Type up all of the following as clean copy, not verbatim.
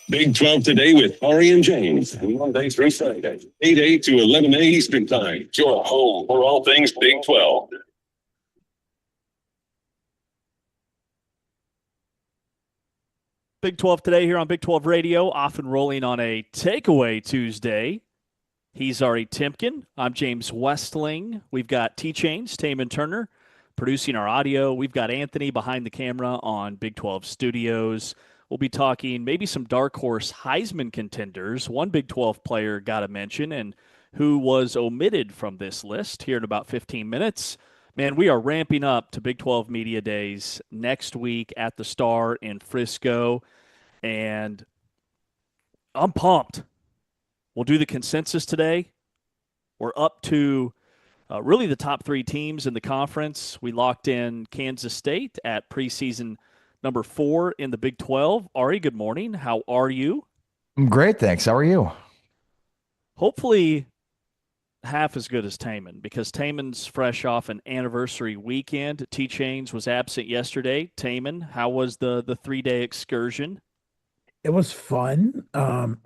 Big 12 today with Ari and James. Monday through Friday, 8 to 11 Eastern Time. Your home for all things Big 12. Big 12 today here on Big 12 Radio, off and rolling on a Takeaway Tuesday. He's Ari Timken. I'm James Westling. We've got T-Chains, Taman Turner, producing our audio. We've got Anthony behind the camera on Big 12 Studios. We'll be talking maybe some Darkhorse Heisman contenders. One Big 12 player got a mention and who was omitted from this list here in about 15 minutes. Man, we are ramping up to Big 12 Media Days next week at the Star in Frisco, and I'm pumped. We'll do the consensus today. We're up to really the top three teams in the conference. We locked in Kansas State at preseason number 4 in the Big 12. Ari, good morning. How are you? I'm great, thanks. How are you? Hopefully half as good as Taman, because Taman's fresh off an anniversary weekend. T-Chains was absent yesterday. Taman, how was the 3-day excursion? It was fun.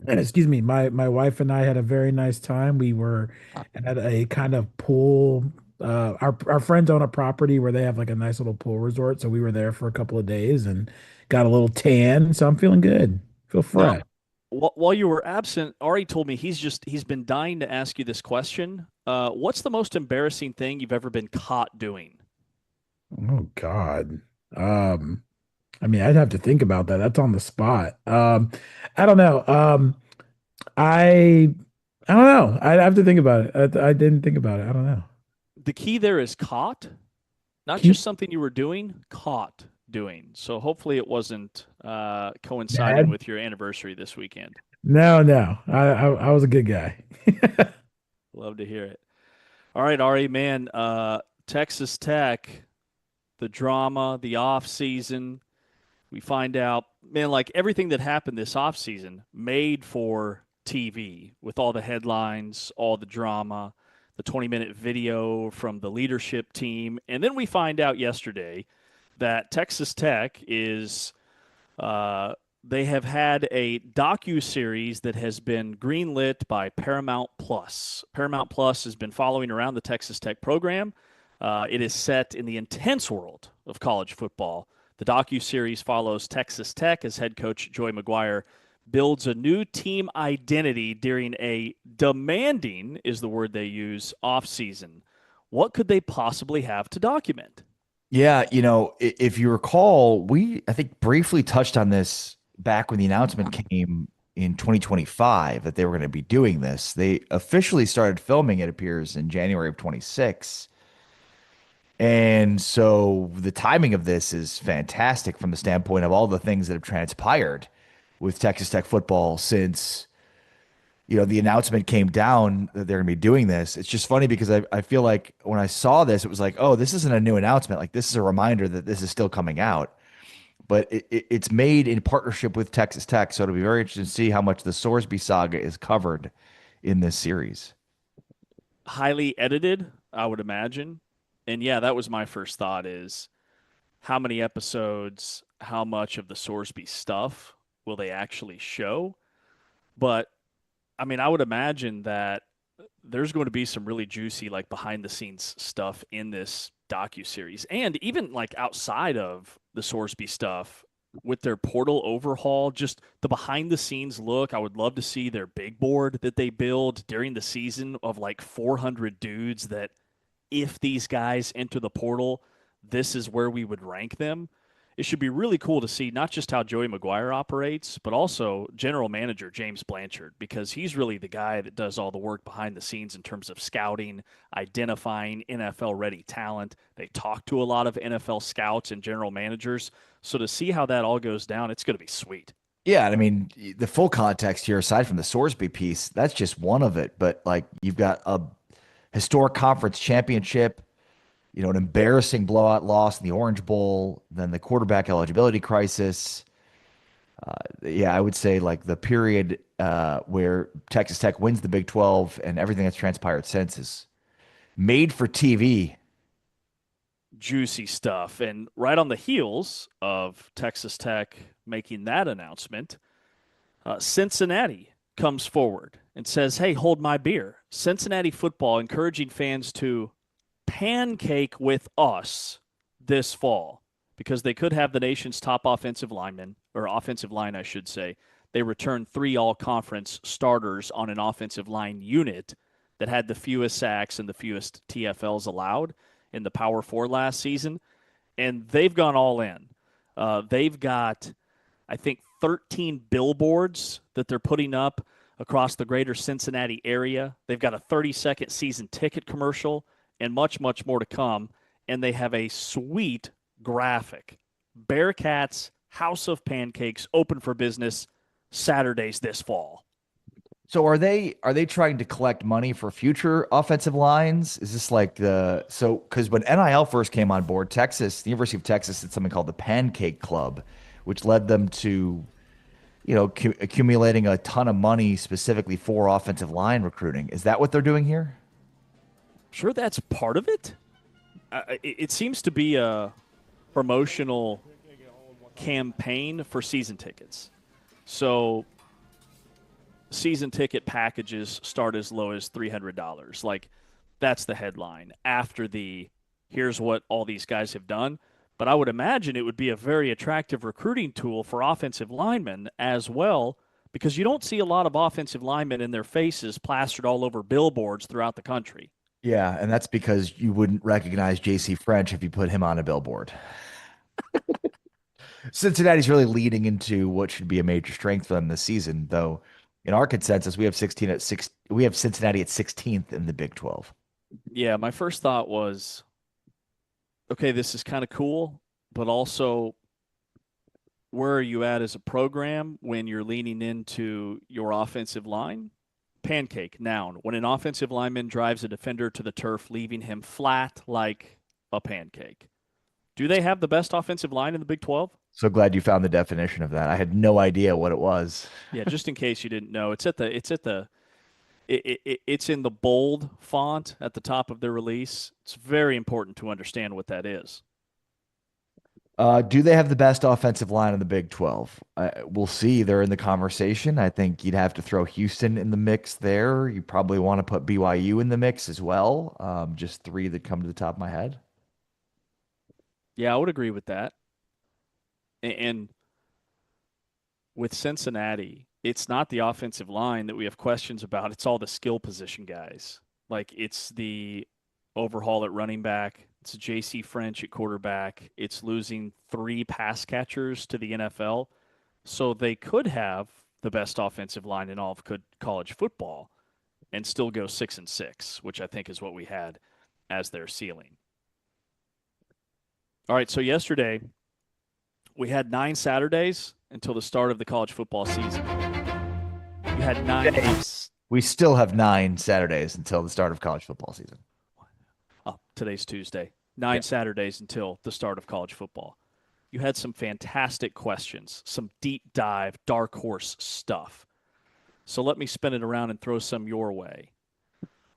Excuse me. My wife and I had a very nice time. We were at a kind of pool. Our friends own a property where they have like a nice little pool resort. So we were there for a couple of days and got a little tan. So I'm feeling good. Feel fresh. While you were absent, Ari told me he's been dying to ask you this question. What's the most embarrassing thing you've ever been caught doing? Oh God. I mean, I'd have to think about that. That's on the spot. I don't know. I don't know. I'd have to think about it. I didn't think about it. I don't know. The key there is caught, not Keep just something you were doing, caught doing. So hopefully it wasn't coinciding mad. with your anniversary this weekend. No. I was a good guy. Love to hear it. All right, Ari, man, Texas Tech, the drama, the off season. We find out, man, like everything that happened this offseason made for TV with all the headlines, all the drama, the 20-minute video from the leadership team. And then we find out yesterday that Texas Tech is they have had a docu-series that has been greenlit by Paramount Plus. Paramount Plus has been following around the Texas Tech program. It is set in the intense world of college football. The docu-series follows Texas Tech as head coach Joey McGuire builds a new team identity during a demanding, is the word they use, offseason. What could they possibly have to document? Yeah, if you recall, I think briefly touched on this back when the announcement came in 2025 that they were going to be doing this. They officially started filming, it appears, in January of 26. And so the timing of this is fantastic from the standpoint of all the things that have transpired with Texas Tech football since, the announcement came down that they're going to be doing this. It's just funny because I feel like when I saw this, it was like, oh, this isn't a new announcement. Like, this is a reminder that this is still coming out. But it's made in partnership with Texas Tech. So it'll be very interesting to see how much the Sorsby saga is covered in this series. Highly edited, I would imagine. And yeah, that was my first thought is how many episodes, how much of the Sorsby stuff will they actually show? But I mean, I would imagine that there's going to be some really juicy, like behind the scenes stuff in this docu-series. And even like outside of the Sorsby stuff with their portal overhaul, just the behind the scenes look. I would love to see their big board that they build during the season of like 400 dudes that if these guys enter the portal, this is where we would rank them. It should be really cool to see not just how Joey McGuire operates, but also general manager James Blanchard, because he's really the guy that does all the work behind the scenes in terms of scouting, identifying NFL-ready talent. They talk to a lot of NFL scouts and general managers. So to see how that all goes down, it's going to be sweet. Yeah, and I mean, the full context here, aside from the Sorsby piece, that's just one of it. But like, you've got a historic conference championship, an embarrassing blowout loss in the Orange Bowl, then the quarterback eligibility crisis. Yeah, I would say like the period where Texas Tech wins the Big 12 and everything that's transpired since is made for TV. Juicy stuff. And right on the heels of Texas Tech making that announcement, Cincinnati comes forward and says, "Hey, hold my beer." Cincinnati football encouraging fans to pancake with us this fall because they could have the nation's top offensive lineman, or offensive line, I should say. They returned 3 all conference starters on an offensive line unit that had the fewest sacks and the fewest TFLs allowed in the Power Four last season. And they've gone all in. They've got, I think, 13 billboards that they're putting up across the greater Cincinnati area. They've got a 30-second season ticket commercial and much, much more to come. And they have a sweet graphic. Bearcats House of Pancakes open for business Saturdays this fall. So are they trying to collect money for future offensive lines? Is this like because when NIL first came on board, the University of Texas did something called the Pancake Club, which led them to, accumulating a ton of money specifically for offensive line recruiting. Is that what they're doing here? Sure, that's part of it. It seems to be a promotional campaign for season tickets. So season ticket packages start as low as $300. Like, that's the headline after here's what all these guys have done. But I would imagine it would be a very attractive recruiting tool for offensive linemen as well, because you don't see a lot of offensive linemen in their faces plastered all over billboards throughout the country. Yeah, and that's because you wouldn't recognize JC French if you put him on a billboard. Cincinnati's really leading into what should be a major strength for them this season, though. In our consensus, we have 16 at 6. We have Cincinnati at 16th in the Big 12. Yeah, my first thought was, okay, this is kind of cool, but also, where are you at as a program when you're leaning into your offensive line? Pancake, noun. When an offensive lineman drives a defender to the turf, leaving him flat like a pancake. Do they have the best offensive line in the Big 12? So glad you found the definition of that. I had no idea what it was. Yeah, just in case you didn't know, it's in the bold font at the top of their release. It's very important to understand what that is. Do they have the best offensive line in the Big 12? We'll see. They're in the conversation. I think you'd have to throw Houston in the mix there. You probably want to put BYU in the mix as well. Just 3 that come to the top of my head. Yeah, I would agree with that. And with Cincinnati, it's not the offensive line that we have questions about. It's all the skill position guys. Like, it's the overhaul at running back. It's J.C. French at quarterback. It's losing 3 pass catchers to the NFL. So they could have the best offensive line in all of college football and still go 6-6, which I think is what we had as their ceiling. All right, so yesterday we had 9 Saturdays until the start of the college football season. You had 9 days. We still have 9 Saturdays until the start of college football season. Oh, today's Tuesday. 9 Saturdays until the start of college football. You had some fantastic questions, some deep dive, Darkhorse stuff. So let me spin it around and throw some your way.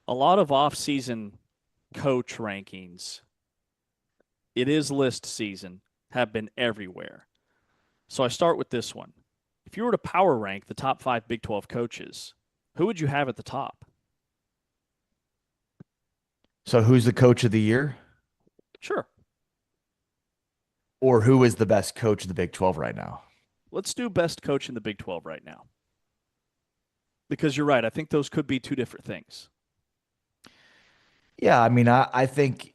A lot of off-season coach rankings, it is list season, have been everywhere. So I start with this one. If you were to power rank the top 5 Big 12 coaches, who would you have at the top? So who's the coach of the year? Sure. Or who is the best coach in the Big 12 right now? Let's do best coach in the Big 12 right now. Because you're right. I think those could be 2 different things. Yeah, I mean, I think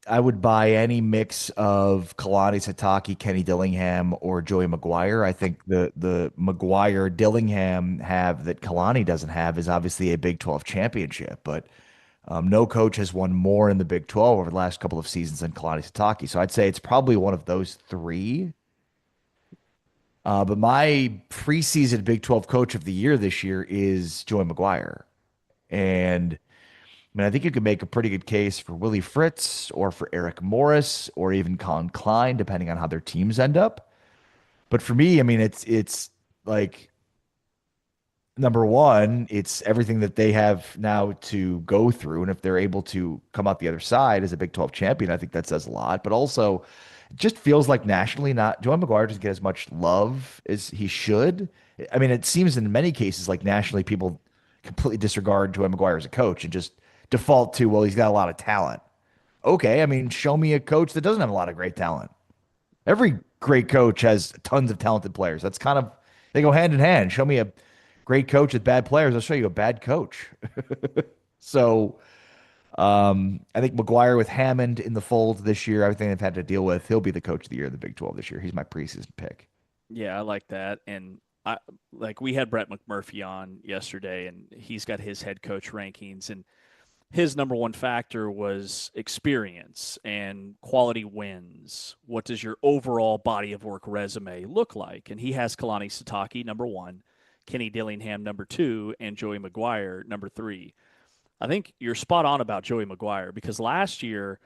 I would buy any mix of Kalani Sitake, Kenny Dillingham, or Joey McGuire. I think the McGuire Dillingham have that Kalani doesn't have is obviously a Big 12 championship, but no coach has won more in the Big 12 over the last couple of seasons than Kalani Sitake. So I'd say it's probably one of those 3. But my preseason Big 12 coach of the year this year is Joey McGuire. And I mean, I think you could make a pretty good case for Willie Fritz or for Eric Morris or even Colin Klein, depending on how their teams end up. But for me, I mean, it's like, number one, it's everything that they have now to go through. And if they're able to come out the other side as a Big 12 champion, I think that says a lot. But also, It just feels like nationally, not Joey McGuire doesn't get as much love as he should. I mean, it seems in many cases like nationally people completely disregard Joey McGuire as a coach and just default to, well, he's got a lot of talent. Okay, I mean, show me a coach that doesn't have a lot of great talent. Every great coach has tons of talented players. That's kind of they go hand in hand. Show me a great coach with bad players, I'll show you a bad coach. So I think McGuire with Hammond in the fold this year, everything they've had to deal with, he'll be the coach of the year in the Big 12 this year. He's my preseason pick. Yeah, I like that. And I like we had Brett McMurphy on yesterday, and he's got his head coach rankings, and his number one factor was experience and quality wins. What does your overall body of work resume look like? And he has Kalani Sitake number one, Kenny Dillingham number two, and Joey McGuire number three. I think you're spot on about Joey McGuire because last year,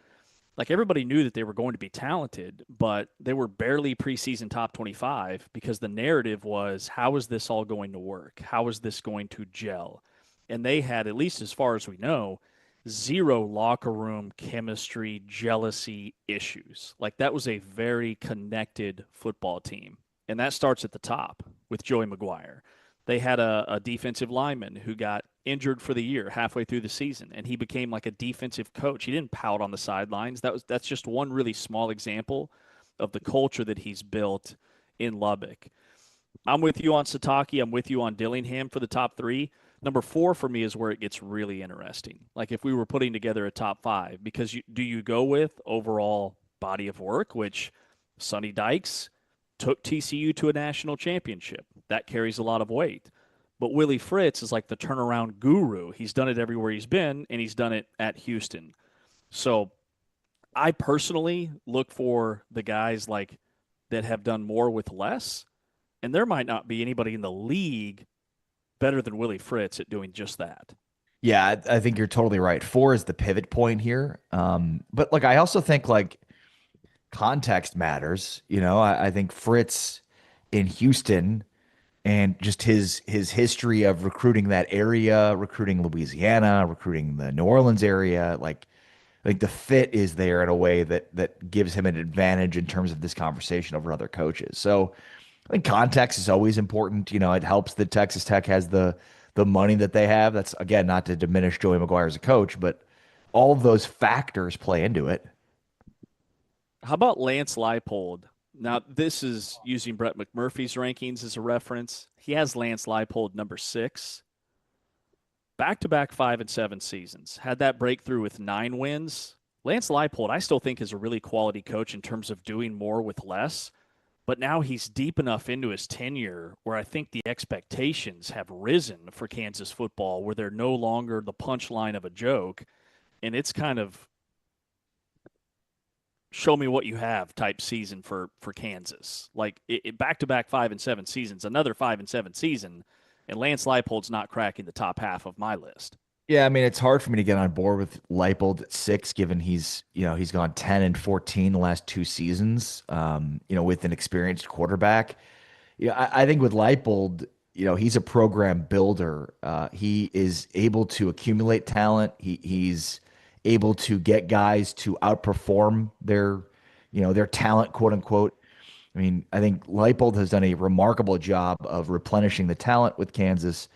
like everybody knew that they were going to be talented, but they were barely preseason top 25 because the narrative was, how is this all going to work? How is this going to gel? And they had, at least as far as we know, zero locker room chemistry, jealousy issues. Like that was a very connected football team. And that starts at the top with Joey McGuire. They had a defensive lineman who got injured for the year halfway through the season, and he became like a defensive coach. He didn't pout on the sidelines. That's just one really small example of the culture that he's built in Lubbock. I'm with you on Sataki. I'm with you on Dillingham for the top three. Number four for me is where it gets really interesting. Like if we were putting together a top five, because do you go with overall body of work, which Sonny Dykes took TCU to a national championship. That carries a lot of weight. But Willie Fritz is like the turnaround guru. He's done it everywhere he's been, and he's done it at Houston. So I personally look for the guys like that have done more with less, and there might not be anybody in the league better than Willie Fritz at doing just that. Yeah, I think you're totally right. Four is the pivot point here. But like I also think like context matters. You know, I think Fritz in Houston and just his history of recruiting that area, recruiting Louisiana, recruiting the New Orleans area, like the fit is there in a way that gives him an advantage in terms of this conversation over other coaches. So I think context is always important. You know, it helps that Texas Tech has the money that they have. That's again not to diminish Joey McGuire as a coach, but all of those factors play into it. How about Lance Leipold? Now, this is using Brett McMurphy's rankings as a reference. He has Lance Leipold number six. Back-to-back 5-7 seasons. Had that breakthrough with 9 wins. Lance Leipold, I still think, is a really quality coach in terms of doing more with less. But now he's deep enough into his tenure where I think the expectations have risen for Kansas football, where they're no longer the punchline of a joke. And it's kind of show me what you have type season for Kansas. Like it back-to-back 5-7 seasons, another 5-7 season, and Lance Leipold's not cracking the top half of my list. Yeah, I mean, it's hard for me to get on board with Leipold at 6, given he's gone 10-14 the last 2 seasons, with an experienced quarterback. Yeah, I think with Leipold, he's a program builder. He is able to accumulate talent. He's able to get guys to outperform their talent, quote unquote. I mean, I think Leipold has done a remarkable job of replenishing the talent with Kansas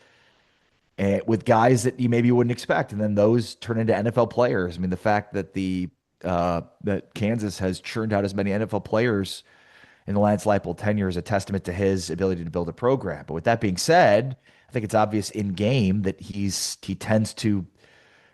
and with guys that you maybe wouldn't expect, and then those turn into NFL players. I mean, the fact that that Kansas has churned out as many NFL players in the Lance Leipold tenure is a testament to his ability to build a program. But with that being said, I think it's obvious in game that he tends to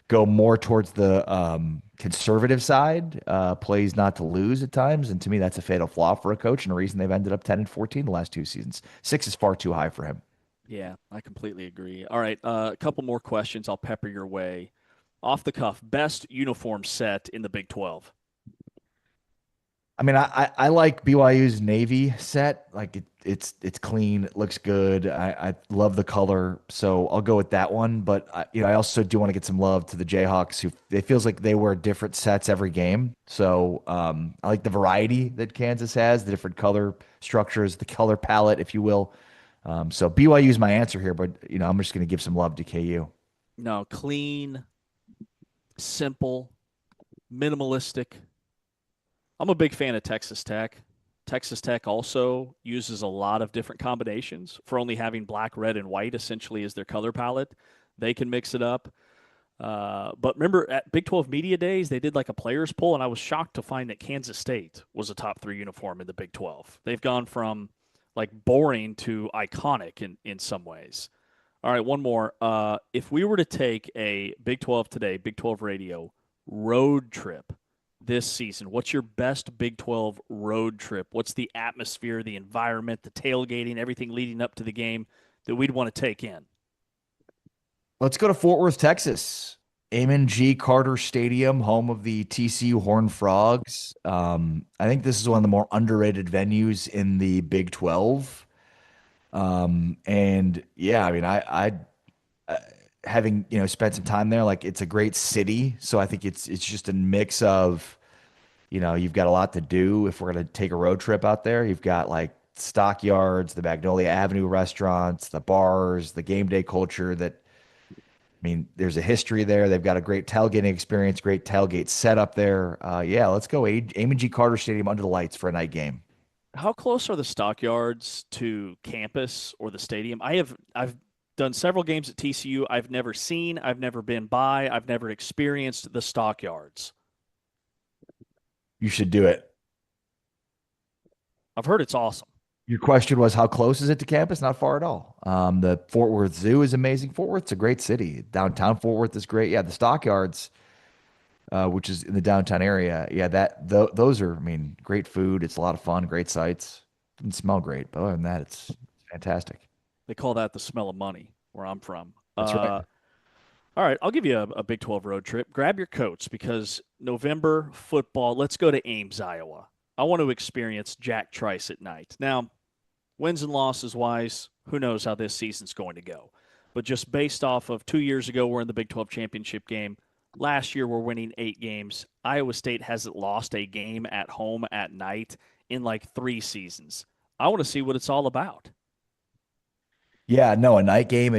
go more towards the conservative side, plays not to lose at times, and to me, that's a fatal flaw for a coach and a reason they've ended up 10-14 the last 2 seasons. 6 is far too high for him. Yeah, I completely agree. All right, a couple more questions I'll pepper your way. Off the cuff, best uniform set in the Big 12? I mean, I like BYU's Navy set. Like it's clean, it looks good. I love the color, so I'll go with that one. But I also do want to get some love to the Jayhawks, who it feels like they wear different sets every game. So I like the variety that Kansas has, the different color structures, the color palette, if you will. So BYU is my answer here, but I'm just going to give some love to KU. No, clean, simple, minimalistic. I'm a big fan of Texas Tech. Texas Tech also uses a lot of different combinations for only having black, red, and white essentially as their color palette. They can mix it up. But remember at Big 12 Media Days, they did like a players poll, and I was shocked to find that Kansas State was a top 3 uniform in the Big 12. They've gone from like boring to iconic in some ways. All right, one more. If we were to take a Big 12 today, Big 12 radio road trip this season, what's your best Big 12 road trip? What's the atmosphere, the environment, the tailgating, everything leading up to the game that we'd want to take in? Let's go to Fort Worth, Texas. Amon G. Carter Stadium, home of the TCU Horned Frogs. I think this is one of the more underrated venues in the Big 12. And yeah, I mean, I having, spent some time there, like it's a great city. So I think it's just a mix of, you've got a lot to do if we're going to take a road trip out there. You've got like Stockyards, the Magnolia Avenue restaurants, the bars, the game day culture there's a history there. They've got a great tailgating experience, great tailgate setup there. Yeah, let's go Amon G. Carter Stadium under the lights for a night game. How close are the Stockyards to campus or the stadium? I've done several games at TCU. I've never seen, I've never been by, I've never experienced the Stockyards. You should do it. I've heard it's awesome. Your question was, how close is it to campus? Not far at all. The Fort Worth Zoo is amazing. Fort Worth's a great city. Downtown Fort Worth is great. Yeah, the Stockyards, which is in the downtown area. Yeah, those are, great food. It's a lot of fun, great sights. Doesn't smell great, but other than that, it's fantastic. They call that the smell of money where I'm from. That's right. All right, I'll give you a Big 12 road trip. Grab your coats because November football, let's go to Ames, Iowa. I want to experience Jack Trice at night. Now, wins and losses wise, who knows how this season's going to go. But just based off of 2 years ago, we're in the Big 12 championship game. Last year, we're winning 8 games. Iowa State hasn't lost a game at home at night in like 3 seasons. I want to see what it's all about. Yeah, no, a night game.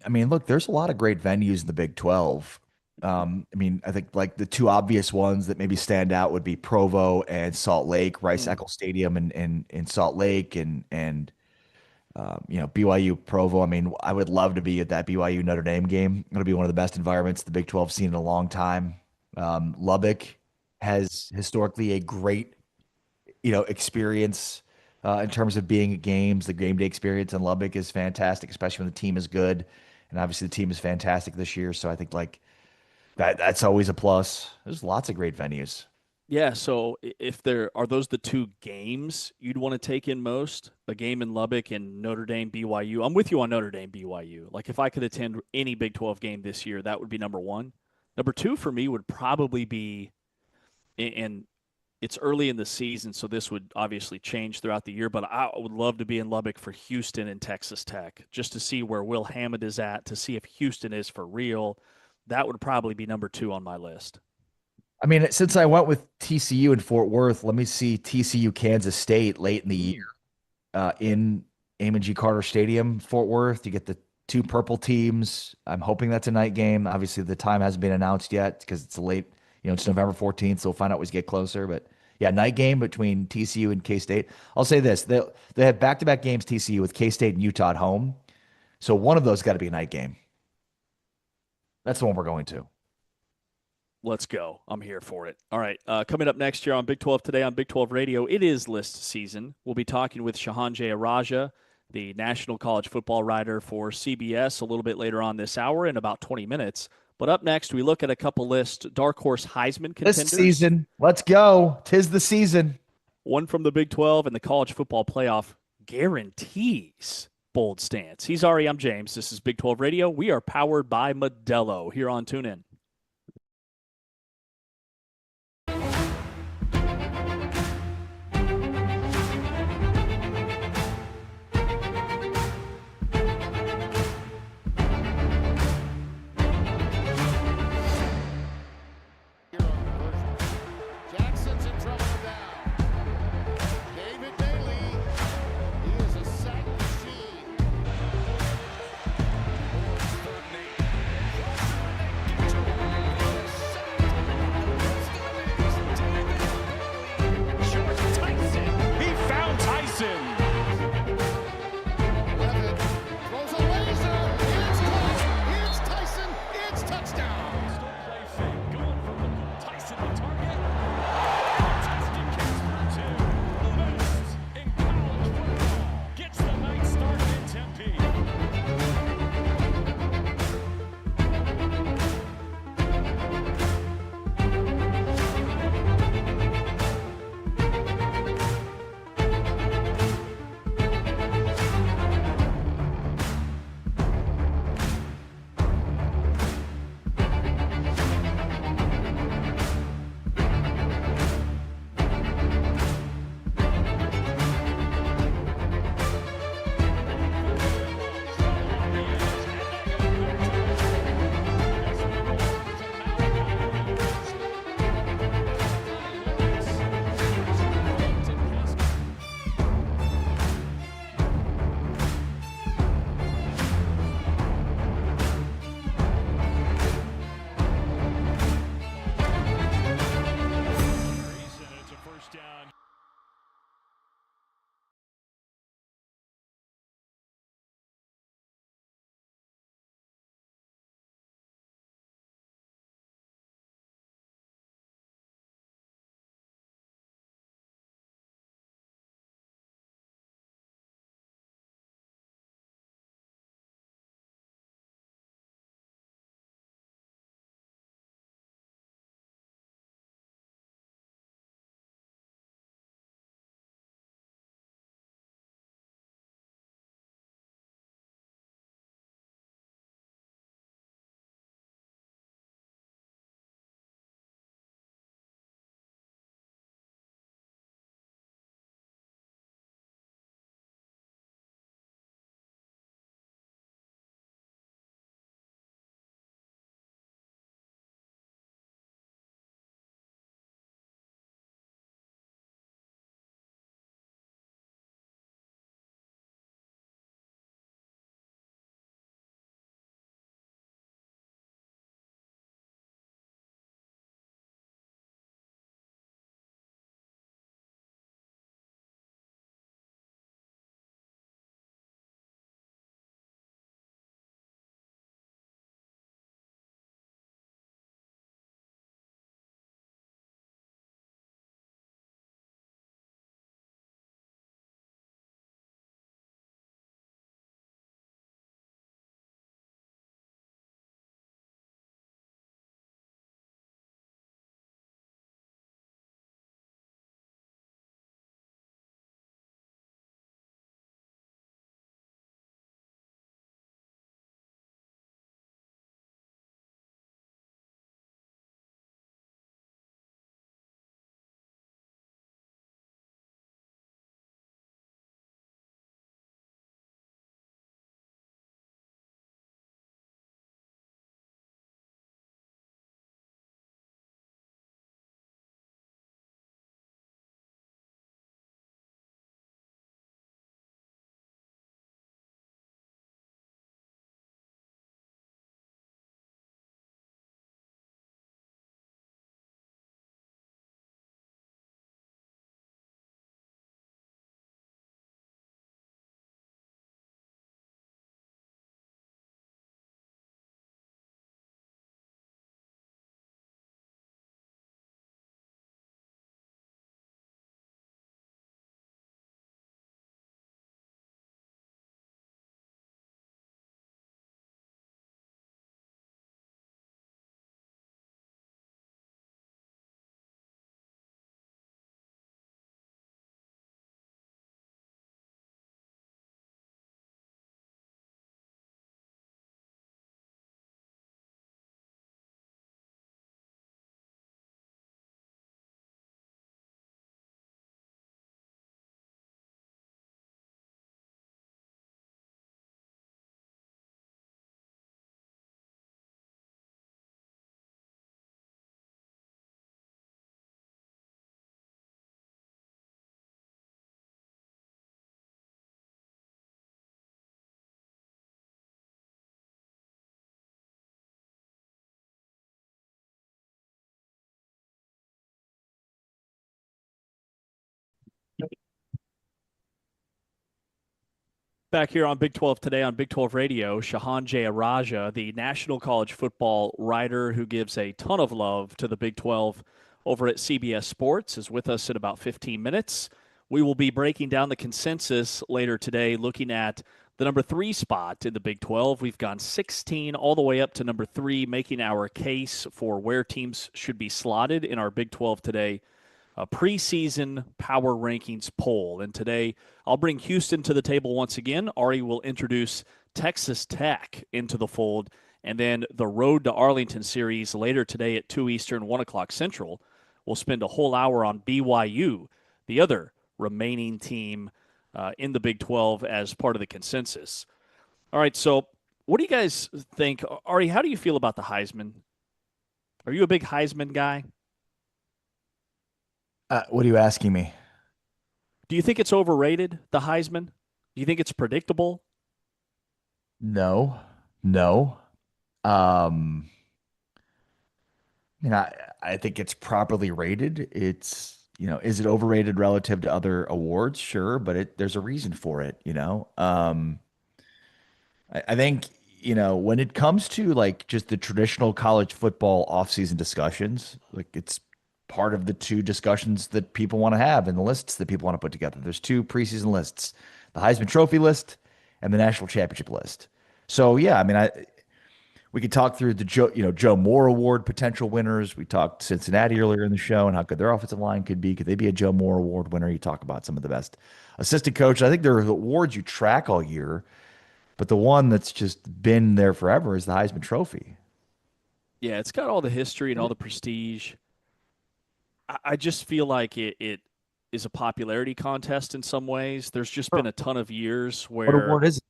Look, there's a lot of great venues in the Big 12. I think like the 2 obvious ones that maybe stand out would be Provo and Salt Lake, Rice-Eccles Stadium in Salt Lake, and BYU Provo. I would love to be at that BYU Notre Dame game. It'll be one of the best environments the Big 12 seen in a long time. Lubbock has historically a great, experience in terms of being at games. The game day experience in Lubbock is fantastic, especially when the team is good. And obviously the team is fantastic this year. So I think like that's always a plus. There's lots of great venues. Yeah, so if there are those the 2 games you'd want to take in most, a game in Lubbock and Notre Dame BYU. I'm with you on Notre Dame BYU. Like if I could attend any Big 12 game this year, that would be number 1. Number 2 for me would probably be, and it's early in the season, so this would obviously change throughout the year, but I would love to be in Lubbock for Houston and Texas Tech, just to see where Will Hammond is at, to see if Houston is for real. That would probably be number 2 on my list. Since I went with TCU in Fort Worth, let me see TCU Kansas State late in the year in Amon G. Carter Stadium, Fort Worth. You get the 2 purple teams. I'm hoping that's a night game. Obviously, the time hasn't been announced yet because it's late. It's November 14th, so we'll find out as we get closer. But yeah, night game between TCU and K-State. I'll say this: they have back-to-back games TCU with K-State and Utah at home, so one of those got to be a night game. That's the one we're going to. Let's go. I'm here for it. All right. Coming up next year on Big 12 Today on Big 12 Radio, it is list season. We'll be talking with Shahan Jayaraja, the national college football writer for CBS, a little bit later on this hour in about 20 minutes. But up next, we look at a couple lists. Darkhorse Heisman contenders. This season. Let's go. 'Tis the season. One from the Big 12 and the college football playoff guarantees bold stance. He's Ari. I'm James. This is Big 12 Radio. We are powered by Modelo here on TuneIn. Back here on Big 12 today on Big 12 Radio, Shahan Jayaraja, the national college football writer who gives a ton of love to the Big 12 over at CBS Sports, is with us in about 15 minutes. We will be breaking down the consensus later today, looking at the number 3 spot in the Big 12. We've gone 16 all the way up to number 3, making our case for where teams should be slotted in our Big 12 today preseason power rankings poll. And today, I'll bring Houston to the table once again. Ari will introduce Texas Tech into the fold. And then the Road to Arlington series later today at 2 Eastern, 1 o'clock Central. We'll spend a whole hour on BYU, the other remaining team in the Big 12 as part of the consensus. All right, so what do you guys think? Ari, how do you feel about the Heisman? Are you a big Heisman guy? What are you asking me? Do you think it's overrated, the Heisman? Do you think it's predictable? No, no. Um, I think it's properly rated. Is it overrated relative to other awards? Sure, but there's a reason for it. I think, when it comes to like just the traditional college football offseason discussions, like it's part of the two discussions that people want to have and the lists that people want to put together. There's two preseason lists, the Heisman Trophy list and the national championship list. So yeah, I mean, we could talk through the Joe Moore Award potential winners. We talked Cincinnati earlier in the show and how good their offensive line could be. Could they be a Joe Moore Award winner? You talk about some of the best assistant coaches. I think there are awards you track all year, but the one that's just been there forever is the Heisman Trophy. Yeah, it's got all the history and all the prestige. I just feel like it is a popularity contest in some ways. There's just been a ton of years What award where, is it?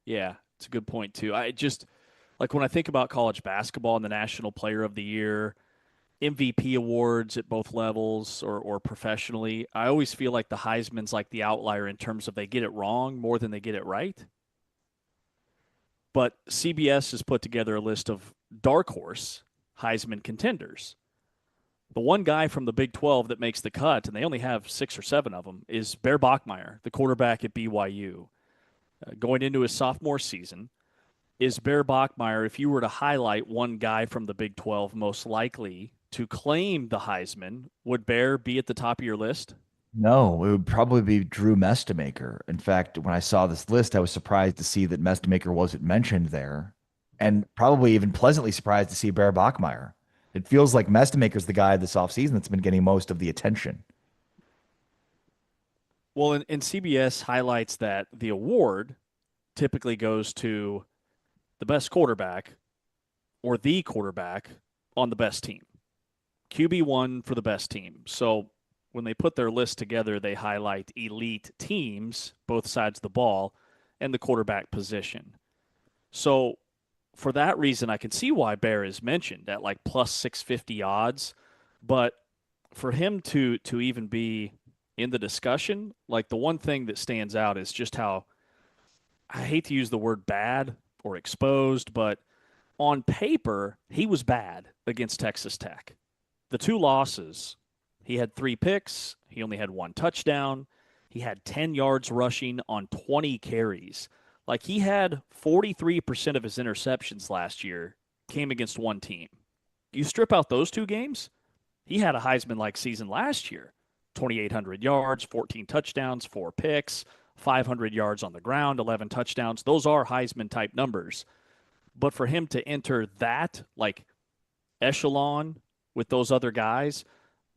yeah, it's a good point too. I just like when I think about college basketball and the National Player of the Year, MVP awards at both levels or professionally, I always feel like the Heisman's like the outlier in terms of they get it wrong more than they get it right. But CBS has put together a list of Darkhorse Heisman contenders. The one guy from the Big 12 that makes the cut, and they only have 6 or 7 of them, is Bear Bachmeier, the quarterback at BYU. Going into his sophomore season, is Bear Bachmeier, if you were to highlight one guy from the Big 12 most likely to claim the Heisman, would Bear be at the top of your list? No, it would probably be Drew Mestamaker. In fact, when I saw this list, I was surprised to see that Mestamaker wasn't mentioned there, and probably even pleasantly surprised to see Bear Bachmeier. It feels like Mestamaker's the guy this offseason that's been getting most of the attention. Well, and CBS highlights that the award typically goes to the best quarterback or the quarterback on the best team. QB1 for the best team. So when they put their list together, they highlight elite teams, both sides of the ball, and the quarterback position. So for that reason, I can see why Bear is mentioned at like plus 650 odds. But for him to even be in the discussion, like the one thing that stands out is just how, I hate to use the word bad or exposed, but on paper, he was bad against Texas Tech. The 2 losses, he had 3 picks. He only had 1 touchdown. He had 10 yards rushing on 20 carries. Like he had 43% of his interceptions last year came against one team. You strip out those 2 games, he had a Heisman-like season last year. 2,800 yards, 14 touchdowns, 4 picks, 500 yards on the ground, 11 touchdowns. Those are Heisman-type numbers. But for him to enter that, like, echelon with those other guys,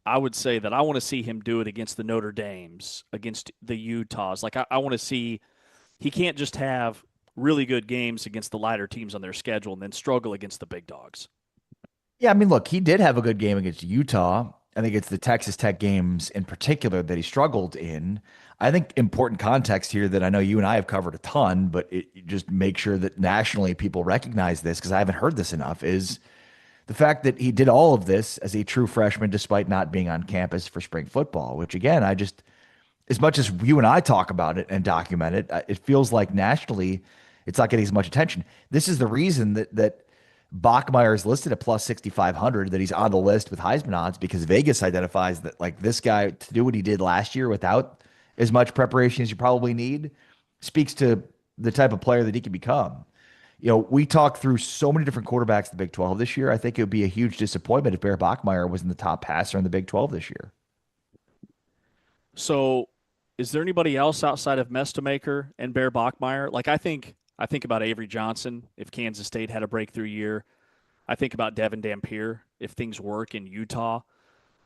I would say that I want to see him do it against the Notre Dames, against the Utahs. Like, I want to see – he can't just have really good games against the lighter teams on their schedule and then struggle against the big dogs. Yeah, I mean, look, he did have a good game against Utah. I think it's the Texas Tech games in particular that he struggled in. I think important context here that I know you and I have covered a ton, but just make sure that nationally people recognize this because I haven't heard this enough, is the fact that he did all of this as a true freshman despite not being on campus for spring football, which again, as much as you and I talk about it and document it, it feels like nationally it's not getting as much attention. This is the reason that Bachmeier is listed at plus 6,500, that he's on the list with Heisman odds because Vegas identifies that like this guy to do what he did last year without as much preparation as you probably need speaks to the type of player that he can become. We talked through so many different quarterbacks in the Big 12 this year. I think it would be a huge disappointment if Bear Bachmeier wasn't the top passer in the Big 12 this year. So, is there anybody else outside of Mestamaker and Bear Bachmeier? Like, I think about Avery Johnson if Kansas State had a breakthrough year. I think about Devin Dampier if things work in Utah.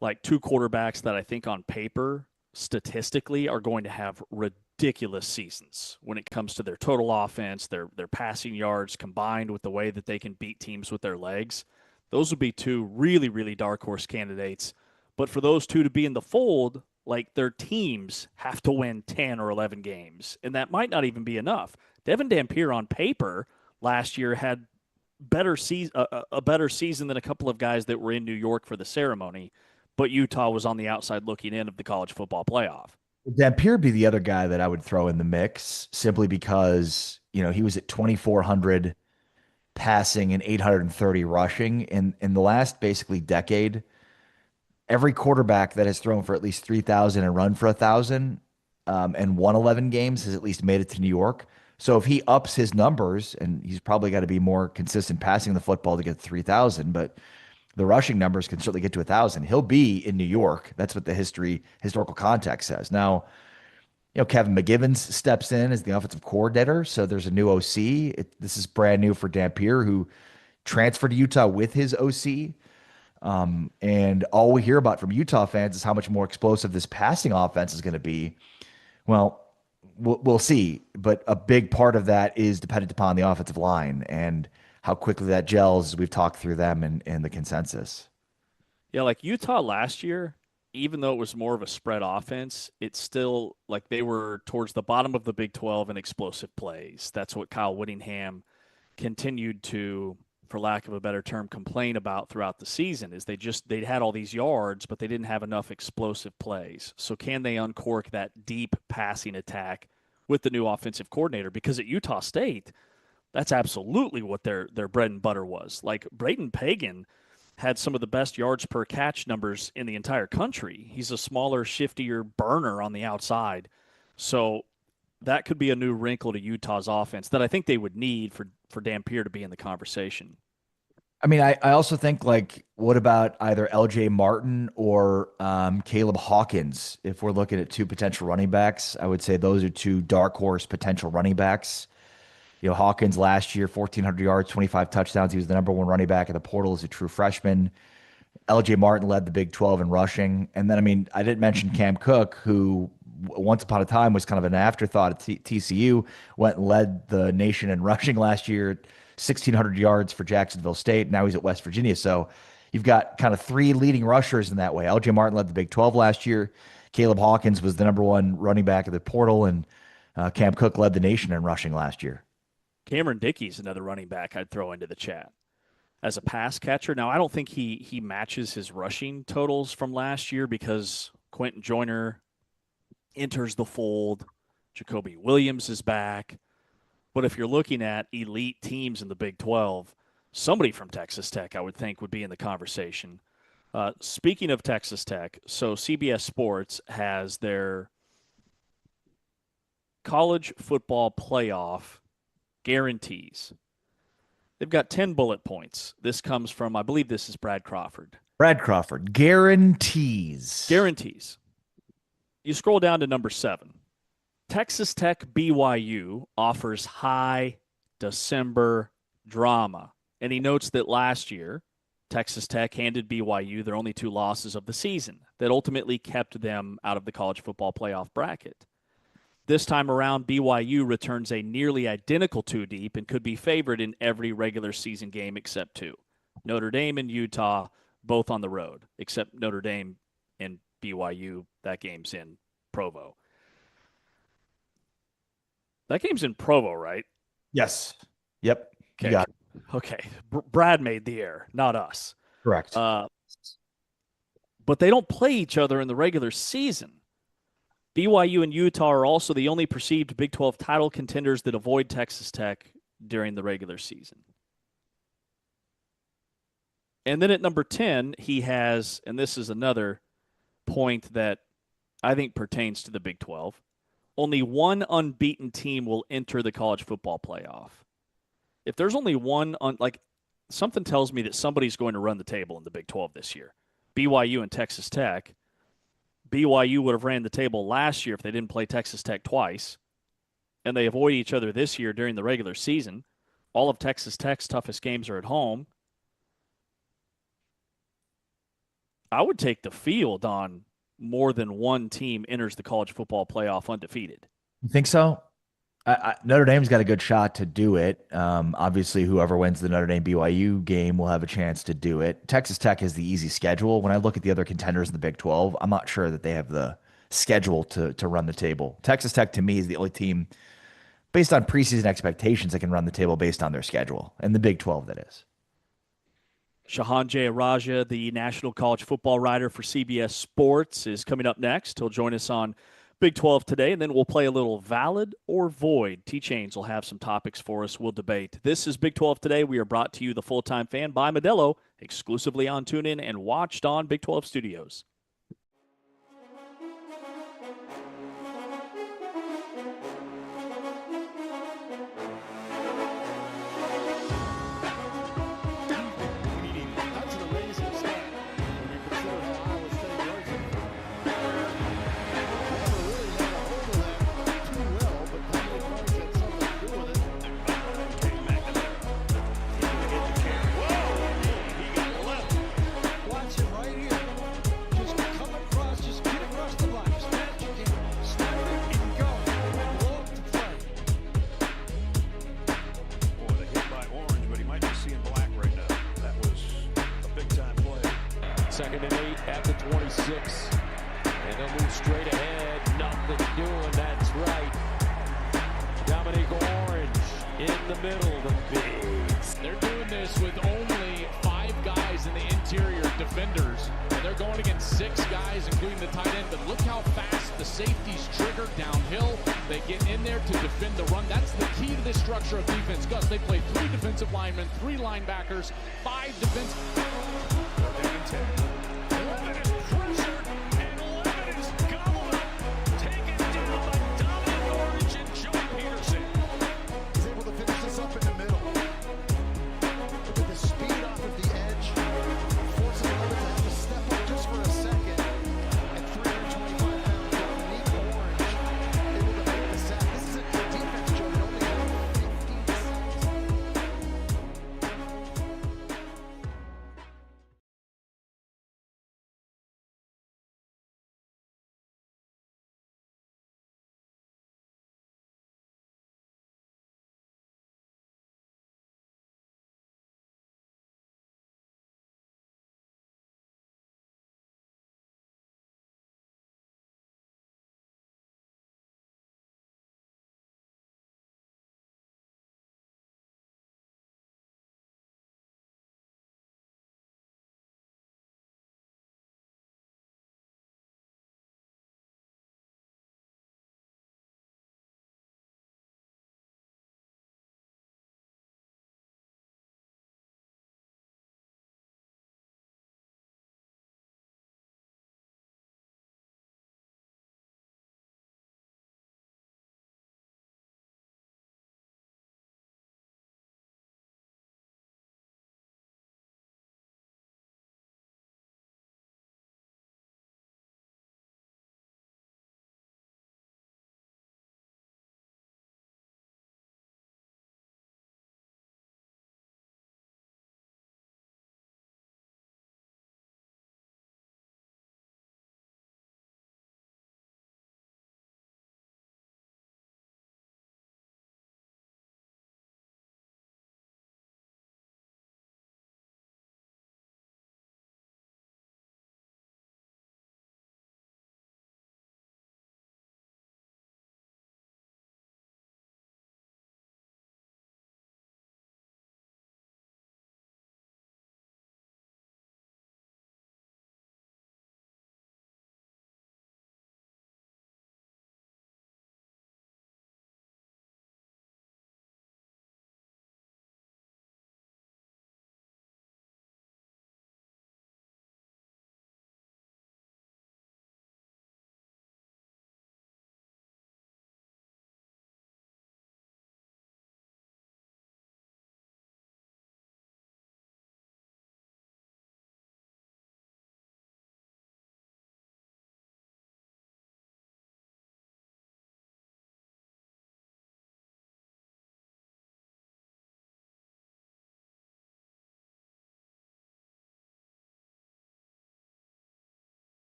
Like two quarterbacks that I think on paper, statistically, are going to have ridiculous seasons when it comes to their total offense, their passing yards combined with the way that they can beat teams with their legs. Those would be two really, really dark horse candidates. But for those two to be in the fold, like their teams have to win 10 or 11 games, and that might not even be enough. Devin Dampier on paper last year had a better season than a couple of guys that were in New York for the ceremony, but Utah was on the outside looking in of the college football playoff. Dampier would be the other guy that I would throw in the mix simply because, he was at 2,400 passing and 830 rushing in the last basically decade. Every quarterback that has thrown for at least 3,000 and run for 1,000 and won 11 games has at least made it to New York. So if he ups his numbers, and he's probably got to be more consistent passing the football to get 3,000, but the rushing numbers can certainly get to 1,000. He'll be in New York. That's what the historical context says. Now, Kevin McGivens steps in as the offensive coordinator, so there's a new OC. This is brand new for Dampier, who transferred to Utah with his OC. And all we hear about from Utah fans is how much more explosive this passing offense is going to be. Well, we'll see, but a big part of that is dependent upon the offensive line and how quickly that gels as we've talked through them and the consensus. Yeah, like Utah last year, even though it was more of a spread offense, it's still like they were towards the bottom of the Big 12 in explosive plays. That's what Kyle Whittingham continued to, for lack of a better term, complain about throughout the season is they'd had all these yards, but they didn't have enough explosive plays. So can they uncork that deep passing attack with the new offensive coordinator? Because at Utah State, that's absolutely what their bread and butter was. Like Braden Pagan had some of the best yards per catch numbers in the entire country. He's a smaller, shiftier burner on the outside. So that could be a new wrinkle to Utah's offense that I think they would need for Dampier to be in the conversation. I mean, I also think, like, what about either LJ Martin or Caleb Hawkins? If we're looking at two potential running backs, I would say those are two dark horse potential running backs. Hawkins last year, 1,400 yards, 25 touchdowns. He was the number one running back in the portal as a true freshman. LJ Martin led the Big 12 in rushing. And then, I mean, I didn't mention Cam Cook, who once upon a time was kind of an afterthought at TCU, went and led the nation in rushing last year, 1,600 yards for Jacksonville State. Now he's at West Virginia. So you've got kind of three leading rushers in that way. LJ Martin led the Big 12 last year. Caleb Hawkins was the number one running back of the portal, and Cam Cook led the nation in rushing last year. Cameron Dickey's another running back I'd throw into the chat as a pass catcher. Now, I don't think he matches his rushing totals from last year because Quentin Joyner enters the fold. Jacoby Williams is back. But if you're looking at elite teams in the Big 12, somebody from Texas Tech, I would think, would be in the conversation. Speaking of Texas Tech, so CBS Sports has their college football playoff guarantees. They've got 10 bullet points. This comes from, I believe this is Brad Crawford. Brad Crawford, guarantees. Guarantees. You scroll down to number 7. Texas Tech BYU offers high December drama. And he notes that last year, Texas Tech handed BYU their only 2 losses of the season that ultimately kept them out of the college football playoff bracket. This time around, BYU returns a nearly identical 2 deep and could be favored in every regular season game except 2. Notre Dame and Utah, both on the road, except Notre Dame and BYU, that game's in Provo. That game's in Provo, right? Yes. Yep. Okay. You got it. Okay. Brad made the error, not us. Correct. But they don't play each other in the regular season. BYU and Utah are also the only perceived Big 12 title contenders that avoid Texas Tech during the regular season. And then at number 10, he has, and this is another point that I think pertains to the Big 12, only one unbeaten team will enter the college football playoff. If there's only one, something tells me that somebody's going to run the table in the Big 12 this year. BYU and Texas Tech. BYU would have ran the table last year if they didn't play Texas Tech twice, and they avoid each other this year during the regular season. All of Texas Tech's toughest games are at home. I would take the field on more than one team enters the college football playoff undefeated. You think so? Notre Dame's got a good shot to do it. Obviously, whoever wins the Notre Dame BYU game will have a chance to do it. Texas Tech has the easy schedule. When I look at the other contenders in the Big 12, I'm not sure that they have the schedule to run the table. Texas Tech, to me, is the only team, based on preseason expectations, that can run the table based on their schedule. And the Big 12, that is. Shahan Jayaraja, the national college football writer for CBS Sports, is coming up next. He'll join us on Big 12 today, and then we'll play a little Valid or Void. T-Chains will have some topics for us. We'll debate. This is Big 12 Today. We are brought to you, the Full-Time Fan, by Modelo, exclusively on TuneIn and watched on Big 12 Studios. Second and 8 at the 26. And they'll move straight ahead. Nothing doing. That's right. Dominic Orange in the middle. The bigs. They're doing this with only 5 guys in the interior defenders. And they're going against 6 guys, including the tight end. But look how fast the safeties trigger downhill. They get in there to defend the run. That's the key to this structure of defense. Gus, they play 3 defensive linemen, 3 linebackers, 5 defense.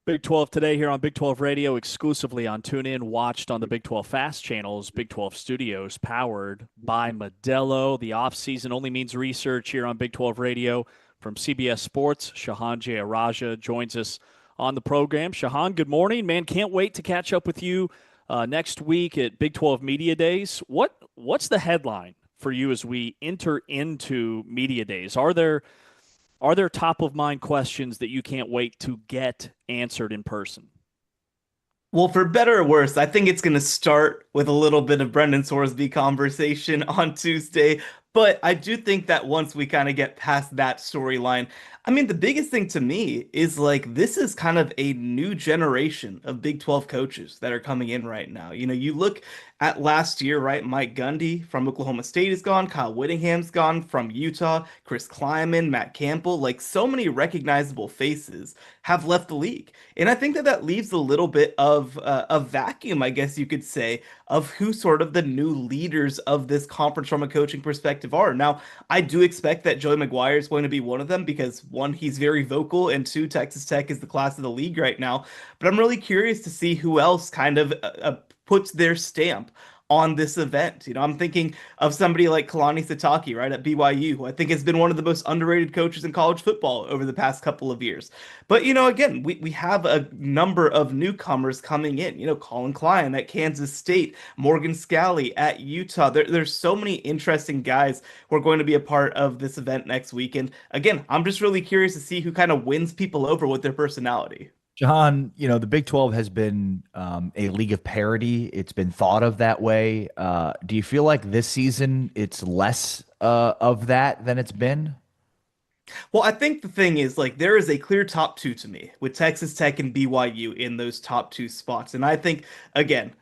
Big 12 today here on Big 12 Radio, exclusively on TuneIn, watched on the Big 12 Fast channels, Big 12 Studios, powered by Modelo. The offseason only means research here on Big 12 Radio. From CBS Sports, Shahan Jayaraja joins us on the program. Shahan, good morning. Man, can't wait to catch up with you next week at Big 12 Media Days. What's the headline for you as we enter into Media Days? Are there top of mind questions that you can't wait to get answered in person? Well, for better or worse, I think it's going to start with a little bit of Brendan Sorsby conversation on Tuesday. But I do think that once we kind of get past that storyline, I mean, the biggest thing to me is like this is kind of a new generation of Big 12 coaches that are coming in right now. You know, you look at last year, right? Mike Gundy from Oklahoma State is gone. Kyle Whittingham's gone from Utah. Chris Kleiman, Matt Campbell, like so many recognizable faces have left the league. And I think that that leaves a little bit of a vacuum, I guess you could say, of who sort of the new leaders of this conference from a coaching perspective are. Now, I do expect that Joey McGuire is going to be one of them because one, he's very vocal, and two, Texas Tech is the class of the league right now. But I'm really curious to see who else kind of puts their stamp on this event. You know, I'm thinking of somebody like Kalani Sitake, right, at BYU, who I think has been one of the most underrated coaches in college football over the past couple of years. But, you know, again, we have a number of newcomers coming in. You know, Colin Klein at Kansas State, Morgan Scalley at Utah. There's so many interesting guys who are going to be a part of this event next weekend. Again, I'm just really curious to see who kind of wins people over with their personality. John, you know, the Big 12 has been a league of parity. It's been thought of that way. Do you feel like this season it's less of that than it's been? Well, I think the thing is, like, there is a clear top two to me with Texas Tech and BYU in those top two spots. And I think, again,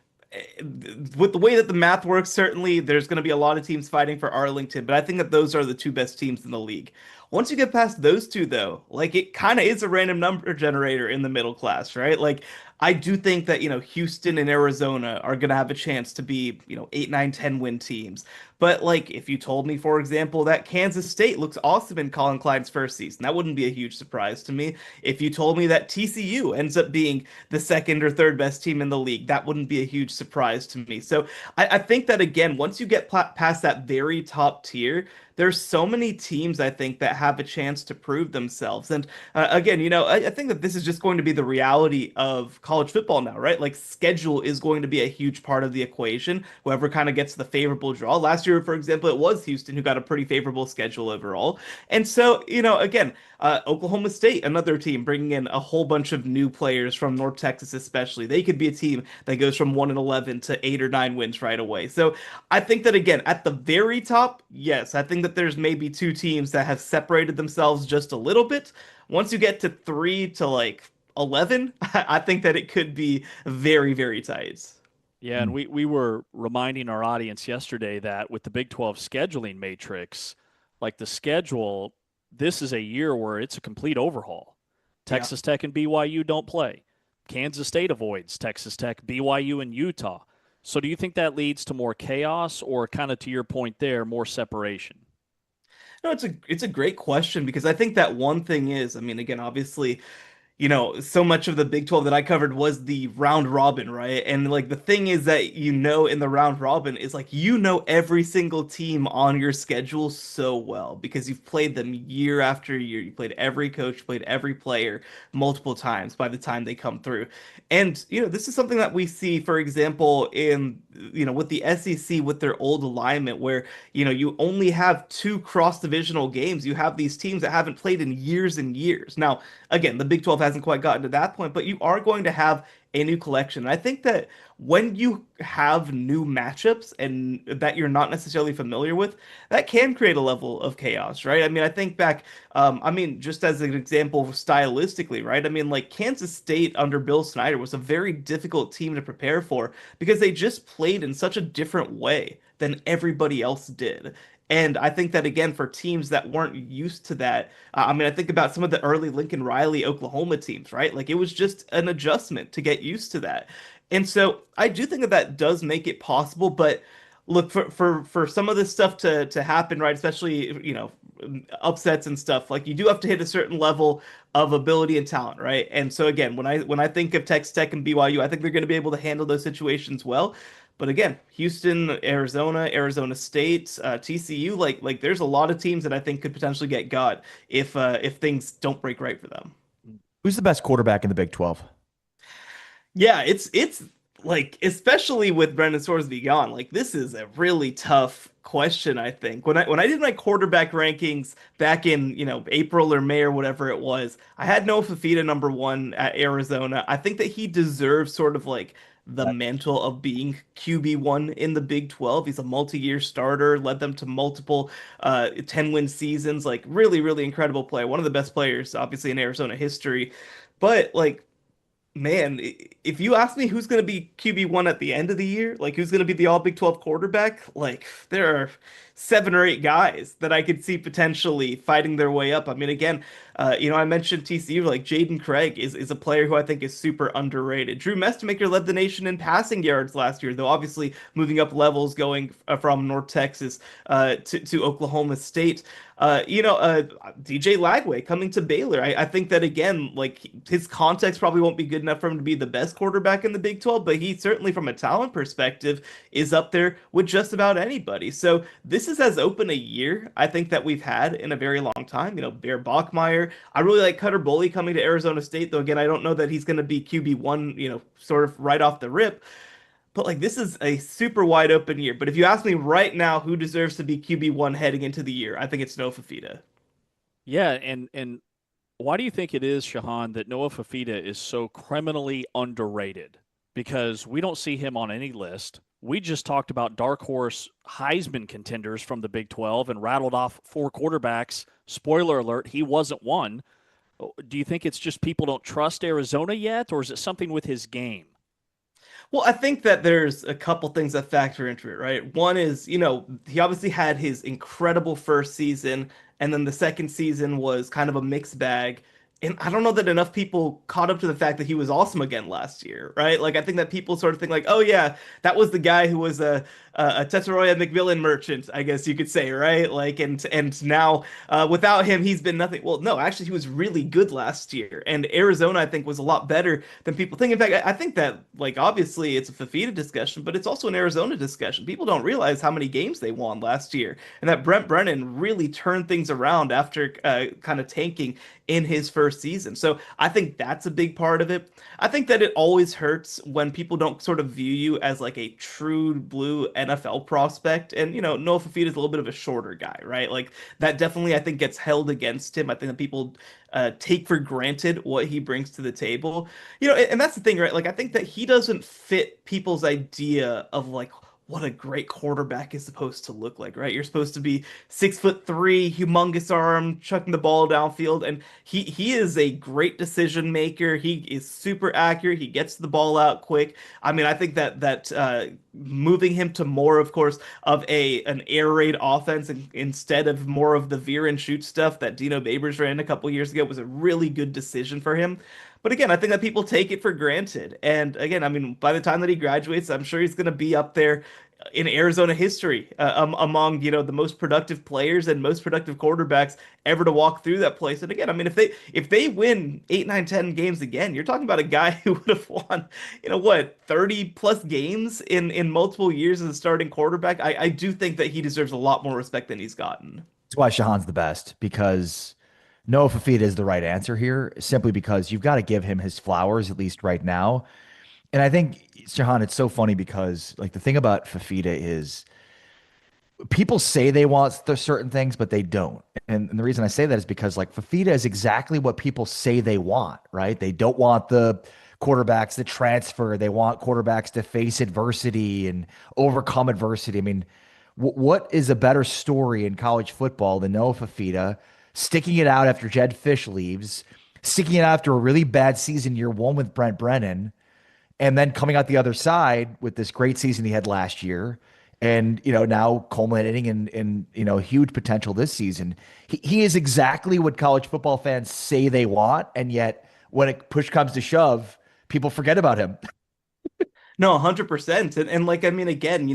with the way that the math works, certainly there's going to be a lot of teams fighting for Arlington, but I think that those are the two best teams in the league. Once you get past those two, though, like it kind of is a random number generator in the middle class, right? Like I do think that, you know, Houston and Arizona are going to have a chance to be, you know, 8, 9, 10 win teams. But like if you told me, for example, that Kansas State looks awesome in Colin Klein's first season, that wouldn't be a huge surprise to me. If you told me that TCU ends up being the second or third best team in the league, that wouldn't be a huge surprise to me. So I think that, again, once you get past that very top tier, there's so many teams, I think, that have a chance to prove themselves. And again, you know, I think that this is just going to be the reality of college football now, right? Like schedule is going to be a huge part of the equation. Whoever kind of gets the favorable draw. Last year, for example, it was Houston who got a pretty favorable schedule overall. And so, you know, again, Oklahoma State, another team bringing in a whole bunch of new players from North Texas, especially. They could be a team that goes from 1-11 to 8 or 9 wins right away. So I think that, again, at the very top, yes, I think that there's maybe two teams that have separated themselves just a little bit. Once you get to 3 to like 11, I think that it could be very, very tight. Yeah, and we were reminding our audience yesterday that with the Big 12 scheduling matrix, like the schedule, this is a year where it's a complete overhaul. Texas Tech and BYU don't play. Kansas State avoids Texas Tech, BYU, and Utah. So do you think that leads to more chaos or, kind of to your point there, more separation? No, it's a great question because I think that one thing is, I mean, again, obviously, you know, so much of the Big 12 that I covered was the round robin, right? And like the thing is that, you know, in the round robin is like, you know, every single team on your schedule so well because you've played them year after year. You played every coach, played every player multiple times by the time they come through. And, you know, this is something that we see, for example, in, you know, with the SEC with their old alignment where, you know, you only have two cross-divisional games. You have these teams that haven't played in years and years. Now, again, the Big 12 hasn't quite gotten to that point, but you are going to have a new collection. And I think that when you have new matchups and that you're not necessarily familiar with, that can create a level of chaos, right? I mean, I think back, I mean, just as an example stylistically, right? I mean, like Kansas State under Bill Snyder was a very difficult team to prepare for because they just played in such a different way than everybody else did. And I think that, again, for teams that weren't used to that, I mean, I think about some of the early Lincoln Riley Oklahoma teams, right? Like it was just an adjustment to get used to that. And so I do think that that does make it possible. But look, for some of this stuff to happen, right? Especially, you know, upsets and stuff, like you do have to hit a certain level of ability and talent, right? And so again, when I think of Texas Tech and BYU, I think they're going to be able to handle those situations well. But again, Houston, Arizona, Arizona State, TCU, like there's a lot of teams that I think could potentially get got if things don't break right for them. Who's the best quarterback in the Big 12? Yeah, it's like, especially with Brendan Sorsby gone, like this is a really tough question, I think. When I did my quarterback rankings back in, April or May or whatever it was, I had Noah Fafita number one at Arizona. I think that he deserves sort of like the mantle of being QB1 in the Big 12. He's a multi-year starter, led them to multiple 10-win seasons, like really, really incredible player. One of the best players, obviously, in Arizona history. But like, man, if you ask me who's going to be QB1 at the end of the year, like who's going to be the all Big 12 quarterback, like there are 7 or 8 guys that I could see potentially fighting their way up. I mean, again, I mentioned TCU, like Jaden Craig is a player who I think is super underrated. Drew Mestemaker led the nation in passing yards last year, though obviously moving up levels, going from North Texas to Oklahoma State. DJ Lagway coming to Baylor. I think that again, like his context probably won't be good enough for him to be the best quarterback in the Big 12, but he certainly, from a talent perspective, is up there with just about anybody. So this is as open a year I think that we've had in a very long time. Bear Bachmeier. I really like Cutter Boley coming to Arizona State, though again, I don't know that he's going to be QB1, sort of right off the rip. But like this is a super wide open year. But if you ask me right now who deserves to be QB1 heading into the year, I think it's Noah Fafita. Yeah, and why do you think it is, Shahan, that Noah Fafita is so criminally underrated? Because we don't see him on any list. We just talked about Darkhorse Heisman contenders from the Big 12 and rattled off 4 quarterbacks. Spoiler alert, he wasn't one. Do you think it's just people don't trust Arizona yet, or is it something with his game? Well, I think that there's a couple things that factor into it, right? One is, he obviously had his incredible first season, and then the second season was kind of a mixed bag. And I don't know that enough people caught up to the fact that he was awesome again last year, right? Like I think that people sort of think like, oh yeah, that was the guy who was a Tetaroya McMillan merchant, I guess you could say, right? Like and now without him, he's been nothing. Well, no, actually, he was really good last year, and Arizona I think was a lot better than people think. In fact, I think that like obviously it's a Fafita discussion, but it's also an Arizona discussion. People don't realize how many games they won last year, and that Brent Brennan really turned things around after kind of tanking in his first season. So I think that's a big part of it. I think that it always hurts when people don't sort of view you as like a true blue NFL prospect. And, Noah Fafita is a little bit of a shorter guy, right? Like that definitely, I think, gets held against him. I think that people take for granted what he brings to the table. And that's the thing, right? Like I think that he doesn't fit people's idea of like what a great quarterback is supposed to look like, right? You're supposed to be 6'3", humongous arm, chucking the ball downfield, and he is a great decision maker. He is super accurate. He gets the ball out quick. I mean, I think that moving him to more, of course, of an air raid offense instead of more of the veer and shoot stuff that Dino Babers ran a couple years ago was a really good decision for him. But again, I think that people take it for granted. And again, I mean, by the time that he graduates, I'm sure he's going to be up there in Arizona history among, the most productive players and most productive quarterbacks ever to walk through that place. And again, I mean, if they win 8, 9, 10 games again, you're talking about a guy who would have won, 30 plus games in multiple years as a starting quarterback. I do think that he deserves a lot more respect than he's gotten. That's why Shahan's the best, because Noah Fafita is the right answer here, simply because you've got to give him his flowers, at least right now. And I think, Shahan, it's so funny because like the thing about Fafita is people say they want certain things, but they don't. And the reason I say that is because like Fafita is exactly what people say they want, right? They don't want the quarterbacks to transfer. They want quarterbacks to face adversity and overcome adversity. I mean, what is a better story in college football than Noah Fafita sticking it out after Jed Fish leaves, sticking it out after a really bad season year one with Brent Brennan, and then coming out the other side with this great season he had last year, and now culminating in huge potential this season. He is exactly what college football fans say they want, and yet when push comes to shove, people forget about him. No, 100%. And like, I mean, again,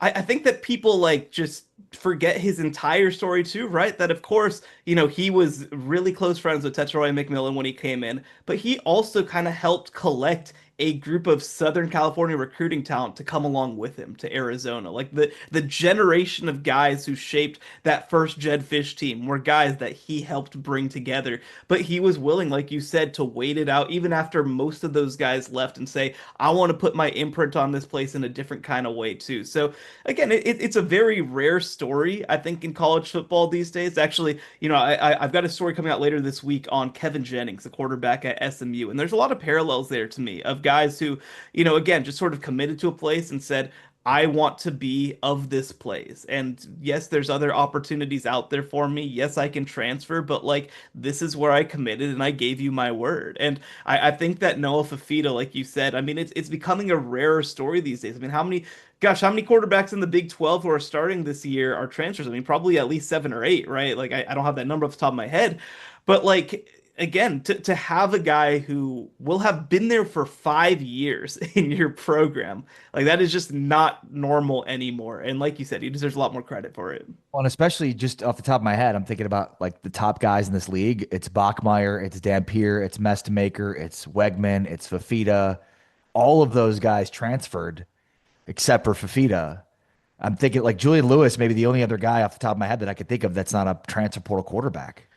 I think that people like just forget his entire story too, right? That of course, he was really close friends with Tetroy McMillan when he came in, but he also kind of helped collect a group of Southern California recruiting talent to come along with him to Arizona. Like the generation of guys who shaped that first Jed Fish team were guys that he helped bring together. But he was willing, like you said, to wait it out even after most of those guys left and say, I want to put my imprint on this place in a different kind of way too. So again, it's a very rare story, I think, in college football these days. Actually, I've got a story coming out later this week on Kevin Jennings, the quarterback at SMU, and there's a lot of parallels there to me of guys who, again, just sort of committed to a place and said, I want to be of this place. And yes, there's other opportunities out there for me. Yes, I can transfer, but like this is where I committed and I gave you my word. And I think that Noah Fafita, like you said, I mean, it's becoming a rarer story these days. I mean, how many quarterbacks in the Big 12 who are starting this year are transfers? I mean, probably at least 7 or 8, right? Like I don't have that number off the top of my head, but like again, to have a guy who will have been there for 5 years in your program, like that is just not normal anymore. And like you said, he deserves a lot more credit for it. Well, and especially just off the top of my head, I'm thinking about like the top guys in this league. It's Bachmeyer, it's Dampier, it's Mestemaker, it's Wegman, it's Fafita. All of those guys transferred except for Fafita. I'm thinking like Julian Lewis, maybe the only other guy off the top of my head that I could think of that's not a transfer portal quarterback.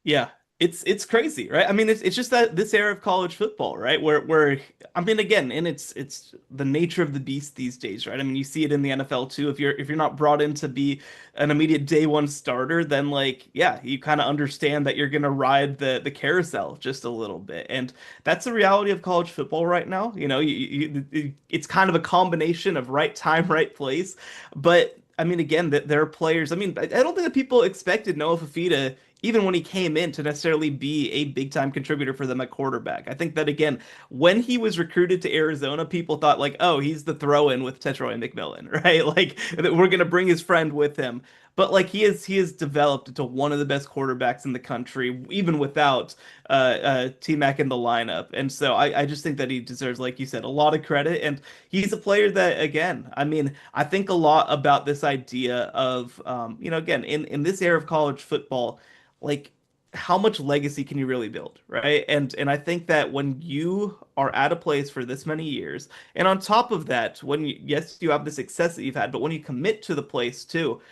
Yeah, it's crazy, right? I mean, it's just that this era of college football, right? Where I mean, again, and it's the nature of the beast these days, right? I mean, you see it in the NFL too. If you're not brought in to be an immediate day one starter, then like, yeah, you kind of understand that you're gonna ride the carousel just a little bit, and that's the reality of college football right now. It's kind of a combination of right time, right place, but. I mean, again, that there are players. I mean, I don't think that people expected Noah Fafita even when he came in to necessarily be a big time contributor for them at quarterback. I think that again, when he was recruited to Arizona, people thought like, oh, he's the throw in with Tetroy McMillan, right? Like we're gonna bring his friend with him. But like he has developed into one of the best quarterbacks in the country, even without T-Mac in the lineup. And so I just think that he deserves, like you said, a lot of credit. And he's a player that, again, I mean, I think a lot about this idea of, again, in this era of college football, like how much legacy can you really build, right? And I think that when you are at a place for this many years, and on top of that, yes, you have the success that you've had, but when you commit to the place too,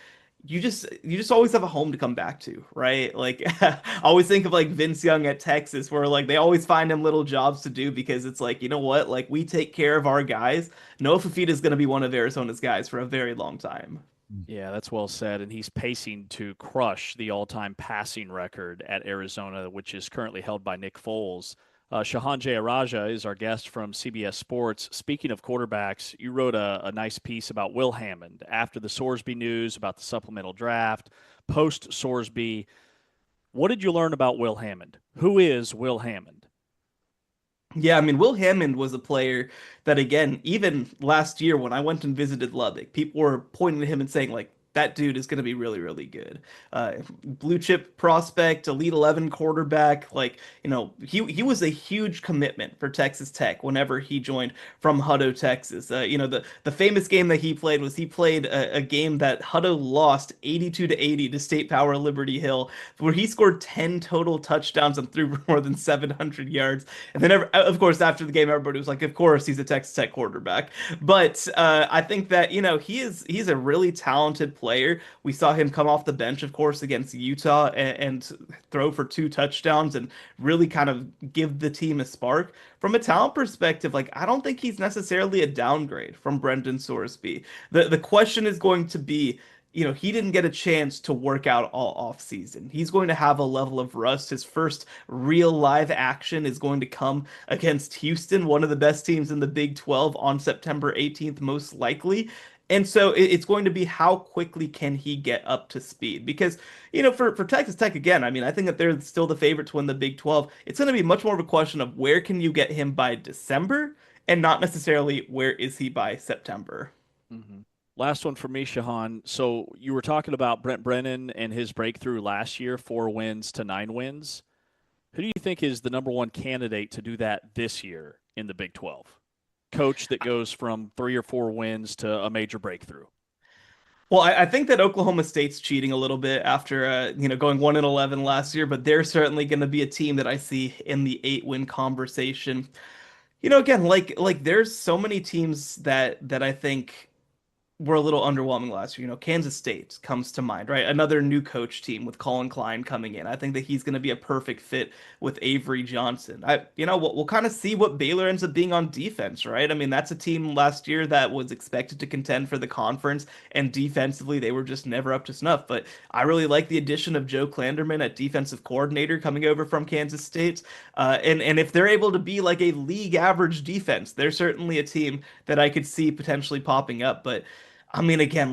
you just always have a home to come back to, right? Like I always think of like Vince Young at Texas, where like they always find him little jobs to do because it's like, you know what? Like we take care of our guys. Noah Fafita is going to be one of Arizona's guys for a very long time. Yeah, that's well said. And he's pacing to crush the all-time passing record at Arizona, which is currently held by Nick Foles. Shahan Jayaraja is our guest from CBS Sports. Speaking of quarterbacks, you wrote a nice piece about Will Hammond after the Sorsby news about the supplemental draft, post Sorsby. What did you learn about Will Hammond? Who is Will Hammond? Yeah, I mean, Will Hammond was a player that, again, even last year when I went and visited Lubbock, people were pointing to him and saying, like, that dude is going to be really, really good. Blue chip prospect, Elite 11 quarterback. Like, he was a huge commitment for Texas Tech whenever he joined from Hutto, Texas. The famous game that he played was he played a game that Hutto lost 82-80 to State Power Liberty Hill, where he scored 10 total touchdowns and threw more than 700 yards. And then, of course, after the game, everybody was like, of course, he's a Texas Tech quarterback. But I think that, he's a really talented player. We saw him come off the bench, of course, against Utah and throw for 2 touchdowns and really kind of give the team a spark. From a talent perspective, like I don't think he's necessarily a downgrade from Brendan Sorsby. The question is going to be, he didn't get a chance to work out all off season. He's going to have a level of rust. His first real live action is going to come against Houston, one of the best teams in the Big 12 on September 18th, most likely. And so it's going to be how quickly can he get up to speed? Because, for Texas Tech, again, I mean, I think that they're still the favorite to win the Big 12. It's going to be much more of a question of where can you get him by December and not necessarily where is he by September. Mm-hmm. Last one for me, Shahan. So you were talking about Brent Brennan and his breakthrough last year, 4 wins to 9 wins. Who do you think is the number one candidate to do that this year in the Big 12? Coach that goes from 3 or 4 wins to a major breakthrough. Well, I think that Oklahoma State's cheating a little bit after going 1-11 last year, but they're certainly going to be a team that I see in the 8-win conversation. Again, like there's so many teams that I think were a little underwhelming last year. Kansas State comes to mind, right? Another new coach team with Colin Klein coming in. I think that he's going to be a perfect fit with Avery Johnson. We'll kind of see what Baylor ends up being on defense, right? I mean, that's a team last year that was expected to contend for the conference, and defensively they were just never up to snuff. But I really like the addition of Joe Klanderman at defensive coordinator coming over from Kansas State. And if they're able to be like a league average defense, they're certainly a team that I could see potentially popping up. But I mean, again,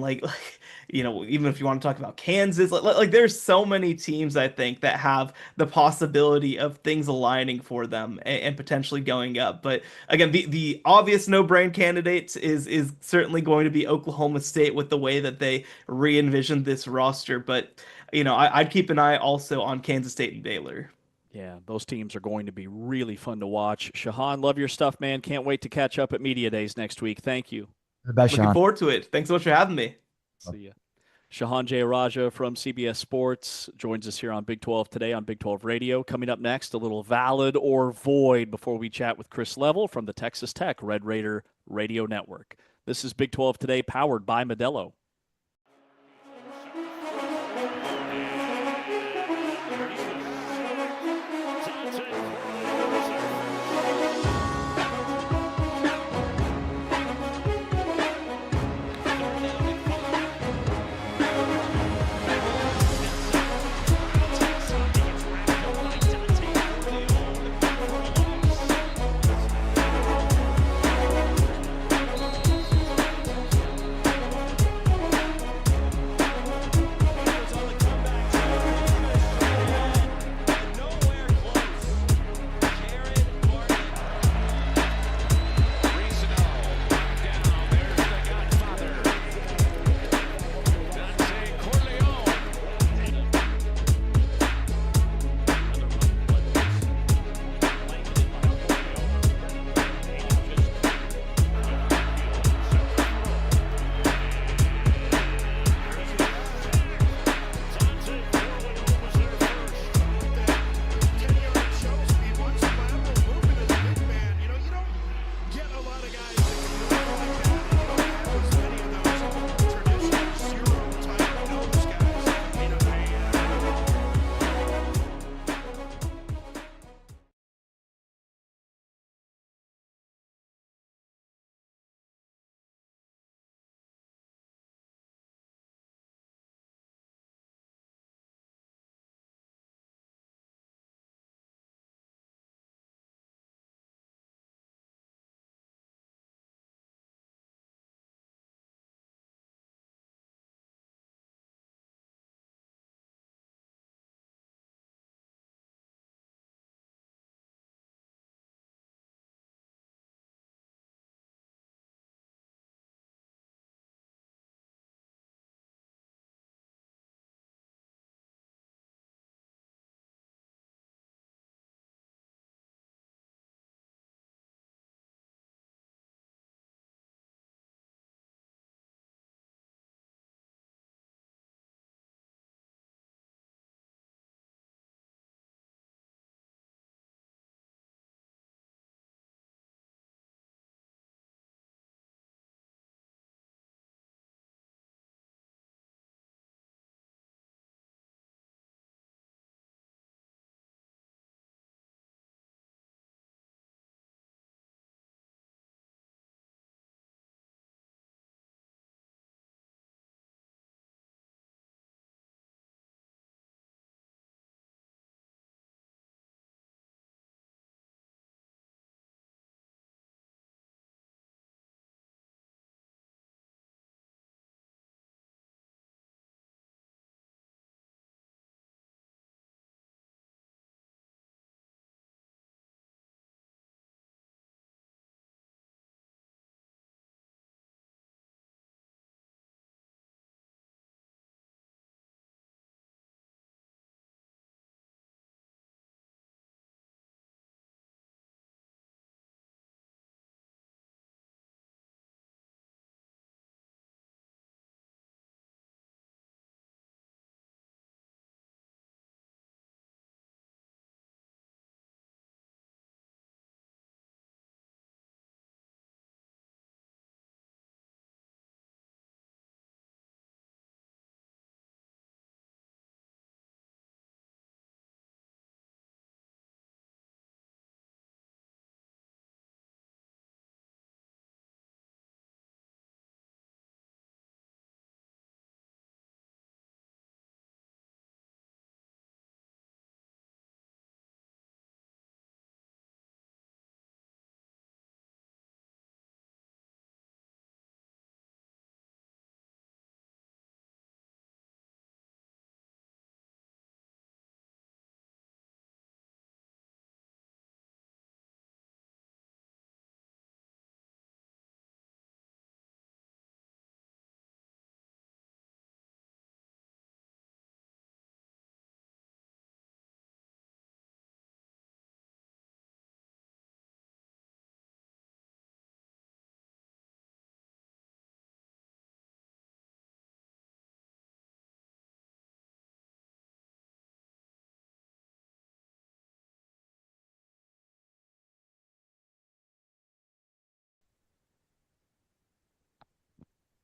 even if you want to talk about Kansas, there's so many teams I think that have the possibility of things aligning for them and potentially going up. But again, the obvious no-brain candidate is certainly going to be Oklahoma State with the way that they re-envisioned this roster. But I'd keep an eye also on Kansas State and Baylor. Yeah, those teams are going to be really fun to watch. Shahan, love your stuff, man. Can't wait to catch up at Media Days next week. Thank you. The best, Looking Sean. forward to it. Thanks so much for having me. See ya. Shahan Jayaraja from CBS Sports joins us here on Big 12 Today on Big 12 Radio. Coming up next, a little valid or void before we chat with Chris Level from the Texas Tech Red Raider Radio Network. This is Big 12 Today, powered by Modelo.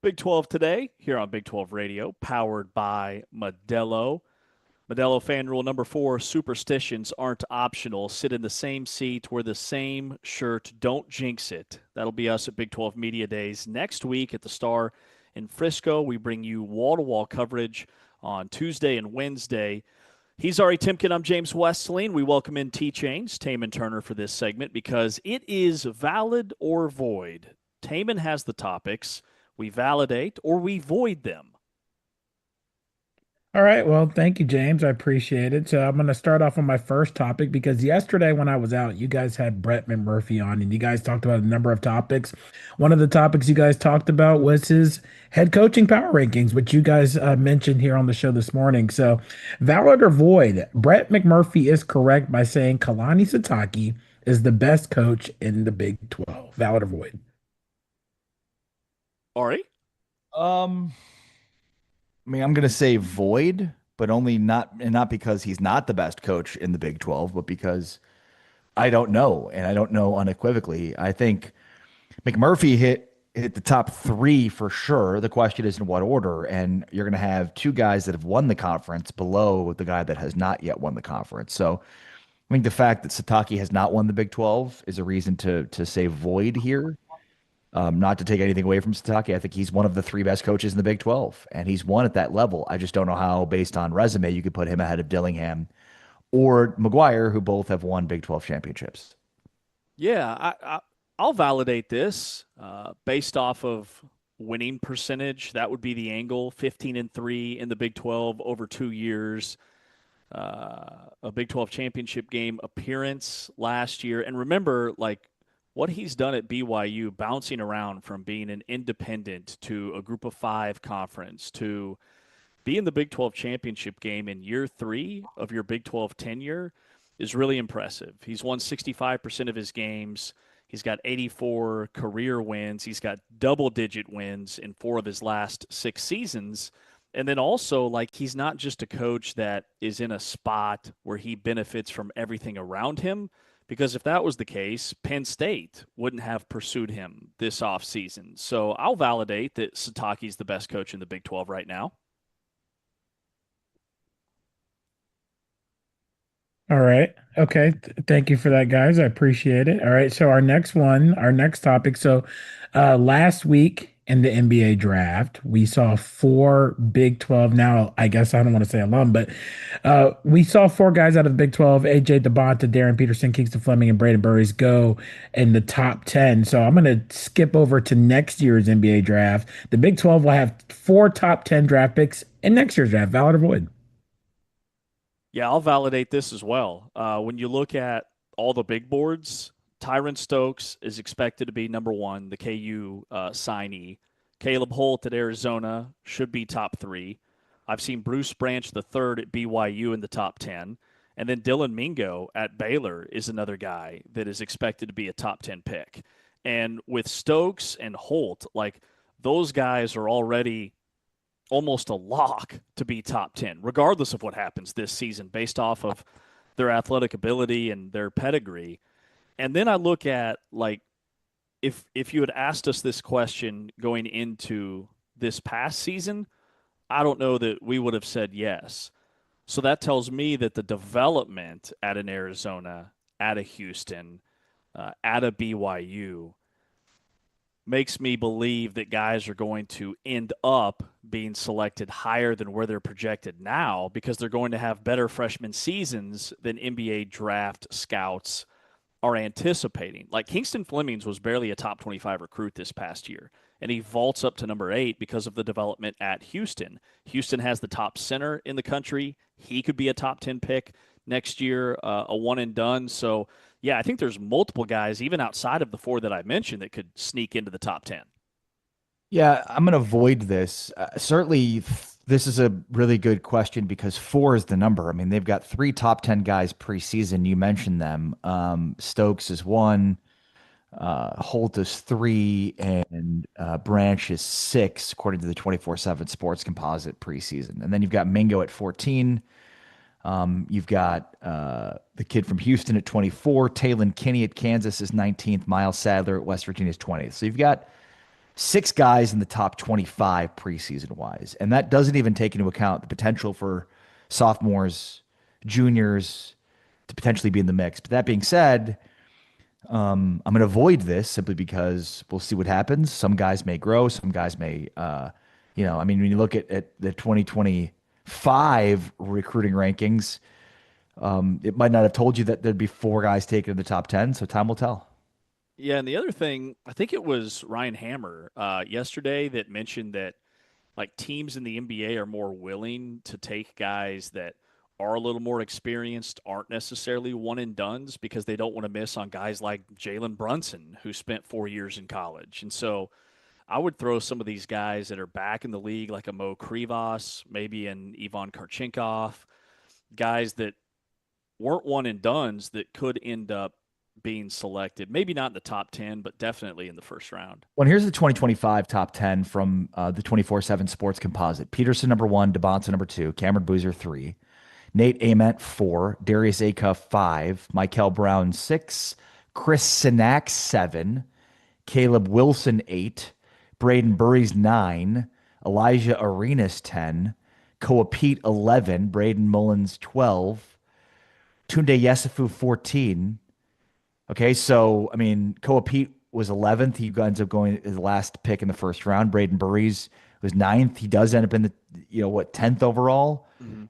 Big 12 today here on Big 12 Radio, powered by Modelo. Modelo fan rule number 4, superstitions aren't optional. Sit in the same seat, wear the same shirt, don't jinx it. That'll be us at Big 12 Media Days next week at the Star in Frisco. We bring you wall-to-wall coverage on Tuesday and Wednesday. He's Ari Timken. I'm James Westling. We welcome in T-Chains, Taman Turner, for this segment because it is valid or void. Taman has the topics. We validate or we void them. All right. Well, thank you, James. I appreciate it. So I'm going to start off on my first topic because yesterday when I was out, you guys had Brett McMurphy on and you guys talked about a number of topics. One of the topics you guys talked about was his head coaching power rankings, which you guys mentioned here on the show this morning. So valid or void, Brett McMurphy is correct by saying Kalani Sitake is the best coach in the Big 12. Valid or void? Ari? I mean, I'm going to say void, but only not because he's not the best coach in the Big 12, but because I don't know, and I don't know unequivocally. I think McMurphy hit the top 3 for sure. The question is in what order, and you're going to have 2 guys that have won the conference below the guy that has not yet won the conference. So I think the fact that Satake has not won the Big 12 is a reason to say void here. Not to take anything away from Satake, I think he's one of the 3 best coaches in the Big 12, and he's won at that level. I just don't know how, based on resume, you could put him ahead of Dillingham or McGuire, who both have won Big 12 championships. Yeah, I'll validate this based off of winning percentage. That would be the angle. 15-3 in the Big 12 over 2 years. A Big 12 championship game appearance last year. And remember, like, what he's done at BYU, bouncing around from being an independent to a group of 5 conference to be in the Big 12 championship game in year 3 of your Big 12 tenure is really impressive. He's won 65% of his games. He's got 84 career wins. He's got double-digit wins in 4 of his last 6 seasons. And then also, like, he's not just a coach that is in a spot where he benefits from everything around him. Because if that was the case, Penn State wouldn't have pursued him this offseason. So I'll validate that Satake's the best coach in the Big 12 right now. All right. Okay. Thank you for that, guys. I appreciate it. All right. So our next topic. So last week in the NBA draft, we saw 4 Big 12. Now, I guess I don't want to say alum, but we saw 4 guys out of the Big 12, AJ DeBonta, Darren Peterson, Kingston Fleming, and Braden Burries go in the top 10. So I'm going to skip over to next year's NBA draft. The Big 12 will have 4 top 10 draft picks in next year's draft. Valid or void? Yeah, I'll validate this as well. When you look at all the big boards, Tyron Stokes is expected to be number 1, the KU signee. Caleb Holt at Arizona should be top 3. I've seen Bruce Branch III at BYU in the top 10. And then Dylan Mingo at Baylor is another guy that is expected to be a top 10 pick. And with Stokes and Holt, like, those guys are already almost a lock to be top 10, regardless of what happens this season, based off of their athletic ability and their pedigree. And then I look at, like, if you had asked us this question going into this past season, I don't know that we would have said yes. So that tells me that the development at an Arizona, at a Houston, at a BYU makes me believe that guys are going to end up being selected higher than where they're projected now because they're going to have better freshman seasons than NBA draft scouts are anticipating. Like, Kingston Flemings was barely a top 25 recruit this past year, and he vaults up to number 8 because of the development at Houston. Houston has the top center in the country. He could be a top 10 pick next year, a one and done. So, yeah, I think there's multiple guys, even outside of the 4 that I mentioned, that could sneak into the top 10. Yeah, I'm going to avoid this. Certainly, this is a really good question because 4 is the number. I mean, they've got 3 top 10 guys preseason. You mentioned them. Stokes is 1, Holt is 3, and Branch is 6, according to the 24/7 Sports Composite preseason. And then you've got Mingo at 14. You've got the kid from Houston at 24. Talon Kinney at Kansas is 19th. Miles Sadler at West Virginia is 20th. So you've got 6 guys in the top 25 preseason wise. And that doesn't even take into account the potential for sophomores, juniors to potentially be in the mix. But that being said, I'm going to avoid this simply because we'll see what happens. Some guys may grow, some guys may, I mean, when you look at the 2025 recruiting rankings, it might not have told you that there'd be 4 guys taken in the top 10. So time will tell. Yeah, and the other thing, I think it was Ryan Hammer yesterday that mentioned that like teams in the NBA are more willing to take guys that are a little more experienced, aren't necessarily one and dones because they don't want to miss on guys like Jalen Brunson, who spent 4 years in college. And so I would throw some of these guys that are back in the league, like a Mo Krivas, maybe an Ivan Karchenkov, guys that weren't one and dones that could end up being selected. Maybe not in the top 10, but definitely in the first round. Well, here's the 2025 top 10 from the 24/7 Sports Composite. Peterson, number 1, DeBonta, number 2, Cameron Boozer, 3, Nate Ament, 4, Darius Acuff, 5, Michael Brown, 6, Chris Sinak, 7, Caleb Wilson, 8, Braden Burries, 9, Elijah Arenas, 10, Koa Pete, 11, Braden Mullins, 12, Tunde Yesufu, 14. Okay, so I mean, Koa Pete was 11th. He ends up going his last pick in the first round. Braden Burries was 9th. He does end up in the 10th overall. Mm-hmm.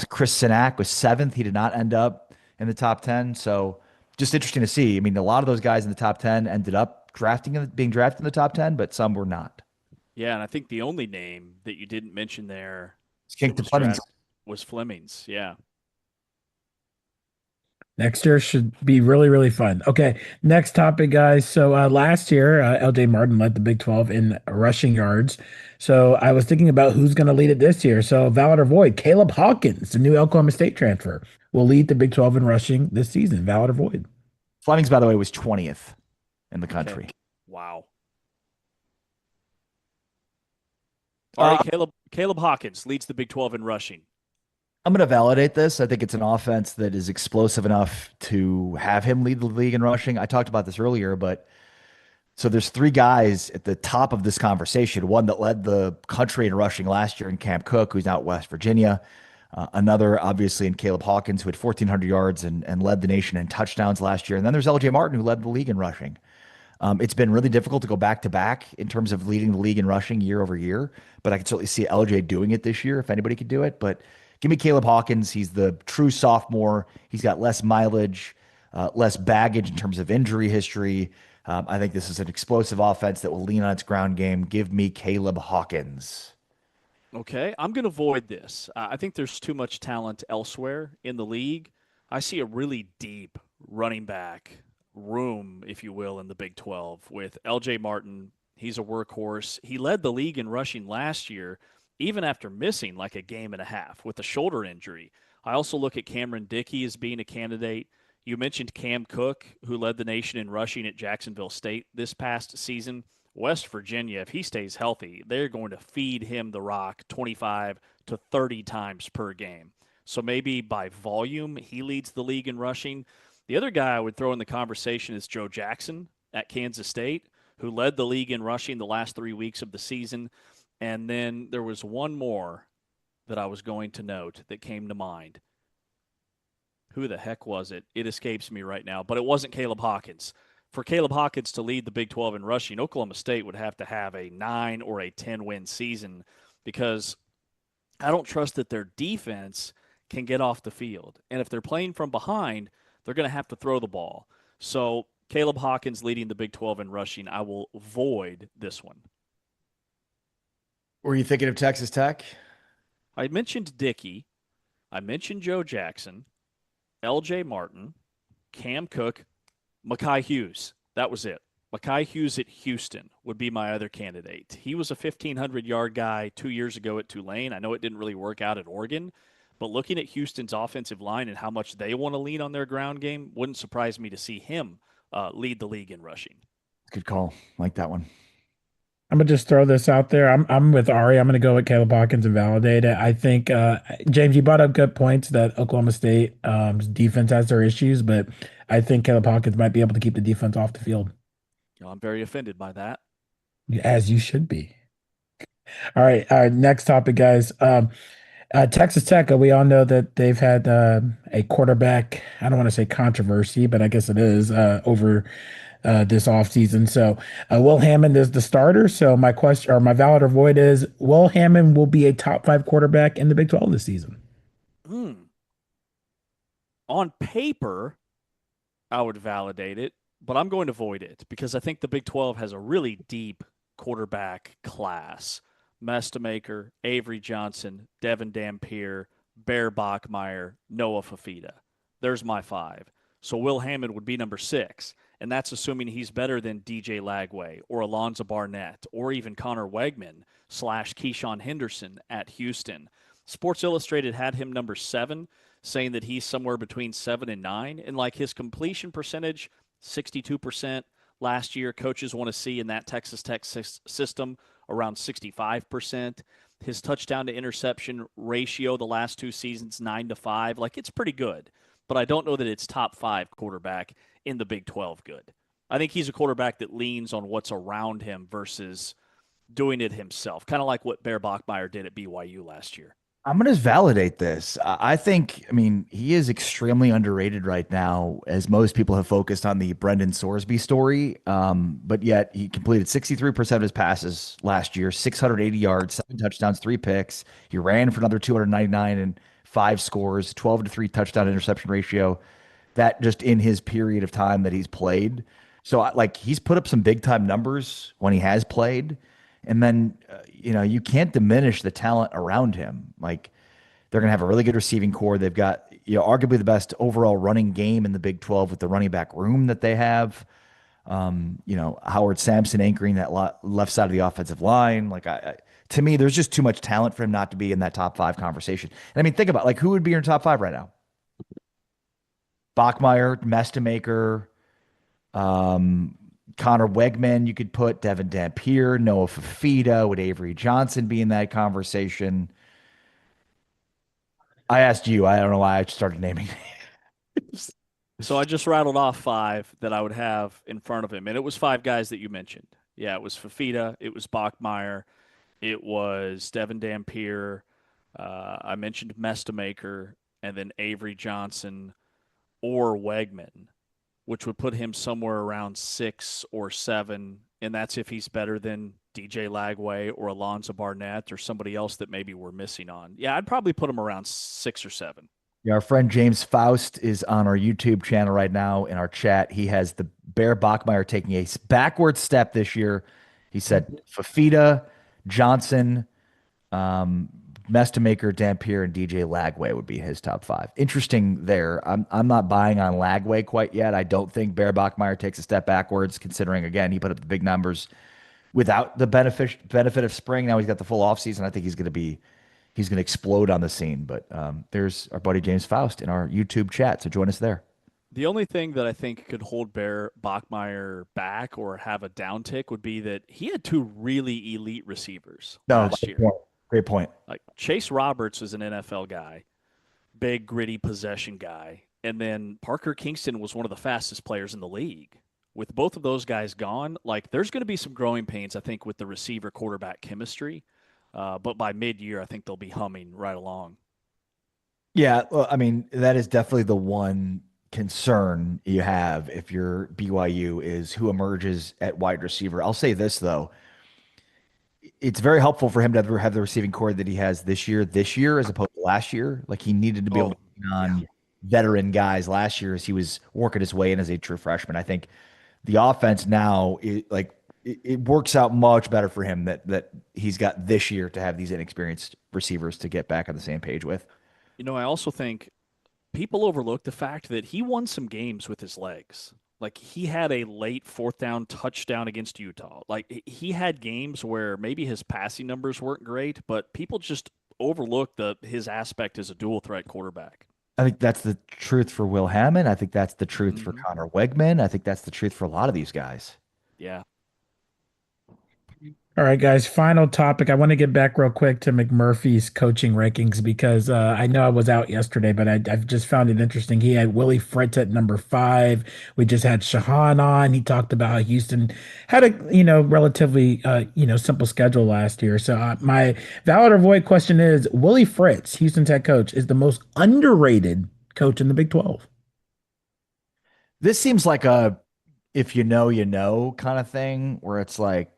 Chris Sinak was 7th. He did not end up in the top 10. So just interesting to see. I mean, a lot of those guys in the top 10 ended up being drafted in the top 10, but some were not. Yeah, and I think the only name that you didn't mention there was Fleming's. Yeah. Next year should be really, really fun. Okay, next topic, guys. So last year, LJ Martin led the Big 12 in rushing yards. So I was thinking about who's going to lead it this year. So valid or void, Caleb Hawkins, the new Oklahoma State transfer, will lead the Big 12 in rushing this season. Valid or void? Fleming's, by the way, was 20th in the country. Okay. Wow. All right, Caleb Hawkins leads the Big 12 in rushing. I'm going to validate this. I think it's an offense that is explosive enough to have him lead the league in rushing. I talked about this earlier, but so there's 3 guys at the top of this conversation. One that led the country in rushing last year in Cam Cook, who's now at West Virginia. Another, obviously, in Caleb Hawkins, who had 1,400 yards and led the nation in touchdowns last year. And then there's LJ Martin, who led the league in rushing. It's been really difficult to go back to back in terms of leading the league in rushing year over year, but I can certainly see LJ doing it this year if anybody could do it. But give me Caleb Hawkins. He's the true sophomore. He's got less mileage, less baggage in terms of injury history. I think this is an explosive offense that will lean on its ground game. Give me Caleb Hawkins. Okay, I'm going to avoid this. I think there's too much talent elsewhere in the league. I see a really deep running back room, if you will, in the Big 12 with LJ Martin. He's a workhorse. He led the league in rushing last year, even after missing like a game and a half with a shoulder injury. I also look at Cameron Dickey as being a candidate. You mentioned Cam Cook, who led the nation in rushing at Jacksonville State this past season. West Virginia, if he stays healthy, they're going to feed him the rock 25 to 30 times per game. So maybe by volume, he leads the league in rushing. The other guy I would throw in the conversation is Joe Jackson at Kansas State, who led the league in rushing the last 3 weeks of the season. And then there was one more that I was going to note that came to mind. Who the heck was it? It escapes me right now, but it wasn't Caleb Hawkins. For Caleb Hawkins to lead the Big 12 in rushing, Oklahoma State would have to have a 9 or a 10-win season because I don't trust that their defense can get off the field. And if they're playing from behind, they're going to have to throw the ball. So Caleb Hawkins leading the Big 12 in rushing, I will void this one. Were you thinking of Texas Tech? I mentioned Dickey. I mentioned Joe Jackson, LJ Martin, Cam Cook, Mekhi Hughes. That was it. Mekhi Hughes at Houston would be my other candidate. He was a 1,500-yard guy 2 years ago at Tulane. I know it didn't really work out at Oregon, but looking at Houston's offensive line and how much they want to lean on their ground game, wouldn't surprise me to see him lead the league in rushing. Good call. Like that one. I'm gonna just throw this out there. I'm with Ari. I'm gonna go with Caleb Hawkins and validate it. I think James, you brought up good points that Oklahoma State defense has their issues, but I think Caleb Hawkins might be able to keep the defense off the field. I'm very offended by that. as you should be. All right, our next topic, guys. Texas Tech, we all know that they've had a quarterback, I don't want to say controversy, but I guess it is over this offseason. So Will Hammond is the starter. So my question or my valid or void is Will Hammond will be a top five quarterback in the Big 12 this season. On paper, I would validate it, but I'm going to void it because I think the Big 12 has a really deep quarterback class. Mestamaker, Avery Johnson, Devin Dampier, Bear Bachmeyer, Noah Fafita. There's my five. So Will Hammond would be number six, and that's assuming he's better than DJ Lagway or Alonzo Barnett or even Connor Wegman / Keyshawn Henderson at Houston. Sports Illustrated had him number seven, saying that he's somewhere between 7 and 9. And like his completion percentage, 62% last year. Coaches want to see in that Texas Tech system around 65%. His touchdown to interception ratio the last two seasons, 9-5. Like, it's pretty good. But I don't know that it's top five quarterback in the Big 12 good. I think he's a quarterback that leans on what's around him versus doing it himself, kind of like what Bear Bachmeyer did at BYU last year. I'm going to validate this. I think, I mean, he is extremely underrated right now, as most people have focused on the Brendan Sorsby story. But yet he completed 63% of his passes last year, 680 yards, 7 touchdowns, 3 picks. He ran for another 299 and 5 scores, 12-3 touchdown interception ratio. That just in his period of time that he's played. So like he's put up some big time numbers when he has played. And then, you can't diminish the talent around him. Like they're going to have a really good receiving core. They've got, arguably the best overall running game in the Big 12 with the running back room that they have. Howard Sampson anchoring that left side of the offensive line. Like to me, there's just too much talent for him not to be in that top five conversation. And I mean, think about like who would be in your top five right now? Bachmeyer, Mestamaker, Connor Wegman, you could put Devin Dampier, Noah Fafita. Would Avery Johnson be in that conversation? I asked you. I don't know why I started naming names. So I just rattled off five that I would have in front of him, and it was five guys that you mentioned. Yeah, it was Fafita, it was Bachmeyer, it was Devin Dampier, I mentioned Mestamaker, and then Avery Johnson or Wegman, which would put him somewhere around 6 or 7, and that's if he's better than DJ Lagway or Alonzo Barnett or somebody else that maybe we're missing on. Yeah, I'd probably put him around 6 or 7. Yeah, our friend James Faust is on our YouTube channel right now in our chat. He has the Bear Bachmeyer taking a backward step this year. He said Fafita, Johnson, Mestamaker, Dampier, and DJ Lagway would be his top five. Interesting there. I'm not buying on Lagway quite yet. I don't think Bear Bachmeyer takes a step backwards, considering, again, he put up the big numbers without the benefit of spring. Now he's got the full offseason. I think he's going to explode on the scene. But there's our buddy James Faust in our YouTube chat. So join us there. The only thing that I think could hold Bear Bachmeyer back or have a downtick would be that he had 2 really elite receivers last year. Great point. Like Chase Roberts was an NFL guy, big, gritty possession guy. And then Parker Kingston was one of the fastest players in the league. With both of those guys gone, like there's going to be some growing pains, I think, with the receiver quarterback chemistry. But by mid-year, I think they'll be humming right along. Yeah, well, I mean, that is definitely the one concern you have if you're BYU is who emerges at wide receiver. I'll say this, though. It's very helpful for him to have the receiving core that he has this year, as opposed to last year. Like he needed to be able to lean on veteran guys last year as he was working his way in as a true freshman. I think the offense now, it works out much better for him that he's got this year to have these inexperienced receivers to get back on the same page with. I also think people overlook the fact that he won some games with his legs. Like he had a late 4th down touchdown against Utah. Like he had games where maybe his passing numbers weren't great, but people just overlook his aspect as a dual threat quarterback. I think that's the truth for Will Hammond. I think that's the truth for Connor Wegman. I think that's the truth for a lot of these guys. Yeah. All All right, guys, final topic. I want to get back real quick to McMurphy's coaching rankings because I know I was out yesterday, but I've just found it interesting. He had Willie Fritz at number 5. We just had Shahan on. He talked about how Houston had a, relatively, simple schedule last year. So my valid or void question is Willie Fritz, Houston's head coach, is the most underrated coach in the Big 12. This seems like a if you know kind of thing where it's like,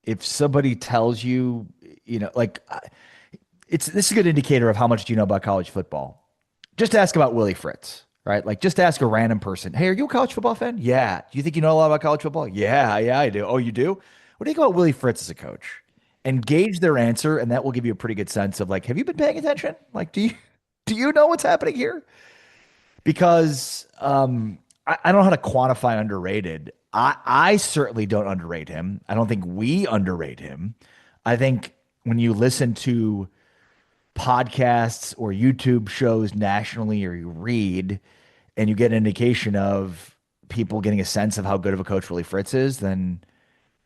if somebody tells you, this is a good indicator of how much do you know about college football. Just ask about Willie Fritz, right? Like just ask a random person, hey, are you a college football fan? Yeah. Do you think you know a lot about college football? Yeah, I do. Oh, you do? What do you think about Willie Fritz as a coach? And gauge their answer, and that will give you a pretty good sense of like, have you been paying attention? Like, do you know what's happening here? Because I don't know how to quantify underrated. I certainly don't underrate him. I don't think we underrate him. I think when you listen to podcasts or YouTube shows nationally, or you read and you get an indication of people getting a sense of how good of a coach Willie Fritz is, then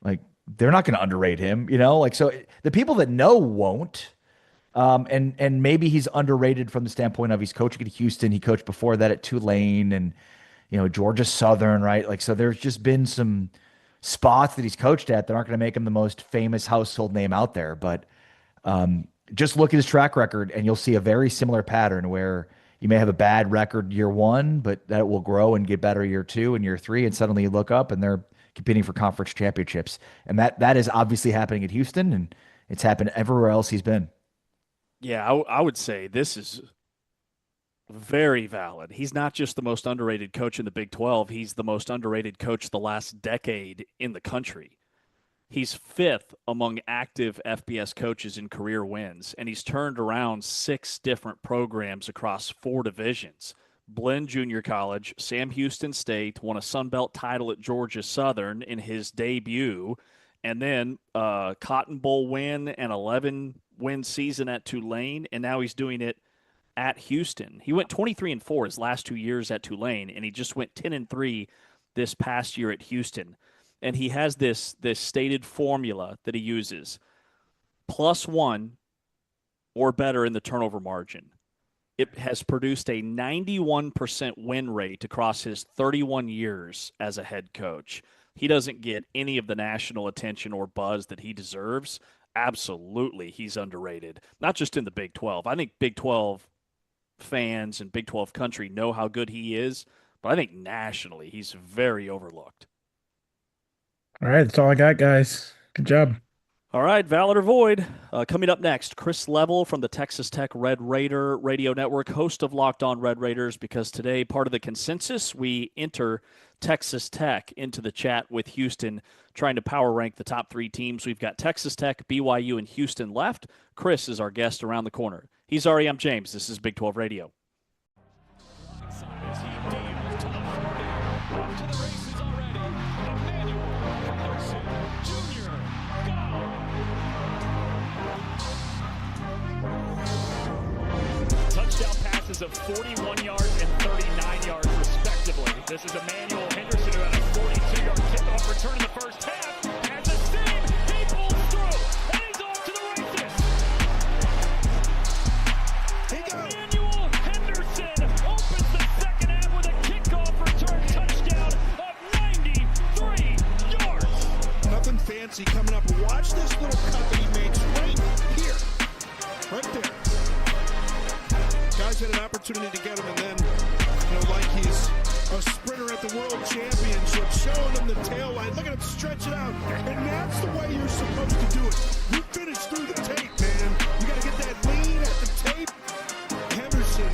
like they're not going to underrate him, so the people that know won't. And maybe he's underrated from the standpoint of he's coaching at Houston. He coached before that at Tulane and, Georgia Southern, right? Like, so there's just been some spots that he's coached at that aren't going to make him the most famous household name out there. But just look at his track record and you'll see a very similar pattern where you may have a bad record year 1, but that will grow and get better year 2 and year 3. And suddenly you look up and they're competing for conference championships. And that is obviously happening at Houston, and it's happened everywhere else he's been. Yeah, I would say this is very valid. He's not just the most underrated coach in the Big 12. He's the most underrated coach the last decade in the country. He's 5th among active FBS coaches in career wins, and he's turned around 6 different programs across 4 divisions. Blinn Junior College, Sam Houston State, won a Sun Belt title at Georgia Southern in his debut, and then Cotton Bowl win and 11-win season at Tulane, and now he's doing it at Houston. He went 23-4 his last 2 years at Tulane, and he just went 10-3 this past year at Houston. And he has this stated formula that he uses: +1 or better in the turnover margin. It has produced a 91% win rate across his 31 years as a head coach. He doesn't get any of the national attention or buzz that he deserves. Absolutely, he's underrated. Not just in the Big 12. I think Big 12 fans and Big 12 country know how good he is, but I think nationally he's very overlooked. All right, that's all I got, guys. Good job. All right, valid or void. Coming up next, Chris Level from the Texas Tech Red Raider Radio Network, host of Locked On Red Raiders, because today, part of the consensus, we enter Texas Tech into the chat with Houston, trying to power rank the top 3 teams. We've got Texas Tech, BYU, and Houston left. Chris is our guest around the corner. He's Ari, I'm James. This is Big 12 Radio. Of 41 yards and 39 yards, respectively. This is Emmanuel Henderson who had a 42-yard kickoff return in the first half. Has a seam, he pulls through, and he's off to the races. Emmanuel Henderson opens the second half with a kickoff return touchdown of 93 yards. Nothing fancy coming up. Watch this little cut that he makes right here, right there. Guys had an opportunity to get him, and then, like he's a sprinter at the World Championship, showing him the tail line. Look at him stretch it out, and that's the way you're supposed to do it. You finish through the tape, man. You got to get that lean at the tape. Henderson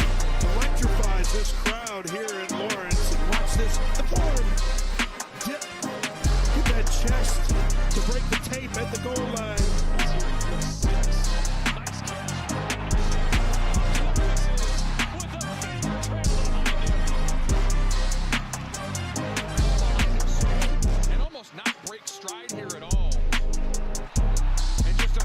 electrifies this crowd here in Lawrence. And watch this, the form dip, get that chest to break the tape at the goal line. Not break stride here at all. And just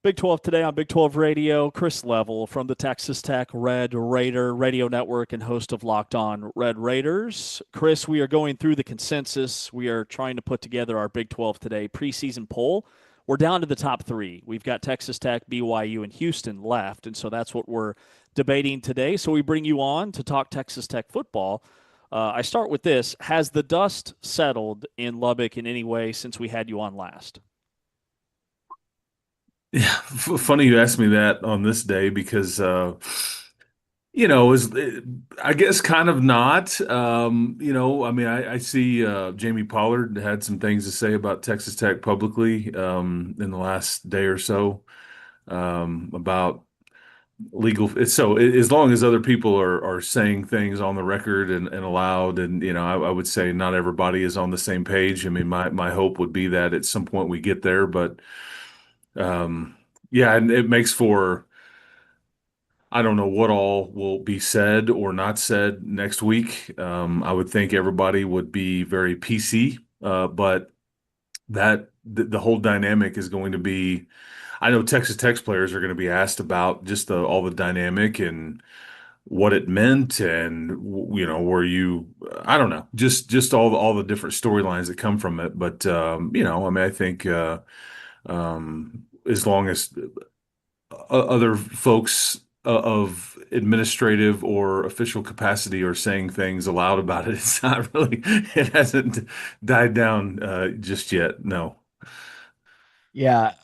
Big 12 today on Big 12 Radio. Chris Level from the Texas Tech Red Raider Radio Network and host of Locked On Red Raiders. Chris, we are going through the consensus. We are trying to put together our Big 12 today preseason poll. We're down to the top three. We've got Texas Tech, BYU, and Houston left, and so that's what we're debating today. So we bring you on to talk Texas Tech football. I start with this. Has the dust settled in Lubbock in any way since we had you on last? Yeah, funny you asked me that on this day because I guess kind of not. I mean, I see Jamie Pollard had some things to say about Texas Tech publicly in the last day or so about legal. So as long as other people are saying things on the record and allowed, and I would say not everybody is on the same page. I mean, my hope would be that at some point we get there, but yeah, and it makes for. I don't know what all will be said or not said next week. I would think everybody would be very PC, but the whole dynamic is going to be. I know Texas Tech players are going to be asked about just all the dynamic and what it meant, and were you? I don't know, just all the different storylines that come from it. But I mean, I think as long as other folks of administrative or official capacity are saying things aloud about it. It's not really, it hasn't died down just yet. No. Yeah,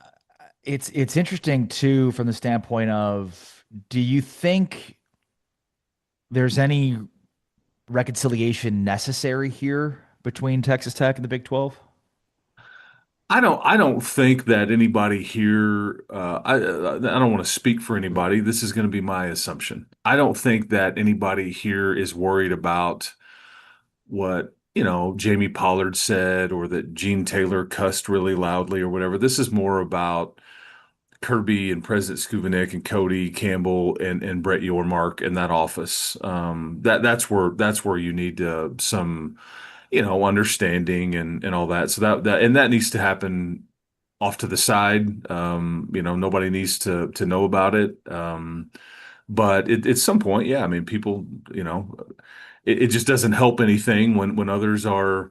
it's interesting too from the standpoint of, do you think there's any reconciliation necessary here between Texas Tech and the Big 12? I don't think that anybody here, I don't want to speak for anybody. This is going to be my assumption. I don't think that anybody here is worried about what, Jamie Pollard said or that Gene Taylor cussed really loudly or whatever. This is more about Kirby and President Skuvanik and Cody Campbell and Brett Yormark in that office. That's where you need some understanding and all that. So that needs to happen off to the side. Nobody needs to know about it. But at some point, yeah, I mean, people, it just doesn't help anything when others are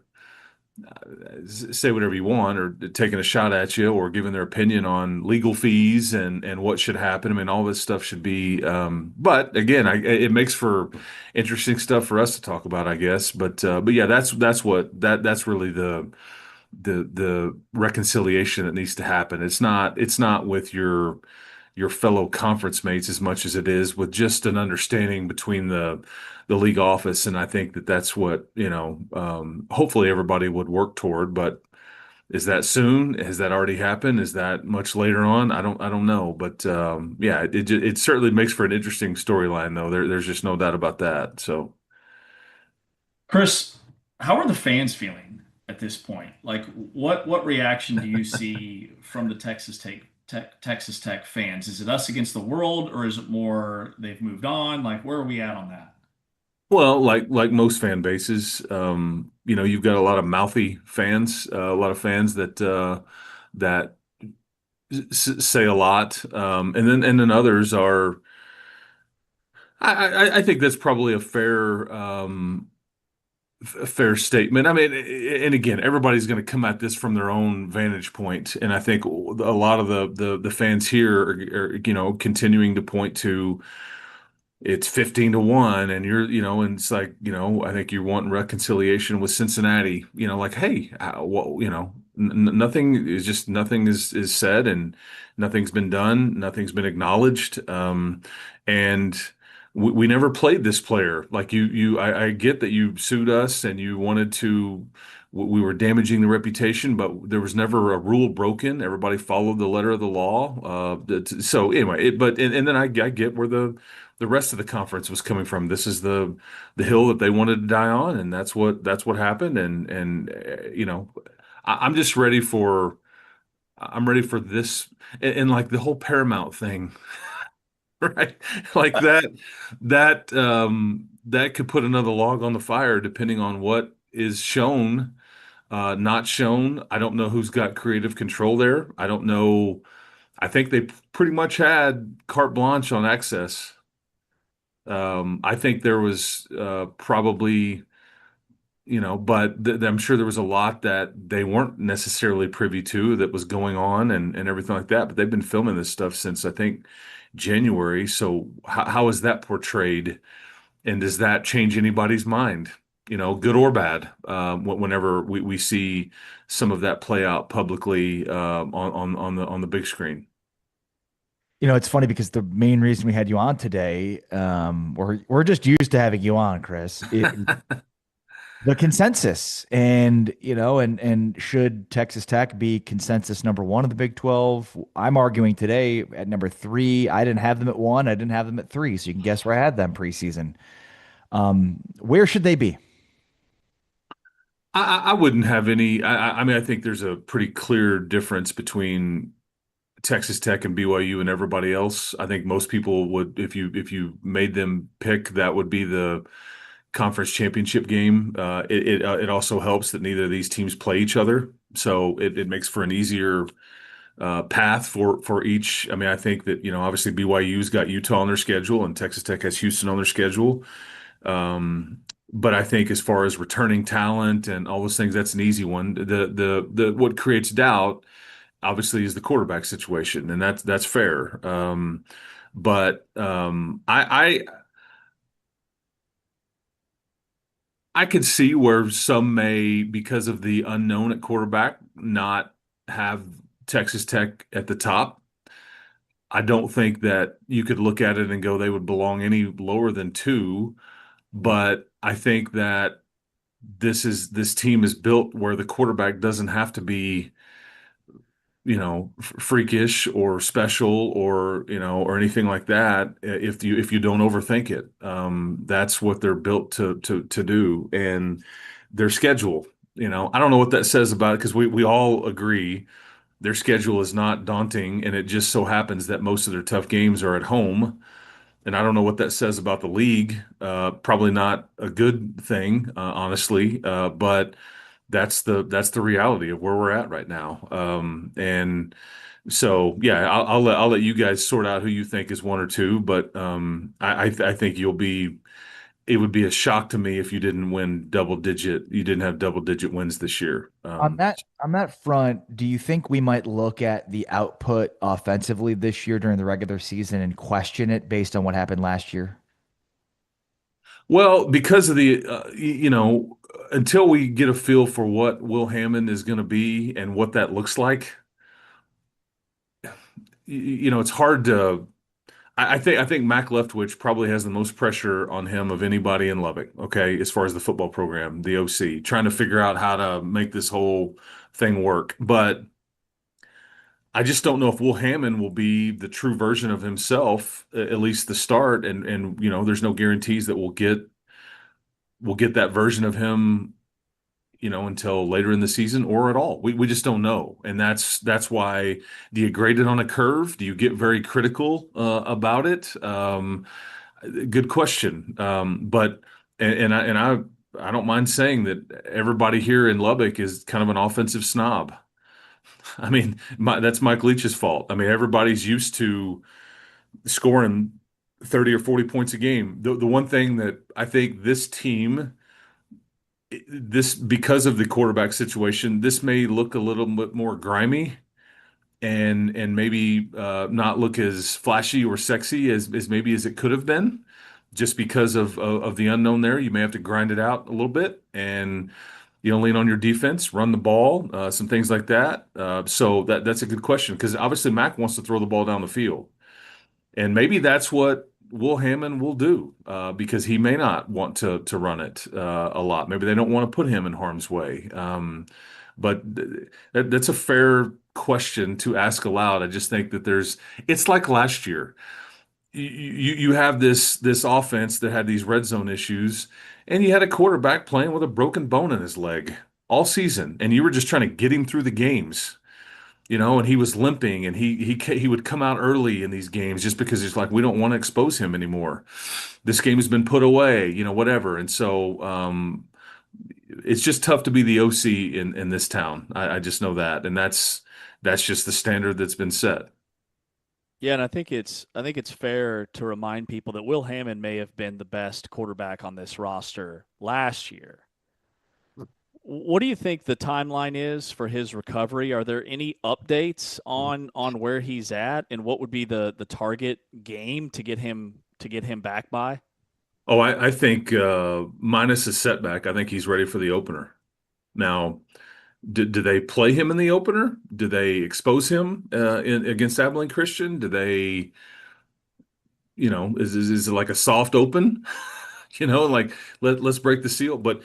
say whatever you want or taking a shot at you or giving their opinion on legal fees and what should happen. I mean, all this stuff should be, but again, it makes for interesting stuff for us to talk about, I guess. But yeah, that's really the reconciliation that needs to happen. It's not with your fellow conference mates as much as it is with just an understanding between the league office. And I think that's what, hopefully everybody would work toward, but is that soon? Has that already happened? Is that much later on? I don't know. But yeah, it certainly makes for an interesting storyline though. There's just no doubt about that. So Chris, how are the fans feeling at this point? Like what reaction do you see from the Texas Tech fans? Is it us against the world, or is it more they've moved on? Like, where are we at on that? Well, like most fan bases, you've got a lot of mouthy fans, a lot of fans that say a lot, and then others are. I think that's probably a fair statement. I mean, and again, everybody's going to come at this from their own vantage point, and I think a lot of the fans here are continuing to point to. It's 15-1 and and it's like, I think you're wanting reconciliation with Cincinnati, like, hey, nothing is said and nothing's been done. Nothing's been acknowledged. And we never played this player. Like I get that you sued us and you wanted to, we were damaging the reputation, but there was never a rule broken. Everybody followed the letter of the law. So anyway, and then I get where the rest of the conference was coming from. This is the hill that they wanted to die on, and that's what happened. I'm just ready for this and like the whole Paramount thing, right? Like that could put another log on the fire depending on what is shown, not shown. I don't know who's got creative control there. I don't know. I think they pretty much had carte blanche on access. I think there was probably, but I'm sure there was a lot that they weren't necessarily privy to that was going on and everything like that. But they've been filming this stuff since I think January. So how is that portrayed? And does that change anybody's mind? Good or bad, whenever we see some of that play out publicly on the big screen. It's funny because the main reason we had you on today, we're just used to having you on, Chris. The consensus, and should Texas Tech be consensus number one of the Big 12? I'm arguing today at number 3. I didn't have them at 1. I didn't have them at 3. So you can guess where I had them preseason. Where should they be? I wouldn't have any. I mean, I think there's a pretty clear difference between Texas Tech and BYU and everybody else. I think most people would, if you made them pick, that would be the conference championship game. It also helps that neither of these teams play each other, so it makes for an easier path for each. I mean, I think that obviously BYU's got Utah on their schedule and Texas Tech has Houston on their schedule. But I think as far as returning talent and all those things, that's an easy one. The what creates doubt obviously is the quarterback situation, and that's fair. But I could see where some may, because of the unknown at quarterback, not have Texas Tech at the top. I don't think that you could look at it and go they would belong any lower than 2, but I think that this team is built where the quarterback doesn't have to be freakish or special or anything like that if you don't overthink it. That's what they're built to do. And their schedule, I don't know what that says about it, because we all agree their schedule is not daunting, and it just so happens that most of their tough games are at home. And I don't know what that says about the league. Probably not a good thing, honestly. But that's the reality of where we're at right now. And so, yeah, I'll let you guys sort out who you think is 1 or 2. But I think it would be a shock to me if you didn't you didn't have double digit wins this year. On that front, do you think we might look at the output offensively this year during the regular season and question it based on what happened last year? Well, because of the, until we get a feel for what Will Hammond is going to be and what that looks like, it's hard to. I think Mac Leftwich probably has the most pressure on him of anybody in Lubbock. Okay, as far as the football program, the OC, trying to figure out how to make this whole thing work, but I just don't know if Will Hammond will be the true version of himself, at least the start, and there's no guarantees that we'll get that version of him, until later in the season or at all. We just don't know. And that's why, do you grade it on a curve? Do you get very critical about it? Good question. But I don't mind saying that everybody here in Lubbock is kind of an offensive snob. I mean, that's Mike Leach's fault. I mean, everybody's used to scoring 30 or 40 points a game. The one thing that I think this team, because of the quarterback situation, this may look a little bit more grimy and maybe not look as flashy or sexy as maybe as it could have been, just because of the unknown there. You may have to grind it out a little bit and lean on your defense, run the ball, some things like that. So that's a good question, because obviously Mac wants to throw the ball down the field. And maybe that's what Will Hammond will do, because he may not want to run it a lot. Maybe they don't want to put him in harm's way. But that's a fair question to ask aloud. I just think that it's like last year. You have this offense that had these red zone issues, and you had a quarterback playing with a broken bone in his leg all season, and you were just trying to get him through the games. And he was limping, and he would come out early in these games just because he's like, we don't want to expose him anymore. This game has been put away, whatever. And so it's just tough to be the OC in this town. I just know that, and that's just the standard that's been set. Yeah, and I think it's fair to remind people that Will Hammond may have been the best quarterback on this roster last year. What do you think the timeline is for his recovery? Are there any updates on where he's at, and what would be the target game to get him back by? Oh, I think minus a setback, I think he's ready for the opener. Now, do they play him in the opener? Do they expose him against Abilene Christian? Do they, is it like a soft open? Like let's break the seal. But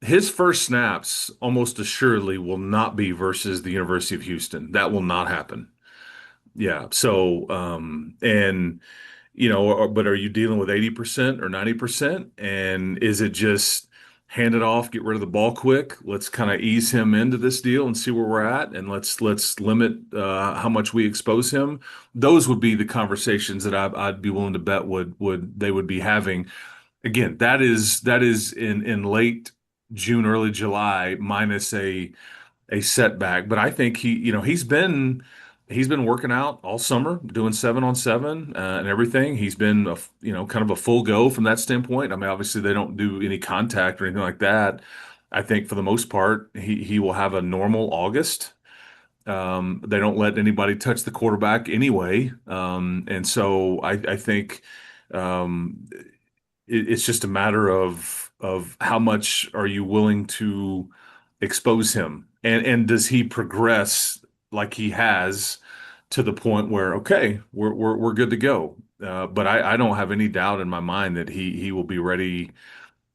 his first snaps almost assuredly will not be versus the University of Houston. That will not happen. Yeah. So, and but are you dealing with 80% or 90%? And is it just hand it off, get rid of the ball quick? Let's kind of ease him into this deal and see where we're at, and let's limit how much we expose him. Those would be the conversations that I'd be willing to bet would be having. Again, that is in late June, early July, minus a setback. But I think he's been working out all summer, doing 7-on-7 and everything. He's been kind of a full go from that standpoint. I mean, obviously they don't do any contact or anything like that. I think for the most part, he will have a normal August. They don't let anybody touch the quarterback anyway, and so I think um, it's just a matter of how much are you willing to expose him, and does he progress like he has to the point where okay, we're good to go. But I don't have any doubt in my mind that he will be ready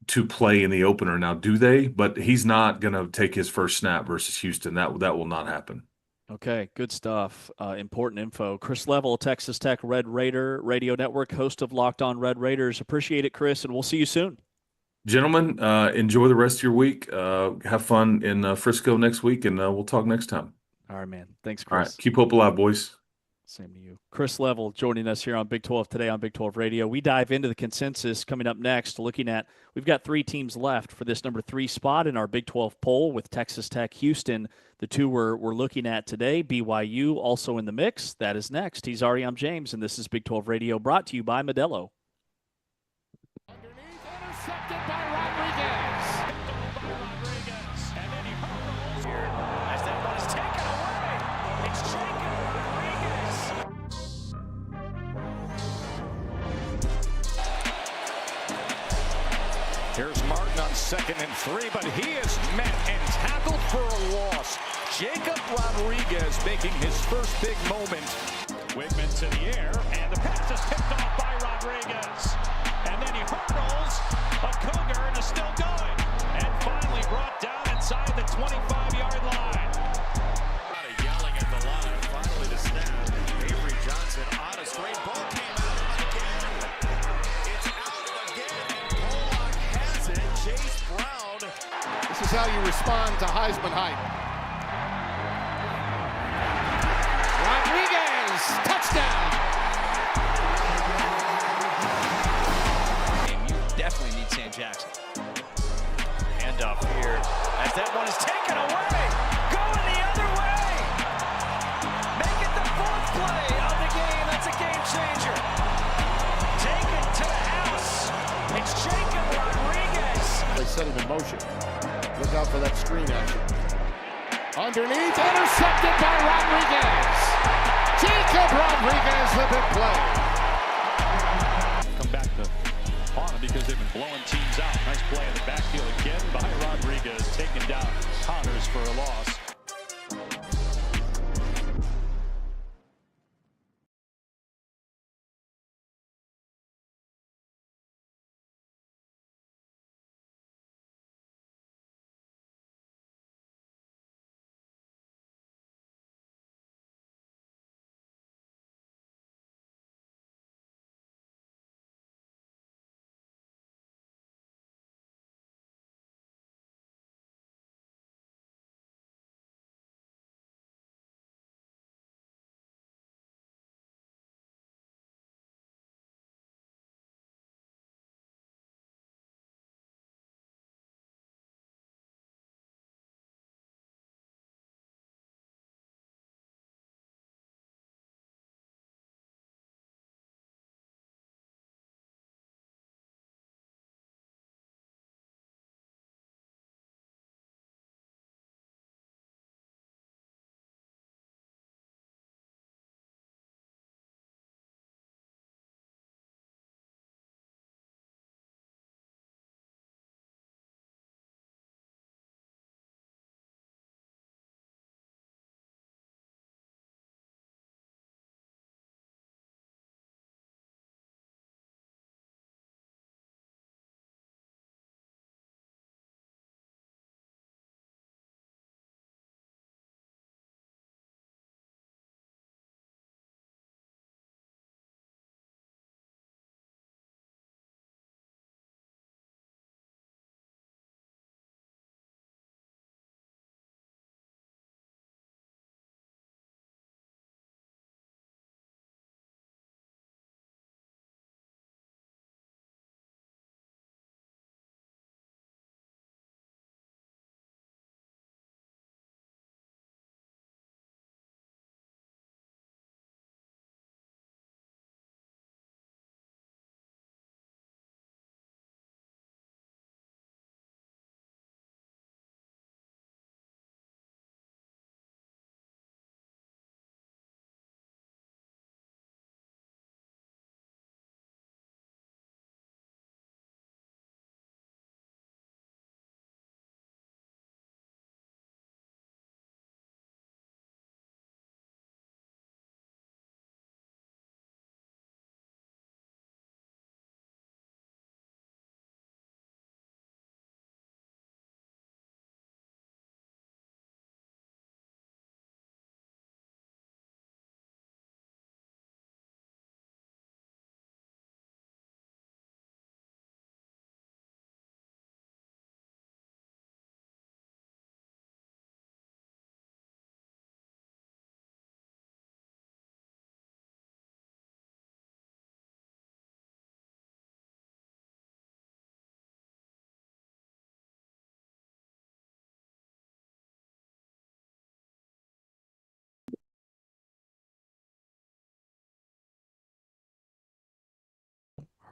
to play in the opener. Now, do they? But he's not going to take his first snap versus Houston. That will not happen. Okay, good stuff. Important info. Chris Level, Texas Tech Red Raider Radio Network, host of Locked On Red Raiders. Appreciate it, Chris, and we'll see you soon. Gentlemen, enjoy the rest of your week. Have fun in Frisco next week, and we'll talk next time. All right, man. Thanks, All Chris. right, keep hope alive, boys. Same to you. Chris Level joining us here on Big 12 today on Big 12 Radio. We dive into the consensus coming up next, looking at we've got 3 teams left for this number 3 spot in our Big 12 poll with Texas Tech, Houston. The 2 we're looking at today, BYU also in the mix. That is next. He's I'm James, and this is Big 12 Radio brought to you by Modelo. Underneath, intercepted by Rodriguez. And then he hurdles here as that one is taken away. It's Jacob Rodriguez. Here's Martin on 2nd and 3, but he is met and tackled for a loss. Jacob Rodriguez making his first big moment. Wigman to the air, and the pass is picked off by Rodriguez. And then he hurdles a Cougar and is still going. And finally brought down inside the 25-yard line. A lot of yelling at the line. Finally the snap. Avery Johnson on a straight ball came out again. It's out again, and Pollock has it. Chase Brown. This is how you respond to Heisman hype. Rodriguez, touchdown. You definitely need Sam Jackson. Hand off here as that one is taken away. Going the other way. Make it the 4th play of the game. That's a game changer. Take it to the house. It's Jacob Rodriguez. They set him in motion. Look out for that screen action. Underneath, intercepted by Rodriguez. Jacob Rodriguez, the big play. Come back to haunt him because they've been blowing teams out. Nice play in the backfield again by Rodriguez, taking down Connors for a loss.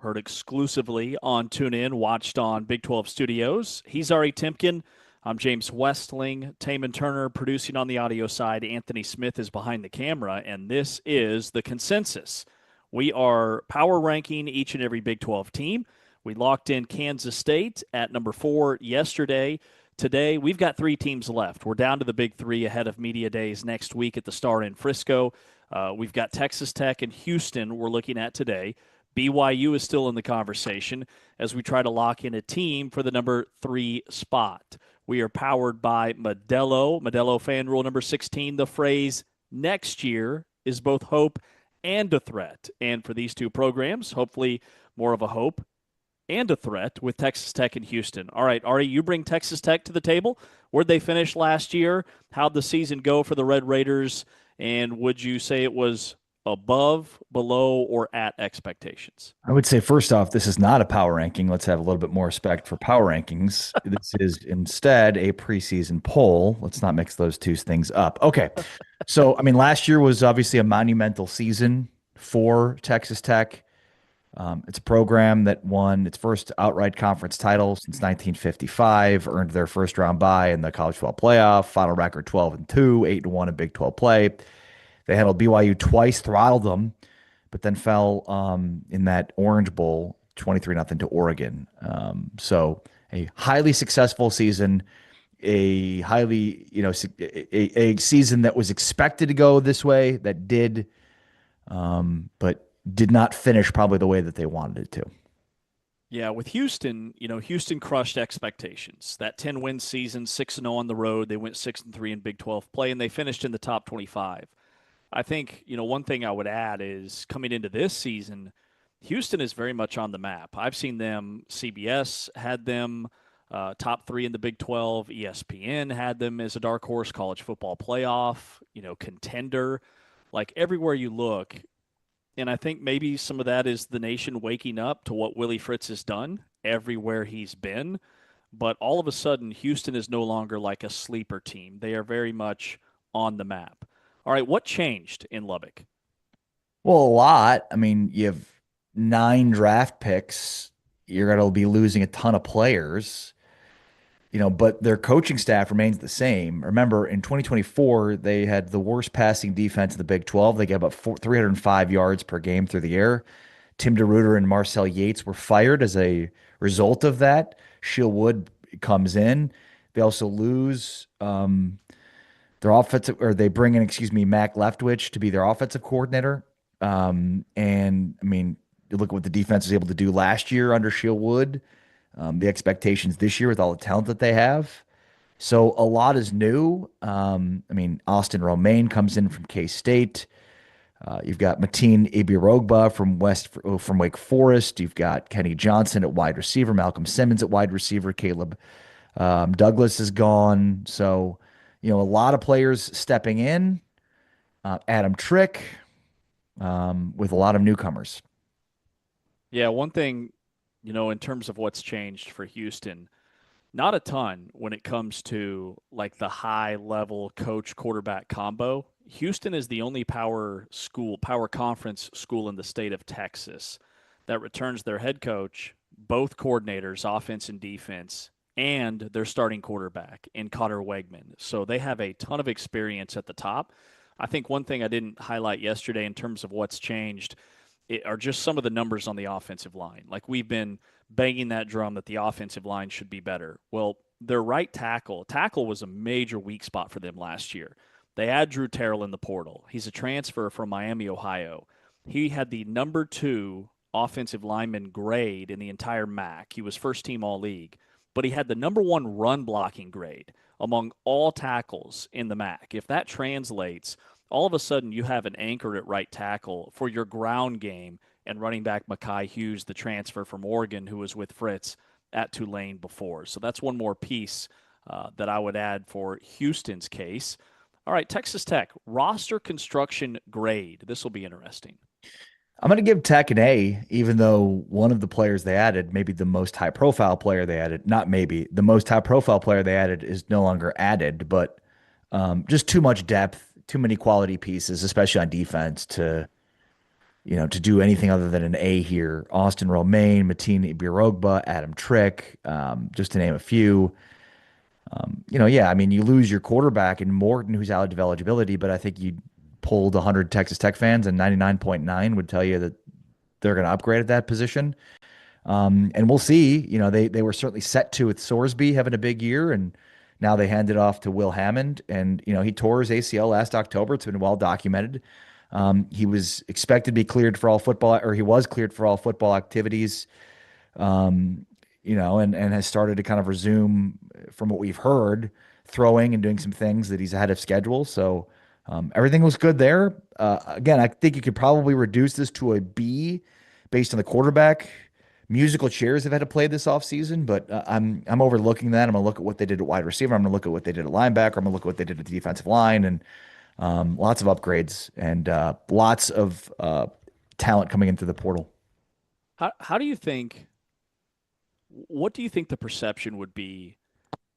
heard exclusively on TuneIn, watched on Big 12 Studios. He's Ari Timken. I'm James Westling. Taman Turner producing on the audio side. Anthony Smith is behind the camera, and this is the consensus. We are power ranking each and every Big 12 team. We locked in Kansas State at number 4 yesterday. Today, we've got 3 teams left. We're down to the big 3 ahead of Media Days next week at the Star in Frisco. We've got Texas Tech and Houston we're looking at today. BYU is still in the conversation as we try to lock in a team for the number 3 spot. We are powered by Modelo fan rule number 16. The phrase next year is both hope and a threat. And for these 2 programs, hopefully more of a hope and a threat with Texas Tech and Houston. All right, Ari, you bring Texas Tech to the table. Where'd they finish last year? How'd the season go for the Red Raiders? And would you say it was above, below, or at expectations? I would say, first off, this is not a power ranking. Let's have a little bit more respect for power rankings. This is instead a preseason poll. Let's not mix those 2 things up. Okay. So, I mean, last year was obviously a monumental season for Texas Tech. It's a program that won its first outright conference title since 1955, earned their first round bye in the college football playoff, final record 12-2, 8-1 in Big 12 play. They handled BYU twice, throttled them, but then fell in that Orange Bowl 23-0 to Oregon. So a highly successful season, a highly, a season that was expected to go this way, that did, but did not finish probably the way that they wanted it to. Yeah, with Houston, Houston crushed expectations. That 10-win season, 6-0 on the road. They went 6-3 in Big 12 play, and they finished in the top 25. I think, one thing I would add is coming into this season, Houston is very much on the map. I've seen them, CBS had them top 3 in the Big 12. ESPN had them as a dark horse college football playoff, contender. Like everywhere you look, and I think maybe some of that is the nation waking up to what Willie Fritz has done everywhere he's been. But all of a sudden, Houston is no longer like a sleeper team. They are very much on the map. All right, what changed in Lubbock? Well, a lot. I mean, you have 9 draft picks. You're going to be losing a ton of players, but their coaching staff remains the same. Remember, in 2024, they had the worst passing defense in the Big 12. They gave up 305 yards per game through the air. Tim DeRuyter and Marcel Yates were fired as a result of that. Sheil Wood comes in. They also lose their offensive, or they bring in, Mac Leftwich to be their offensive coordinator. And I mean, you look at what the defense was able to do last year under Sheil Wood, the expectations this year with all the talent that they have. So a lot is new. I mean, Austin Romaine comes in from K-State. You've got Mateen Ibirogba from Wake Forest. You've got Kenny Johnson at wide receiver, Malcolm Simmons at wide receiver, Caleb Douglas is gone. So, a lot of players stepping in. Adam Trick with a lot of newcomers. Yeah, one thing, in terms of what's changed for Houston, not a ton when it comes to like the high level coach quarterback combo. Houston is the only power conference school in the state of Texas that returns their head coach, both coordinators, offense and defense, and their starting quarterback in Cotter Wegman. So they have a ton of experience at the top. I think one thing I didn't highlight yesterday in terms of what's changed are just some of the numbers on the offensive line. Like we've been banging that drum that the offensive line should be better. Well, their right tackle was a major weak spot for them last year. They add Drew Terrell in the portal. He's a transfer from Miami, Ohio. He had the number 2 offensive lineman grade in the entire MAC. He was first team All-League, but he had the number 1 run blocking grade among all tackles in the MAC. If that translates, all of a sudden you have an anchor at right tackle for your ground game, and running back Mekhi Hughes, the transfer from Oregon, who was with Fritz at Tulane before. So that's one more piece that I would add for Houston's case. All right, Texas Tech, roster construction grade. This will be interesting. I'm going to give Tech an A, even though one of the players they added, maybe the most high-profile player they added, not maybe, the most high-profile player they added is no longer added, but just too much depth, too many quality pieces, especially on defense, to to do anything other than an A here. Austin Romaine, Mateen Ibirogba, Adam Trick, just to name a few. Yeah, I mean, you lose your quarterback in Morton, who's out of eligibility, but I think you pulled 100 Texas Tech fans, and 99.9 would tell you that they're going to upgrade at that position. And we'll see. They were certainly set to with Sorsby having a big year, and now they handed off to Will Hammond, and he tore his ACL last October. It's been well documented. He was expected to be cleared for all football, or he was cleared for all football activities. And has started to kind of resume, from what we've heard, throwing and doing some things that he's ahead of schedule. So everything was good there. Again, I think you could probably reduce this to a B based on the quarterback. Musical chairs have had to play this offseason, but I'm overlooking that. I'm going to look at what they did at wide receiver. I'm going to look at what they did at linebacker. I'm going to look at what they did at the defensive line, and lots of upgrades and lots of talent coming into the portal. How do you think? What do you think the perception would be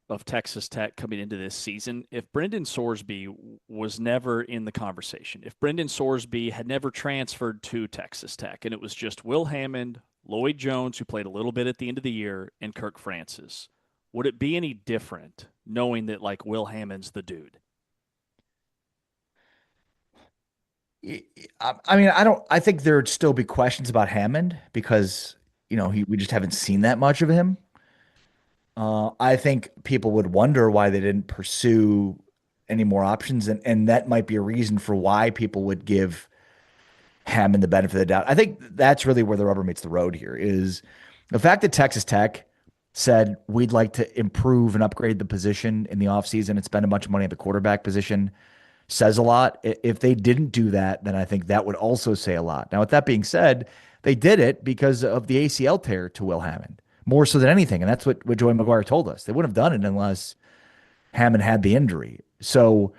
of Texas Tech coming into this season if Brendan Sorsby was never in the conversation? If Brendan Sorsby had never transferred to Texas Tech and it was just Will Hammond, Lloyd Jones, who played a little bit at the end of the year, and Kirk Francis, would it be any different knowing that Will Hammond's the dude? I mean, I think there'd still be questions about Hammond because we just haven't seen that much of him. I think people would wonder why they didn't pursue any more options, and that might be a reason for why people would give Hammond the benefit of the doubt. I think that's really where the rubber meets the road here, is the fact that Texas Tech said we'd like to improve and upgrade the position in the offseason and spend a bunch of money at the quarterback position says a lot. If they didn't do that, then I think that would also say a lot. Now, with that being said, they did it because of the ACL tear to Will Hammond, more so than anything. And that's what Joey McGuire told us. They wouldn't have done it unless Hammond had the injury. So,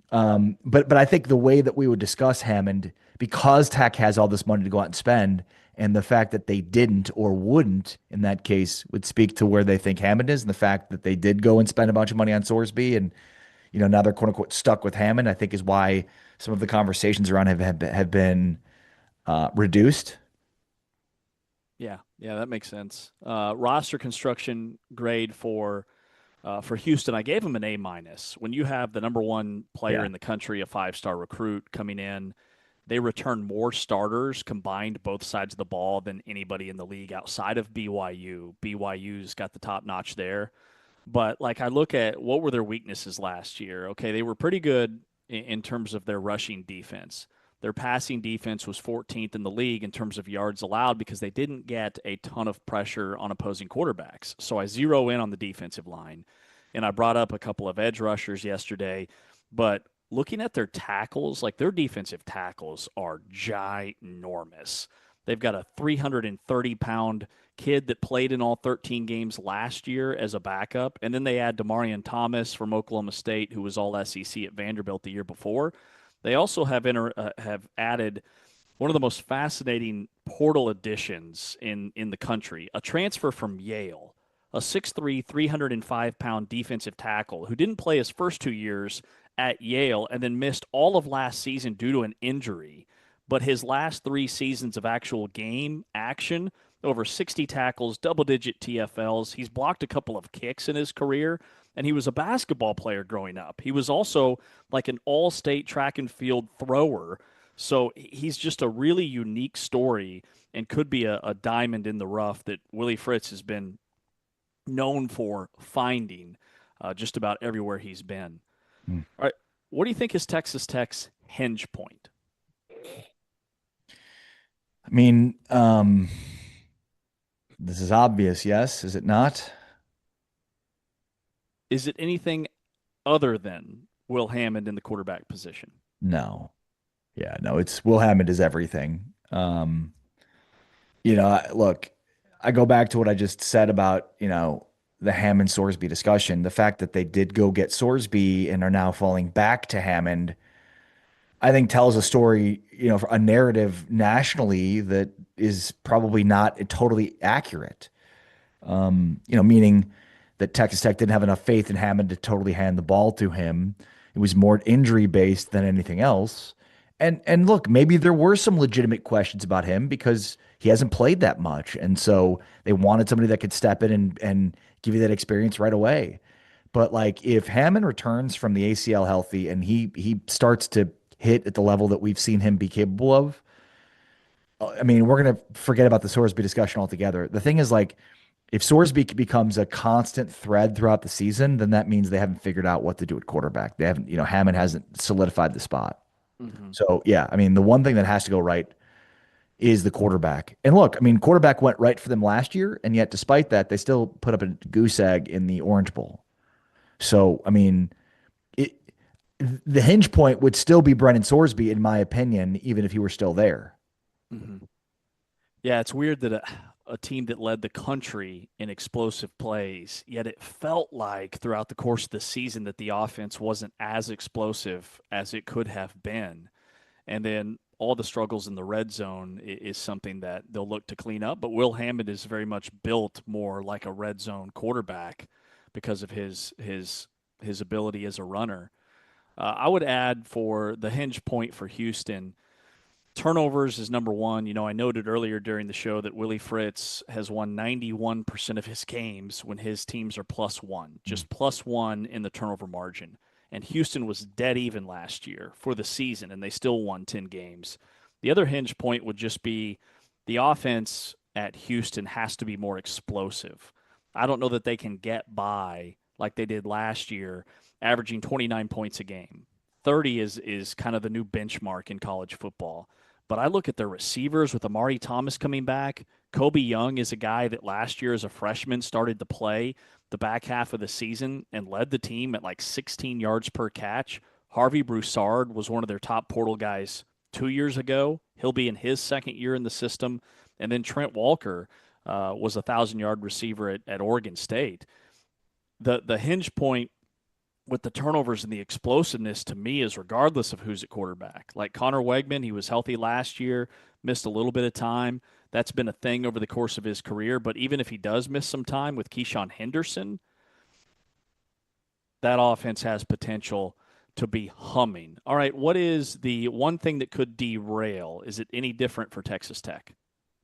but I think the way that we would discuss Hammond, because Tech has all this money to go out and spend, and the fact that they didn't or wouldn't in that case would speak to where they think Hammond is, and the fact that they did go and spend a bunch of money on Sorsby, and now they're quote unquote stuck with Hammond, I think is why some of the conversations around have been reduced. Yeah, that makes sense. Roster construction grade for Houston, I gave him an A-. When you have the number one player in the country, a 5-star recruit coming in, they return more starters combined both sides of the ball than anybody in the league outside of BYU. BYU's got the top notch there. But I look at what were their weaknesses last year. Okay, they were pretty good in terms of their rushing defense. Their passing defense was 14th in the league in terms of yards allowed because they didn't get a ton of pressure on opposing quarterbacks. So I zero in on the defensive line, and I brought up a couple of edge rushers yesterday. But looking at their tackles, their defensive tackles are ginormous. They've got a 330-pound kid that played in all 13 games last year as a backup, and then they add Demarion Thomas from Oklahoma State, who was all SEC at Vanderbilt the year before. They also have added one of the most fascinating portal additions in the country, a transfer from Yale, a 6'3", 305-pound defensive tackle who didn't play his first 2 years at Yale and then missed all of last season due to an injury. But his last 3 seasons of actual game action, over 60 tackles, double-digit TFLs. He's blocked a couple of kicks in his career, and he was a basketball player growing up. He was also an all-state track and field thrower. So he's just a really unique story and could be a diamond in the rough that Willie Fritz has been known for finding just about everywhere he's been. All right, what do you think is Texas Tech's hinge point? I mean, this is obvious, yes, is it not? Is it anything other than Will Hammond in the quarterback position? No. Yeah, no, it's Will Hammond is everything. Look, I go back to what I just said about, the Hammond Sorsby discussion. The fact that they did go get Sorsby and are now falling back to Hammond, I think tells a story, a narrative nationally that is probably not totally accurate. Meaning that Texas Tech didn't have enough faith in Hammond to totally hand the ball to him. It was more injury based than anything else. And look, maybe there were some legitimate questions about him because he hasn't played that much. And so they wanted somebody that could step in and give you that experience right away. But like if Hammond returns from the ACL healthy and he starts to hit at the level that we've seen him be capable of, I mean, we're gonna forget about the Sorsby discussion altogether. The thing is, like, if Sorsby becomes a constant thread throughout the season, then that means they haven't figured out what to do at quarterback. They haven't, Hammond hasn't solidified the spot. Mm-hmm. So yeah, I mean, the one thing that has to go right is the quarterback. And look, I mean, quarterback went right for them last year, and yet despite that, they still put up a goose egg in the Orange Bowl. So I mean, it the hinge point would still be Brennan Sorsby, in my opinion, even if he were still there. Mm-hmm. Yeah, it's weird that a team that led the country in explosive plays, yet it felt like throughout the course of the season that the offense wasn't as explosive as it could have been. And then all the struggles in the red zone is something that they'll look to clean up. But Will Hammond is very much built more like a red zone quarterback because of his ability as a runner. I would add for the hinge point for Houston, turnovers is number one. I noted earlier during the show that Willie Fritz has won 91% of his games when his teams are +1, just +1 in the turnover margin. And Houston was dead even last year for the season, and they still won 10 games. The other hinge point would just be the offense at Houston has to be more explosive. I don't know that they can get by like they did last year, averaging 29 points a game. 30 is kind of the new benchmark in college football. But I look at their receivers with Amari Thomas coming back. Kobe Young is a guy that last year as a freshman started to play the back half of the season and led the team at like 16 yards per catch. Harvey Broussard was one of their top portal guys 2 years ago. He'll be in his second year in the system. And then Trent Walker was a 1,000-yard receiver at Oregon State. The hinge point with the turnovers and the explosiveness to me is regardless of who's at quarterback. Like Connor Wegman, he was healthy last year, missed a little bit of time. That's been a thing over the course of his career. But even if he does miss some time with Keyshawn Henderson, that offense has potential to be humming. All right, what is the one thing that could derail? Is it any different for Texas Tech?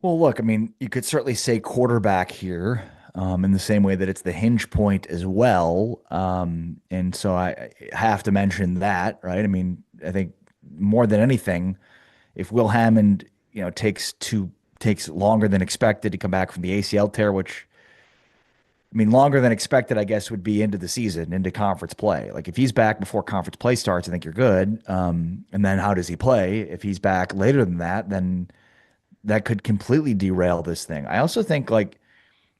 Well, look, I mean, you could certainly say quarterback here, in the same way that it's the hinge point as well. And so I have to mention that, right? I mean, I think more than anything, if Will Hammond, takes longer than expected to come back from the ACL tear, which, I mean, longer than expected, I guess, would be into the season, into conference play. Like if he's back before conference play starts, I think you're good. And then how does he play? If he's back later than that, then that could completely derail this thing. I also think like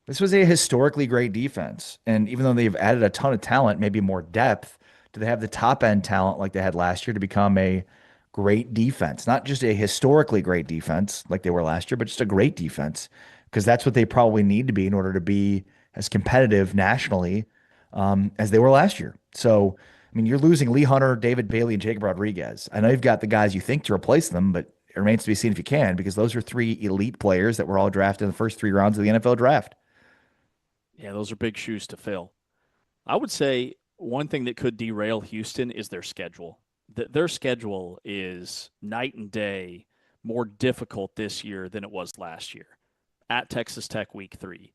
this was a historically great defense. And even though they've added a ton of talent, maybe more depth, do they have the top end talent like they had last year to become a great defense? Not just a historically great defense like they were last year, but just a great defense. Because that's what they probably need to be in order to be as competitive nationally as they were last year. So, I mean, you're losing Lee Hunter, David Bailey, and Jacob Rodriguez. I know you've got the guys you think to replace them, but it remains to be seen if you can, because those are three elite players that were all drafted in the first 3 rounds of the NFL draft. Yeah, those are big shoes to fill. I would say one thing that could derail Houston is their schedule. Their schedule is night and day more difficult this year than it was last year. At Texas Tech week 3.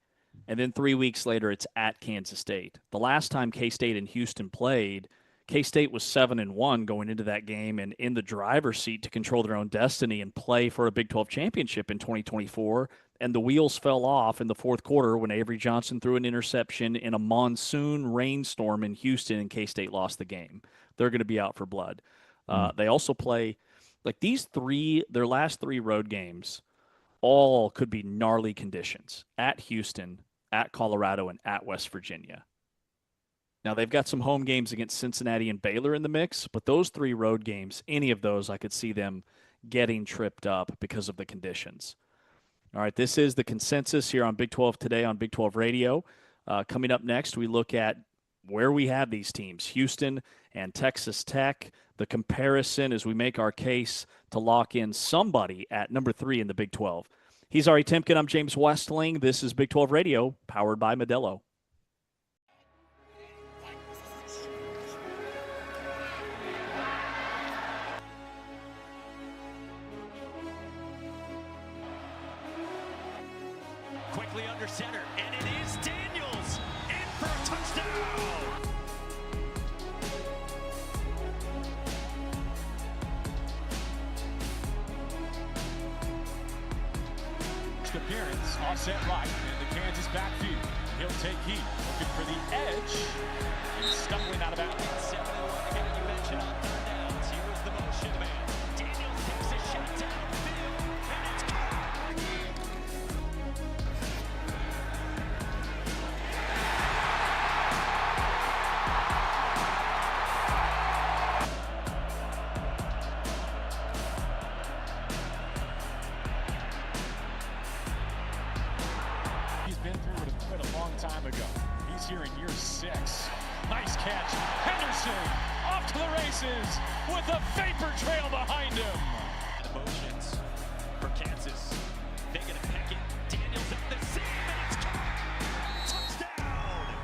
And then 3 weeks later, it's at Kansas State. The last time K-State and Houston played, K-State was 7-1 going into that game and in the driver's seat to control their own destiny and play for a Big 12 championship in 2024. And the wheels fell off in the fourth quarter when Avery Johnson threw an interception in a monsoon rainstorm in Houston, and K-State lost the game. They're going to be out for blood. They also play like their last 3 road games all could be gnarly conditions at Houston, at Colorado, and at West Virginia. Now, they've got some home games against Cincinnati and Baylor in the mix, but those 3 road games, any of those, I could see them getting tripped up because of the conditions. All right, this is the consensus here on Big 12 Today on Big 12 Radio. Coming up next, we look at where we have these teams, Houston and Texas Tech, the comparison as we make our case to lock in somebody at number 3 in the Big 12. He's Ari Timken. I'm James Westling. This is Big 12 Radio, powered by Modelo. quickly under center, and it is Daniels in for a touchdown. Appearance, offset right, and the Kansas backfield. He'll take heat, looking for the edge, and stumbling out of bounds. 7-1 again, you mentioned on third downs. Here was the motion man. Daniels takes a shot downfield, and it's caught. He's been through it quite a long time ago. He's here in year 6. Nice catch. Henderson off to the races with a vapor trail behind him. The motions for Kansas. They get a peck it. Daniels at the seam, and it's caught. Touchdown.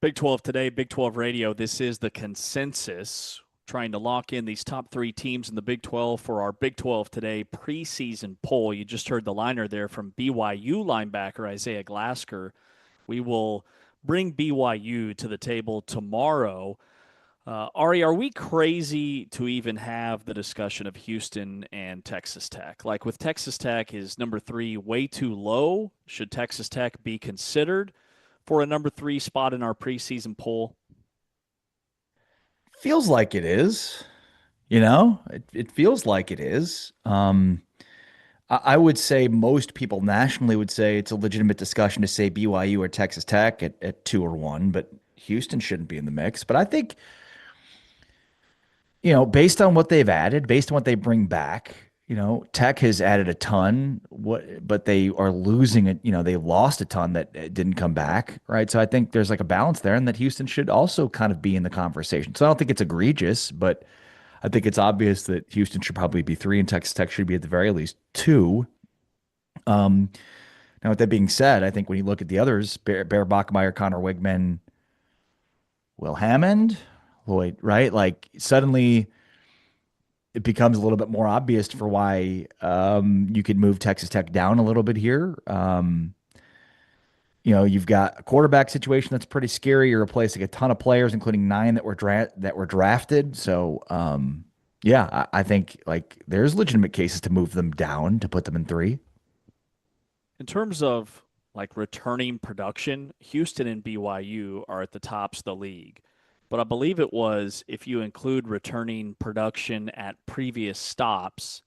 Big 12 today, Big 12 radio. This is the consensus, trying to lock in these top 3 teams in the Big 12 for our Big 12 today preseason poll. You just heard the liner there from BYU linebacker Isaiah Glasker We will bring BYU to the table tomorrow. Ari, are we crazy to even have the discussion of Houston and Texas Tech? Like with Texas Tech, is number 3 way too low? Should Texas Tech be considered for a number 3 spot in our preseason poll? Feels like it is. It feels like it is. I would say most people nationally would say it's a legitimate discussion to say BYU or Texas Tech at 2 or 1, but Houston shouldn't be in the mix. But I think, based on what they've added, based on what they bring back, Tech has added a ton, but they are losing it. They lost a ton that didn't come back, right? So I think there's like a balance there, and that Houston should also kind of be in the conversation. So I don't think it's egregious, but I think it's obvious that Houston should probably be 3 and Texas Tech should be at the very least 2. Now, with that being said, I think when you look at the others, Bear Bachmeier, Connor Wigman, Will Hammond, Lloyd, right? Like suddenly it becomes a little bit more obvious for why you could move Texas Tech down a little bit here. You've got a quarterback situation that's pretty scary. You're replacing a ton of players, including 9 that were drafted. So, yeah, I think like there's legitimate cases to move them down to put them in 3. In terms of like returning production, Houston and BYU are at the tops of the league. But I believe it was, if you include returning production at previous stops,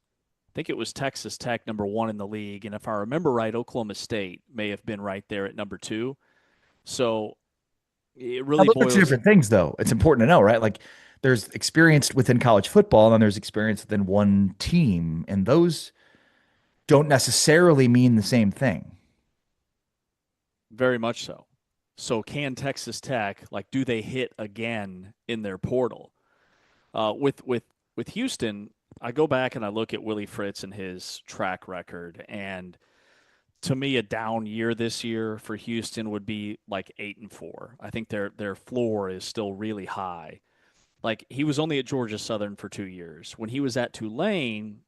I think it was Texas Tech number 1 in the league. And if I remember right, Oklahoma State may have been right there at number 2. So it really boils. Two different things, though. It's important to know, right? Like there's experience within college football, and then there's experience within one team. And those don't necessarily mean the same thing. Very much so. So can Texas Tech, like, do they hit again in their portal? With Houston, I go back and I look at Willie Fritz and his track record, and to me, a down year this year for Houston would be like 8-4. I think their floor is still really high. Like he was only at Georgia Southern for 2 years. When he was at Tulane,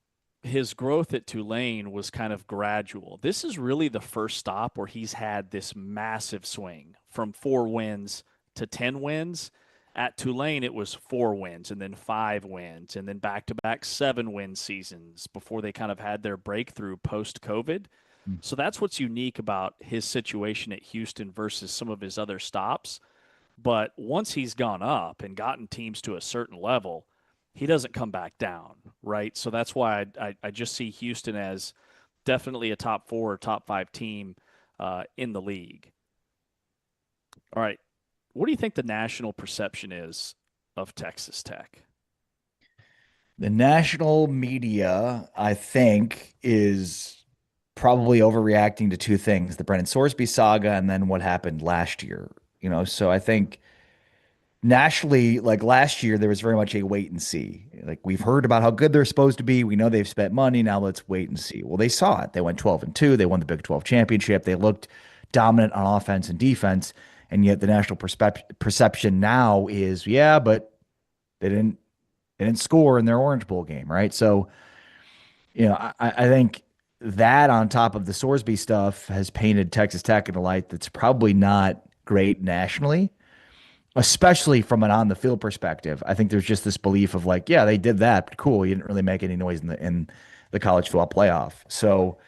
his growth at Tulane was kind of gradual. This is really the first stop where he's had this massive swing from 4 wins to 10 wins. At Tulane, it was 4 wins and then 5 wins and then back-to-back 7-win seasons before they kind of had their breakthrough post-COVID. So that's what's unique about his situation at Houston versus some of his other stops. But once he's gone up and gotten teams to a certain level, he doesn't come back down, right? So that's why I just see Houston as definitely a top 4 or top 5 team in the league. All right. What do you think the national perception is of Texas Tech? The national media, I think, is probably overreacting to 2 things: the Brennan Sorsby saga and then what happened last year. So I think nationally, like last year, there was very much a wait and see. Like we've heard about how good they're supposed to be. We know they've spent money. Now let's wait and see. Well, they saw it. They went 12-2. They won the Big 12 championship. They looked dominant on offense and defense. And yet the national perception now is, yeah, but they didn't score in their Orange Bowl game, right? So, I think that on top of the Sorsby stuff has painted Texas Tech in a light that's probably not great nationally, especially from an on-the-field perspective. I think there's just this belief of like, yeah, they did that, but cool, you didn't really make any noise in the college football playoff. So,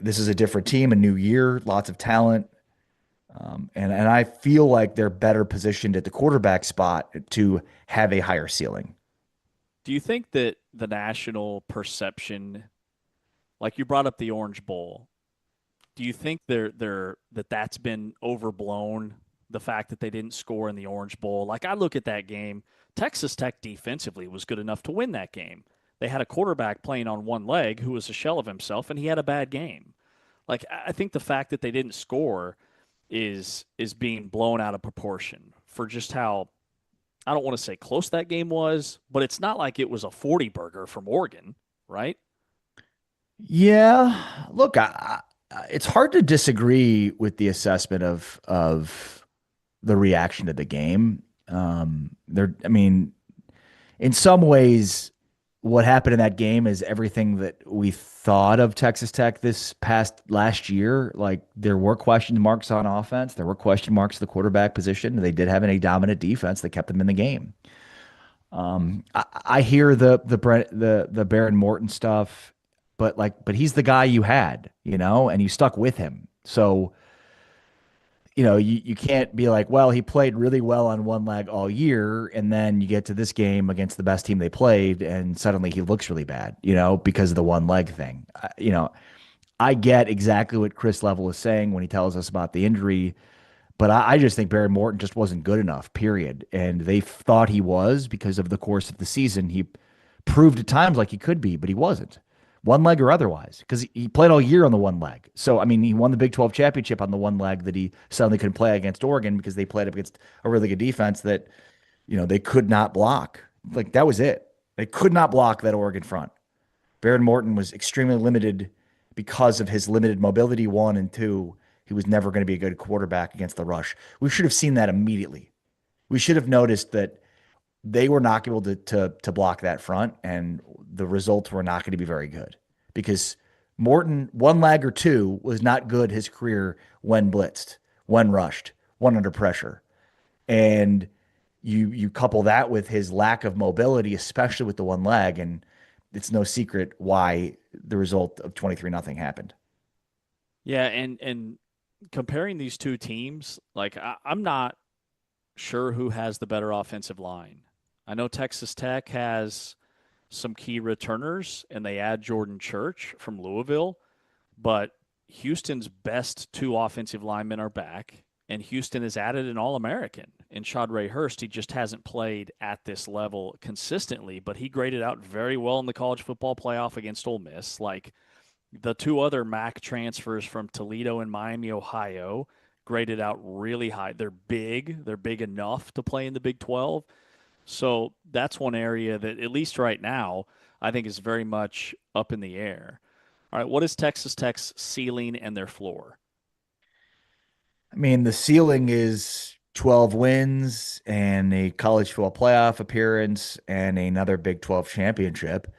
this is a different team, a new year, lots of talent. And I feel like they're better positioned at the quarterback spot to have a higher ceiling. Do you think that the national perception, like you brought up the Orange Bowl, do you think that's been overblown, the fact that they didn't score in the Orange Bowl? Like I look at that game, Texas Tech defensively was good enough to win that game. They had a quarterback playing on one leg who was a shell of himself, and he had a bad game. Like I think the fact that they didn't score is being blown out of proportion for just how, I don't want to say close that game was, but it's not like it was a 40 burger from Oregon, right? Yeah. Look, it's hard to disagree with the assessment of the reaction to the game. In some ways, what happened in that game is everything that we thought of Texas Tech this past last year. Like there were question marks on offense, there were question marks at the quarterback position. They did have a dominant defense that kept them in the game. I hear the Baron Morton stuff, but he's the guy you had, and you stuck with him. So you can't be like, well, he played really well on one leg all year, and then you get to this game against the best team they played, and suddenly he looks really bad, because of the one leg thing. I get exactly what Chris Level is saying when he tells us about the injury, but I just think Barry Morton just wasn't good enough, period. And they thought he was because of the course of the season. He proved at times like he could be, but he wasn't. One leg or otherwise, because he played all year on the one leg. So, I mean, he won the Big 12 championship on the one leg that he suddenly couldn't play against Oregon because they played up against a really good defense that, they could not block. Like, that was it. They could not block that Oregon front. Baron Morton was extremely limited because of his limited mobility, one, and two, he was never going to be a good quarterback against the rush. We should have seen that immediately. We should have noticed that they were not able to block that front, and the results were not going to be very good because Morton, one leg or two, was not good his career when blitzed, when rushed, when under pressure. And you couple that with his lack of mobility, especially with the one leg, and it's no secret why the result of 23-0 happened. Yeah, and comparing these two teams, like I'm not sure who has the better offensive line. I know Texas Tech has some key returners, and they add Jordan Church from Louisville, but Houston's best two offensive linemen are back, and Houston has added an All-American in Shadray Hurst. He just hasn't played at this level consistently, but he graded out very well in the college football playoff against Ole Miss. Like the two other MAC transfers from Toledo and Miami, Ohio, graded out really high. They're big. They're big enough to play in the Big 12. So that's one area that, at least right now, I think is very much up in the air. All right, what is Texas Tech's ceiling and their floor? I mean, the ceiling is 12 wins and a college football playoff appearance and another Big 12 championship.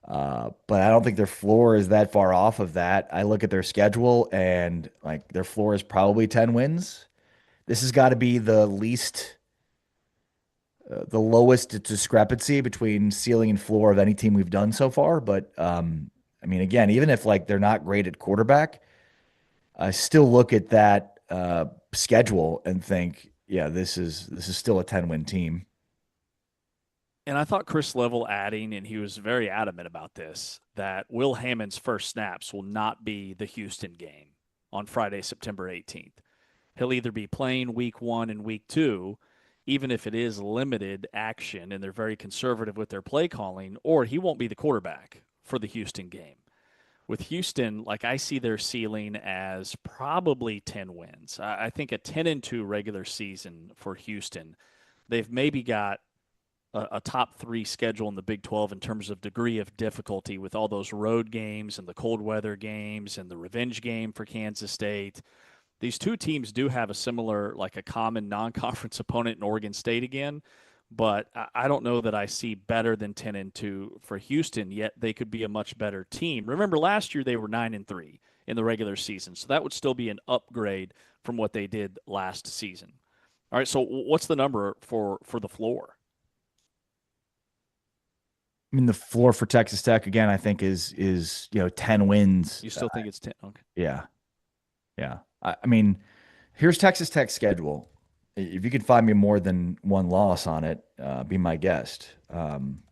But I don't think their floor is that far off of that. I look at their schedule and like their floor is probably 10 wins. This has got to be the lowest discrepancy between ceiling and floor of any team we've done so far. But I mean, again, even if like they're not great at quarterback, I still look at that schedule and think, yeah, this is still a 10-win team. And I thought Chris Level adding, and he was very adamant about this, that Will Hammond's first snaps will not be the Houston game on Friday, September 18th. He'll either be playing week 1 and week 2, even if it is limited action and they're very conservative with their play calling, or he won't be the quarterback for the Houston game. With Houston, like I see their ceiling as probably 10 wins. I think a 10-2 regular season for Houston. They've maybe got a top 3 schedule in the Big 12 in terms of degree of difficulty with all those road games and the cold weather games and the revenge game for Kansas State. These two teams do have a similar, like a common non-conference opponent in Oregon State again, but I don't know that I see better than 10-2 for Houston, yet they could be a much better team. Remember, last year they were 9-3 in the regular season, so that would still be an upgrade from what they did last season. All right, so what's the number for the floor? I mean, the floor for Texas Tech, again, I think is 10 wins. You still think it's 10? Okay. Yeah. Yeah. I mean, here's Texas Tech's schedule. If you could find me more than one loss on it, be my guest. And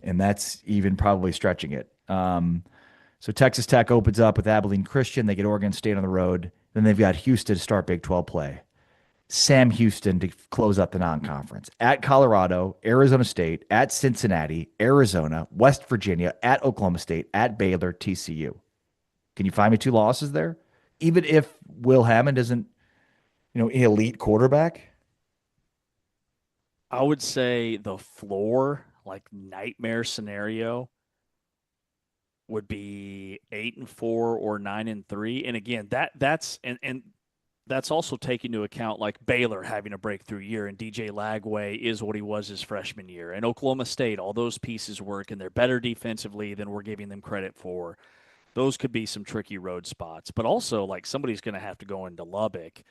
that's even probably stretching it. So Texas Tech opens up with Abilene Christian. They get Oregon State on the road. Then they've got Houston to start Big 12 play. Sam Houston to close up the non-conference. At Colorado, Arizona State, at Cincinnati, Arizona, West Virginia, at Oklahoma State, at Baylor, TCU. Can you find me 2 losses there? Even if Will Hammond isn't, an elite quarterback? I would say the floor, like nightmare scenario, would be 8-4 or 9-3. And again, that's that's also taking into account like Baylor having a breakthrough year, and DJ Lagway is what he was his freshman year, and Oklahoma State, all those pieces work, and they're better defensively than we're giving them credit for. Those could be some tricky road spots, but also like somebody's going to have to go into Lubbock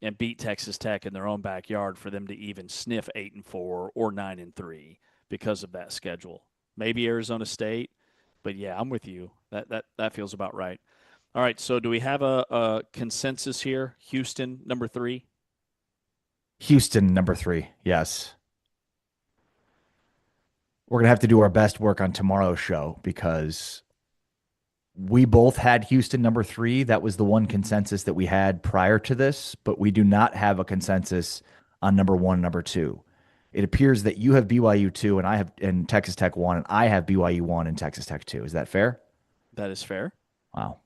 and beat Texas Tech in their own backyard for them to even sniff 8-4 or 9-3 because of that schedule. Maybe Arizona State, but yeah, I'm with you. That feels about right. All right, so do we have a consensus here? Houston, number 3? Houston, number 3. Yes. We're going to have to do our best work on tomorrow's show because we both had Houston number 3. That was the one consensus that we had prior to this, but we do not have a consensus on number 1, number 2. It appears that you have BYU 2 and Texas Tech 1, and I have BYU 1 and Texas Tech 2. Is that fair? That is fair. Wow.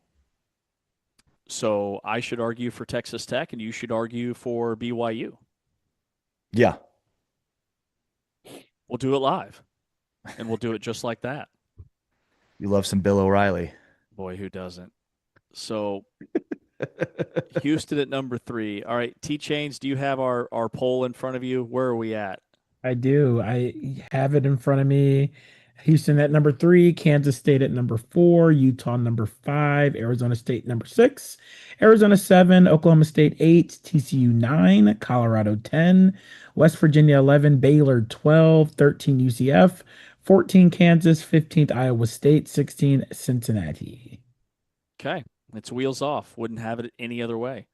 So I should argue for Texas Tech, and you should argue for BYU. Yeah. We'll do it live, and we'll do it just like that. You love some Bill O'Reilly. Boy, who doesn't? So Houston at number 3. All right, T-Chains, do you have our poll in front of you? Where are we at? I do. I have it in front of me. Houston at number 3, Kansas State at number 4, Utah number 5, Arizona State number 6, Arizona 7, Oklahoma State 8, TCU 9, Colorado 10, West Virginia 11, Baylor 12, 13 UCF, 14 Kansas, 15th Iowa State, 16 Cincinnati. Okay, it's wheels off. Wouldn't have it any other way.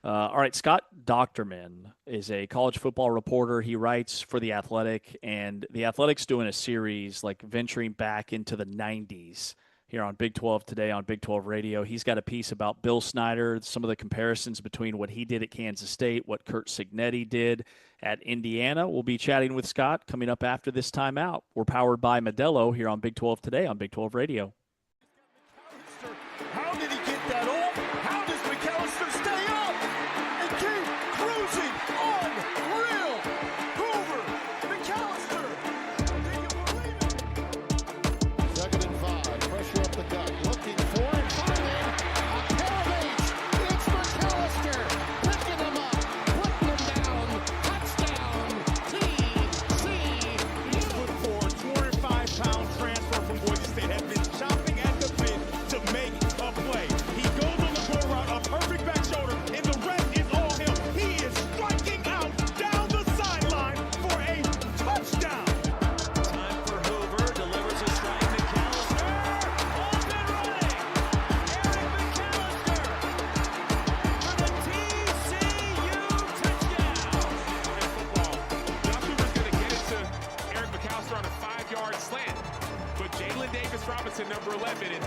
All right, Scott Docterman is a college football reporter. He writes for The Athletic, and The Athletic's doing a series like venturing back into the 90s here on Big 12 Today on Big 12 Radio. He's got a piece about Bill Snyder, some of the comparisons between what he did at Kansas State, what Curt Cignetti did at Indiana. We'll be chatting with Scott coming up after this timeout. We're powered by Modelo here on Big 12 Today on Big 12 Radio. How did he get that off? How does McAllister stay up and keep cruising on? Real Hoover McAllister. Can you believe it? 2nd and 5. Pressure up the gut. Looking for it. Finding a pair of 8. It's McAllister. Picking him up. Putting him down. Touchdown. TCU. 6'4", 205-pound transfer from Boise State has been chomping at the bit to make a play. He goes on the go route, a perfect back shoulder, and the rest is all him. He is striking out down the sideline for a touchdown. Time for Hoover, delivers a strike. McAllister off and running. Eric McAllister for the TCU touchdown. In football, Josh Hoover's going to get it to Eric McAllister on a 5-yard slant. But Jalen Davis-Robinson, number 11,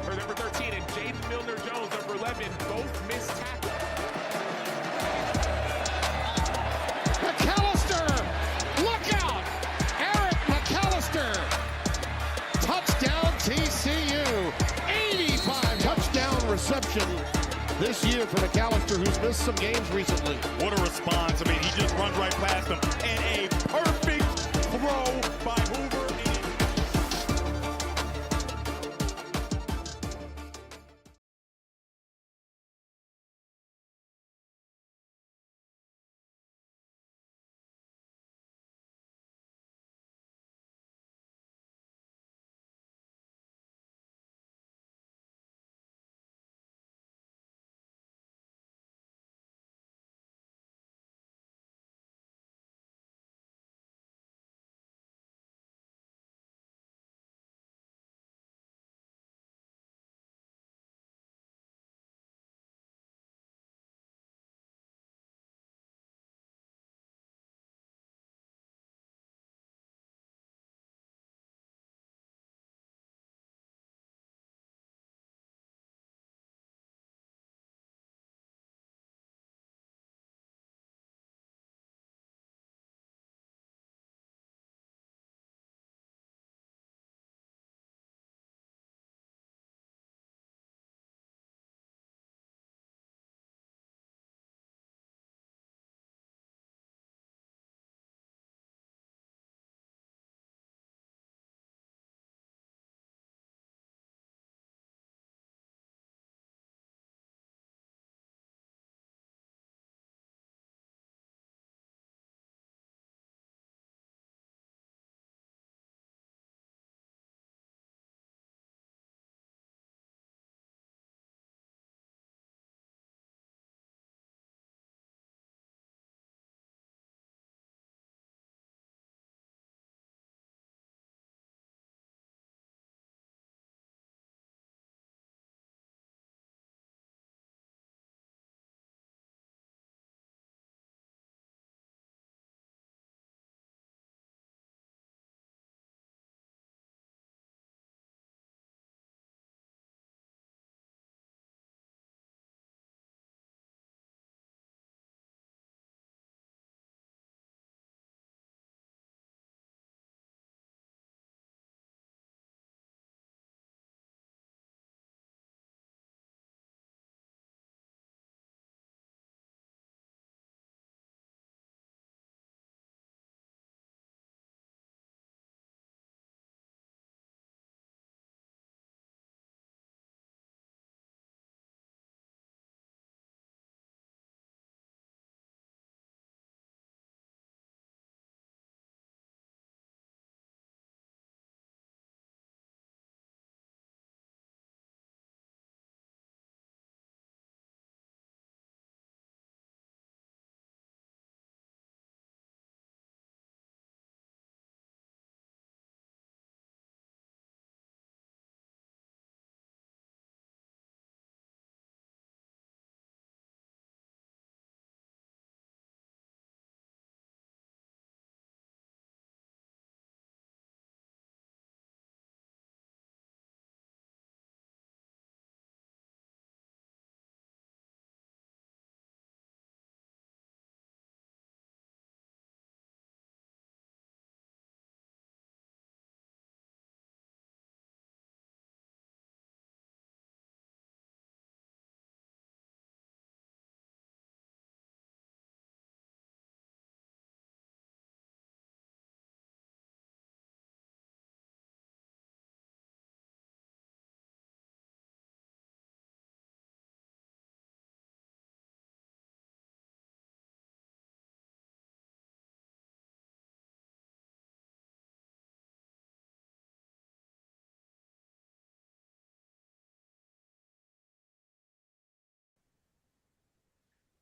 or number 13, and Jaden Milner-Jones, number 11, both missed tackles. McAllister, look out! Eric McAllister, touchdown TCU, 85 touchdown reception this year for McAllister, who's missed some games recently. What a response. I mean, he just runs right past him, and a perfect throw by Hoover.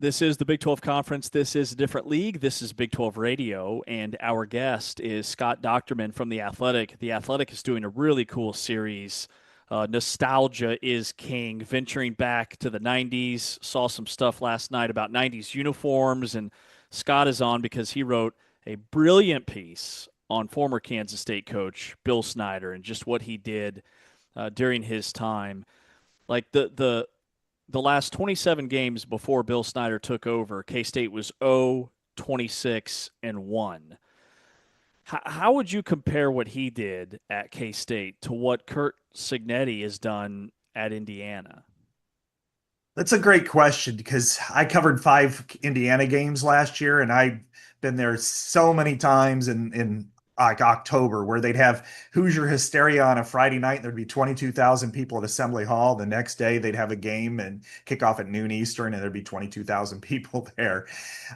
This is the Big 12 Conference. This is a different league. This is Big 12 Radio, and our guest is Scott Docterman from The Athletic. The Athletic is doing a really cool series. Nostalgia is King, venturing back to the 90s. Saw some stuff last night about 90s uniforms, and Scott is on because he wrote a brilliant piece on former Kansas State coach Bill Snyder and just what he did during his time. Like the last 27 games before Bill Snyder took over, K-State was 0-26-1. How would you compare what he did at K-State to what Curt Cignetti has done at Indiana? That's a great question because I covered 5 Indiana games last year, and I've been there so many times in like October where they'd have Hoosier hysteria on a Friday night. There'd be 22,000 people at Assembly Hall. The next day they'd have a game and kick off at noon Eastern, and there'd be 22,000 people there.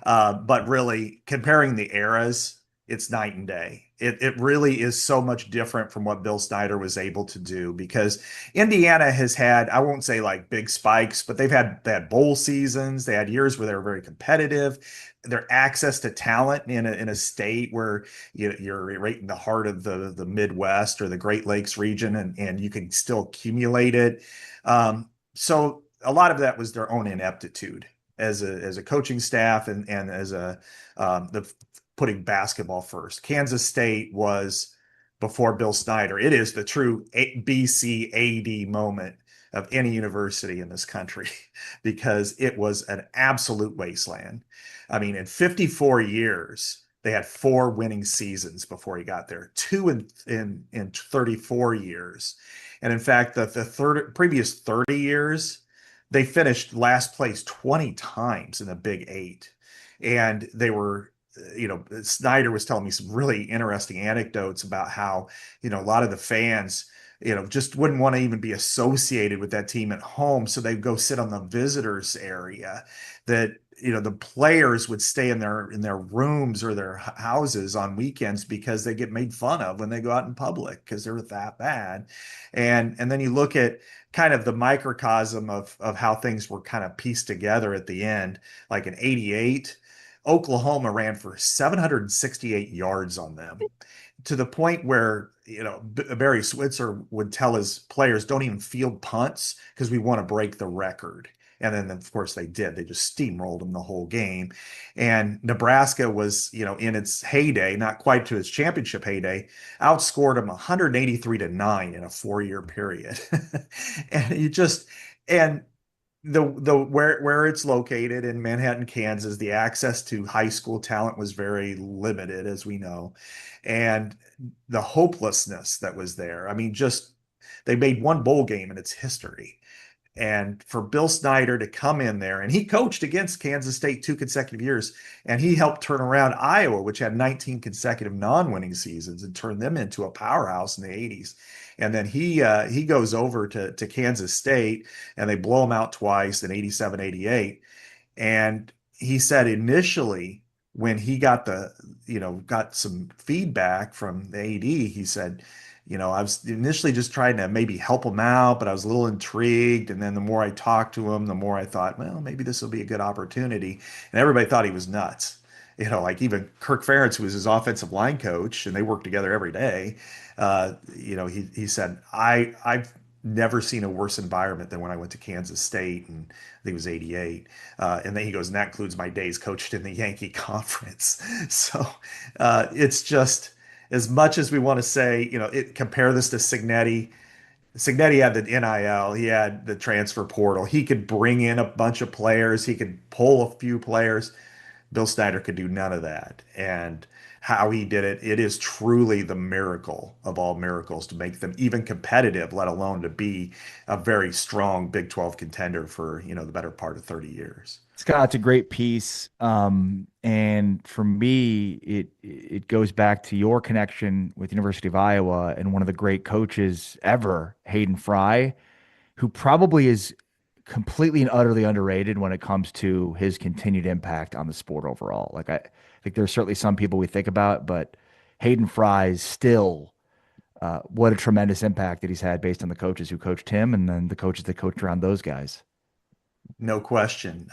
But really, comparing the eras, it's night and day. It really is so much different from what Bill Snyder was able to do, because Indiana has had, I won't say like big spikes, but they had bowl seasons. They had years where they were very competitive. Their access to talent in a state where you're right in the heart of the Midwest or the Great Lakes region, and you can still accumulate it. So a lot of that was their own ineptitude as a coaching staff and as the putting basketball first. Kansas State was, before Bill Snyder, it is the true BC AD moment of any university in this country because it was an absolute wasteland. I mean, in 54 years, they had 4 winning seasons before he got there, 2 in 34 years. And in fact, the previous 30 years, they finished last place 20 times in the Big 8. And they were, Snyder was telling me some really interesting anecdotes about how, a lot of the fans, just wouldn't want to even be associated with that team at home. So they'd go sit on the visitors area. That, the players would stay in their rooms or their houses on weekends because they get made fun of when they go out in public because they're that bad. And then you look at kind of the microcosm of how things were kind of pieced together at the end, like in 88. Oklahoma ran for 768 yards on them, to the point where, Barry Switzer would tell his players, don't even field punts because we want to break the record. And then, of course, they did. They just steamrolled them the whole game. And Nebraska was, in its heyday, not quite to its championship heyday, outscored them 183-9 in a 4-year period. Where it's located in Manhattan, Kansas, the access to high school talent was very limited, as we know, and the hopelessness that was there. I mean, they made 1 bowl game in its history. And for Bill Snyder to come in there, and he coached against Kansas State 2 consecutive years, and he helped turn around Iowa, which had 19 consecutive non-winning seasons, and turn them into a powerhouse in the 80s. And then he goes over to Kansas State, and they blow him out twice in 87, 88. And he said initially when he got some feedback from the AD, he said, I was initially just trying to maybe help him out, but I was a little intrigued. And then the more I talked to him, the more I thought, well, maybe this will be a good opportunity. And everybody thought he was nuts. Like even Kirk Ferentz, who was his offensive line coach, and they worked together every day. He said, I've never seen a worse environment than when I went to Kansas State, and I think it was 88. And then he goes, and that includes my days coached in the Yankee Conference. So it's just, as much as we want to say, compare this to Cignetti. Cignetti had the NIL, he had the transfer portal. He could bring in a bunch of players. He could pull a few players. Bill Snyder could do none of that. And how he did it, it is truly the miracle of all miracles to make them even competitive, let alone to be a very strong Big 12 contender for, the better part of 30 years. Scott, it's a great piece. And for me, it goes back to your connection with the University of Iowa and one of the great coaches ever, Hayden Fry, who probably is completely and utterly underrated when it comes to his continued impact on the sport overall. Like I think there's certainly some people we think about, but Hayden Fry is still what a tremendous impact that he's had based on the coaches who coached him and then the coaches that coached around those guys. No question.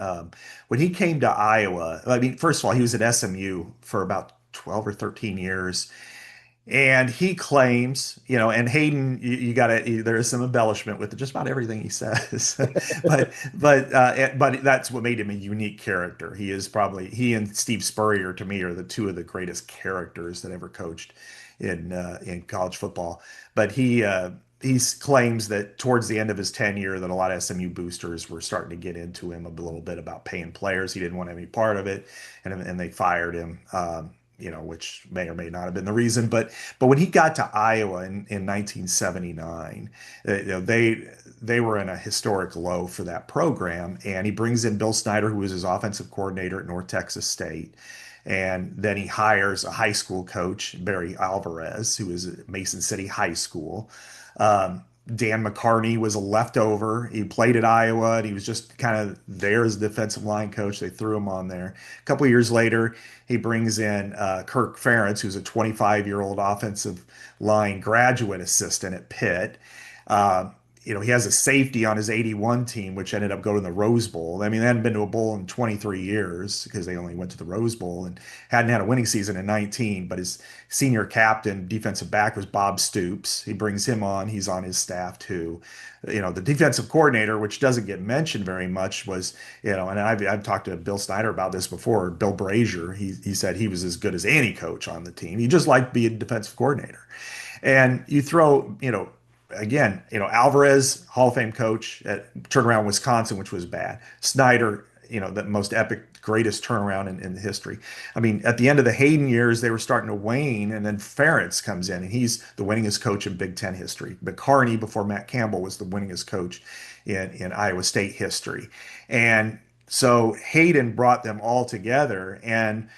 When he came to Iowa, I mean, first of all, he was at SMU for about 12 or 13 years. And he claims, and Hayden, you got to, there is some embellishment with just about everything he says, but that's what made him a unique character. He and Steve Spurrier to me are the two of the greatest characters that ever coached in college football. But he claims that towards the end of his tenure, that a lot of SMU boosters were starting to get into him a little bit about paying players. He didn't want any part of it, and they fired him. Which may or may not have been the reason. But when he got to Iowa in 1979, they were in a historic low for that program, and he brings in Bill Snyder, who was his offensive coordinator at North Texas State. And then he hires a high school coach, Barry Alvarez, who was at Mason City High School. Um, Dan McCarney was a leftover. He played at Iowa, and he was just kind of there as a defensive line coach. They threw him on there. A couple of years later, he brings in Kirk Ferentz, who's a 25-year-old offensive line graduate assistant at Pitt. Uh, he has a safety on his 81 team, which ended up going to the Rose Bowl. I mean, they hadn't been to a bowl in 23 years because they only went to the Rose Bowl and hadn't had a winning season in 19. But his senior captain, defensive back, was Bob Stoops. He brings him on. He's on his staff too. The defensive coordinator, which doesn't get mentioned very much, was, and I've talked to Bill Snyder about this before, Bill Brazier. He said he was as good as any coach on the team. He just liked being defensive coordinator. And you throw, again, Alvarez, Hall of Fame coach at turnaround Wisconsin, which was bad. Snyder, the most epic, greatest turnaround in history. I mean, at the end of the Hayden years, they were starting to wane, and then Ferentz comes in, and he's the winningest coach in Big Ten history. McCarney, before Matt Campbell, was the winningest coach in Iowa State history. And so Hayden brought them all together, and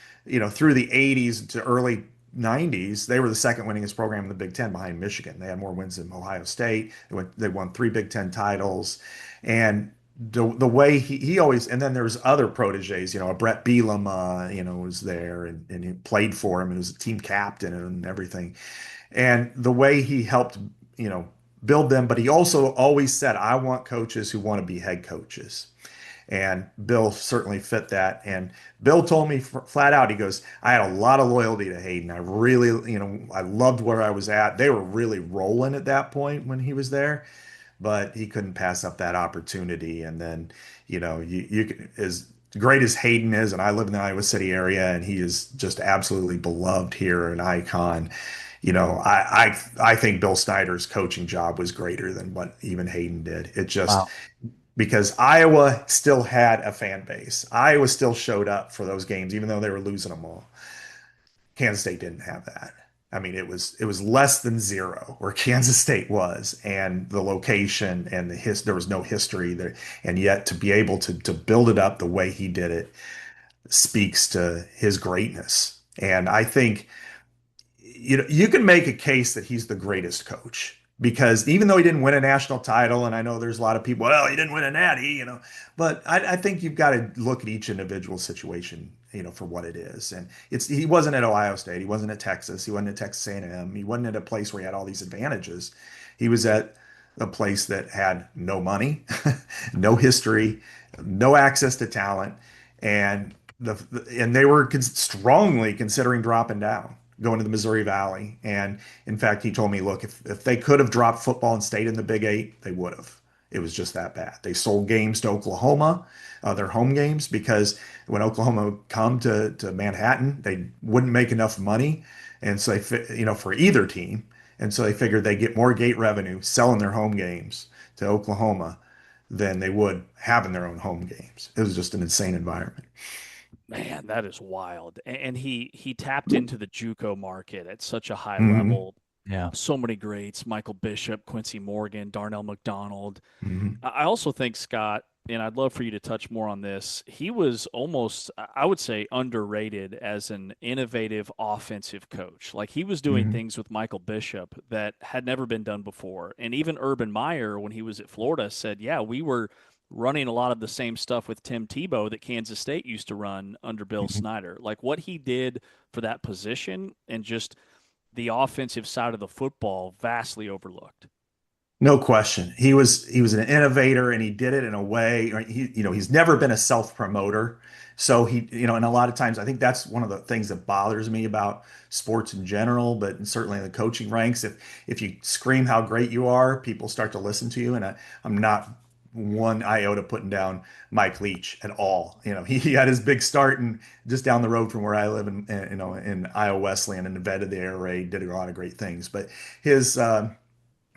through the 80s to early 90s, they were the second winningest program in the Big Ten behind Michigan. They had more wins than Ohio State. They won 3 Big Ten titles. And the way he always, and then there's other proteges, a Brett Bielema, was there and he played for him and was a team captain and everything. And the way he helped, build them, but he also always said, I want coaches who want to be head coaches. And Bill certainly fit that. And Bill told me flat out, he goes, I had a lot of loyalty to Hayden. I really, I loved where I was at. They were really rolling at that point when he was there, but he couldn't pass up that opportunity. And then, as great as Hayden is, and I live in the Iowa City area, and he is just absolutely beloved here, an icon. I think Bill Snyder's coaching job was greater than what even Hayden did. It just, Wow. because Iowa still had a fan base. Iowa still showed up for those games, even though they were losing them all. Kansas State didn't have that. I mean, it was less than zero where Kansas State was, and the location and there was no history there, and yet to be able to build it up the way he did it speaks to his greatness. And I think you can make a case that he's the greatest coach because even though he didn't win a national title, and I know there's a lot of people, well, he didn't win a natty, but I think you've got to look at each individual situation, for what it is. And he wasn't at Ohio State, he wasn't at Texas, he wasn't at Texas A&M, he wasn't at a place where he had all these advantages. He was at a place that had no money, no history, no access to talent, and they were strongly considering dropping down, going to the Missouri Valley. And in fact, he told me, look, if they could have dropped football and stayed in the Big Eight, they would have. It was just that bad. They sold games to Oklahoma, their home games, because when Oklahoma would come to Manhattan, they wouldn't make enough money. And so for either team. And so they figured they'd get more gate revenue selling their home games to Oklahoma than they would having their own home games. It was just an insane environment. Man, that is wild. And he tapped into the JUCO market at such a high Mhm. level. Yeah. So many greats: Michael Bishop, Quincy Morgan, Darnell McDonald. Mhm. I also think, Scott, and I'd love for you to touch more on this, he was almost, I would say, underrated as an innovative offensive coach. Like, he was doing Mhm. things with Michael Bishop that had never been done before. And even Urban Meyer, when he was at Florida, said, yeah, we were running a lot of the same stuff with Tim Tebow that Kansas State used to run under Bill Mhm. Snyder. Like, what he did for that position and just the offensive side of the football, vastly overlooked. No question. He was an innovator and he did it in a way, he's never been a self-promoter. So and a lot of times I think that's one of the things that bothers me about sports in general, but certainly in the coaching ranks. If you scream how great you are, people start to listen to you. And I'm not one iota putting down Mike Leach at all. He had his big start and just down the road from where I live in Iowa Wesleyan and invented the air raid, did a lot of great things. But his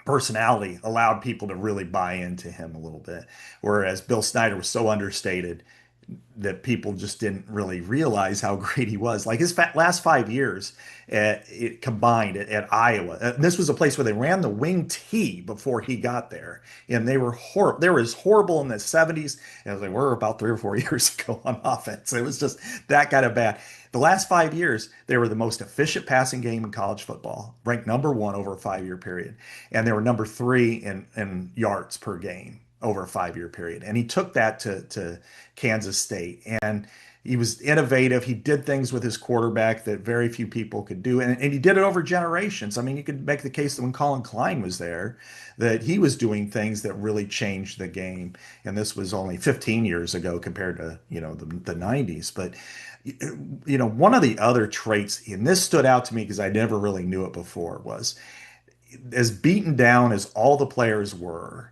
personality allowed people to really buy into him a little bit. Whereas Bill Snyder was so understated that people just didn't really realize how great he was. Like his last 5 years it combined at Iowa. And this was a place where they ran the wing T before he got there. And they were horrible. They were as horrible in the 70s as they were about 3 or 4 years ago on offense. It was just that kind of bad. The last 5 years, they were the most efficient passing game in college football, ranked number one over a 5 year period. And they were number three in yards per game over a 5 year period. And he took that to Kansas State. And he was innovative. He did things with his quarterback that very few people could do. And he did it over generations. I mean, you could make the case that when Colin Klein was there, that he was doing things that really changed the game. And this was only 15 years ago compared to, the 90s. But, one of the other traits, and this stood out to me because I never really knew it before, was as beaten down as all the players were,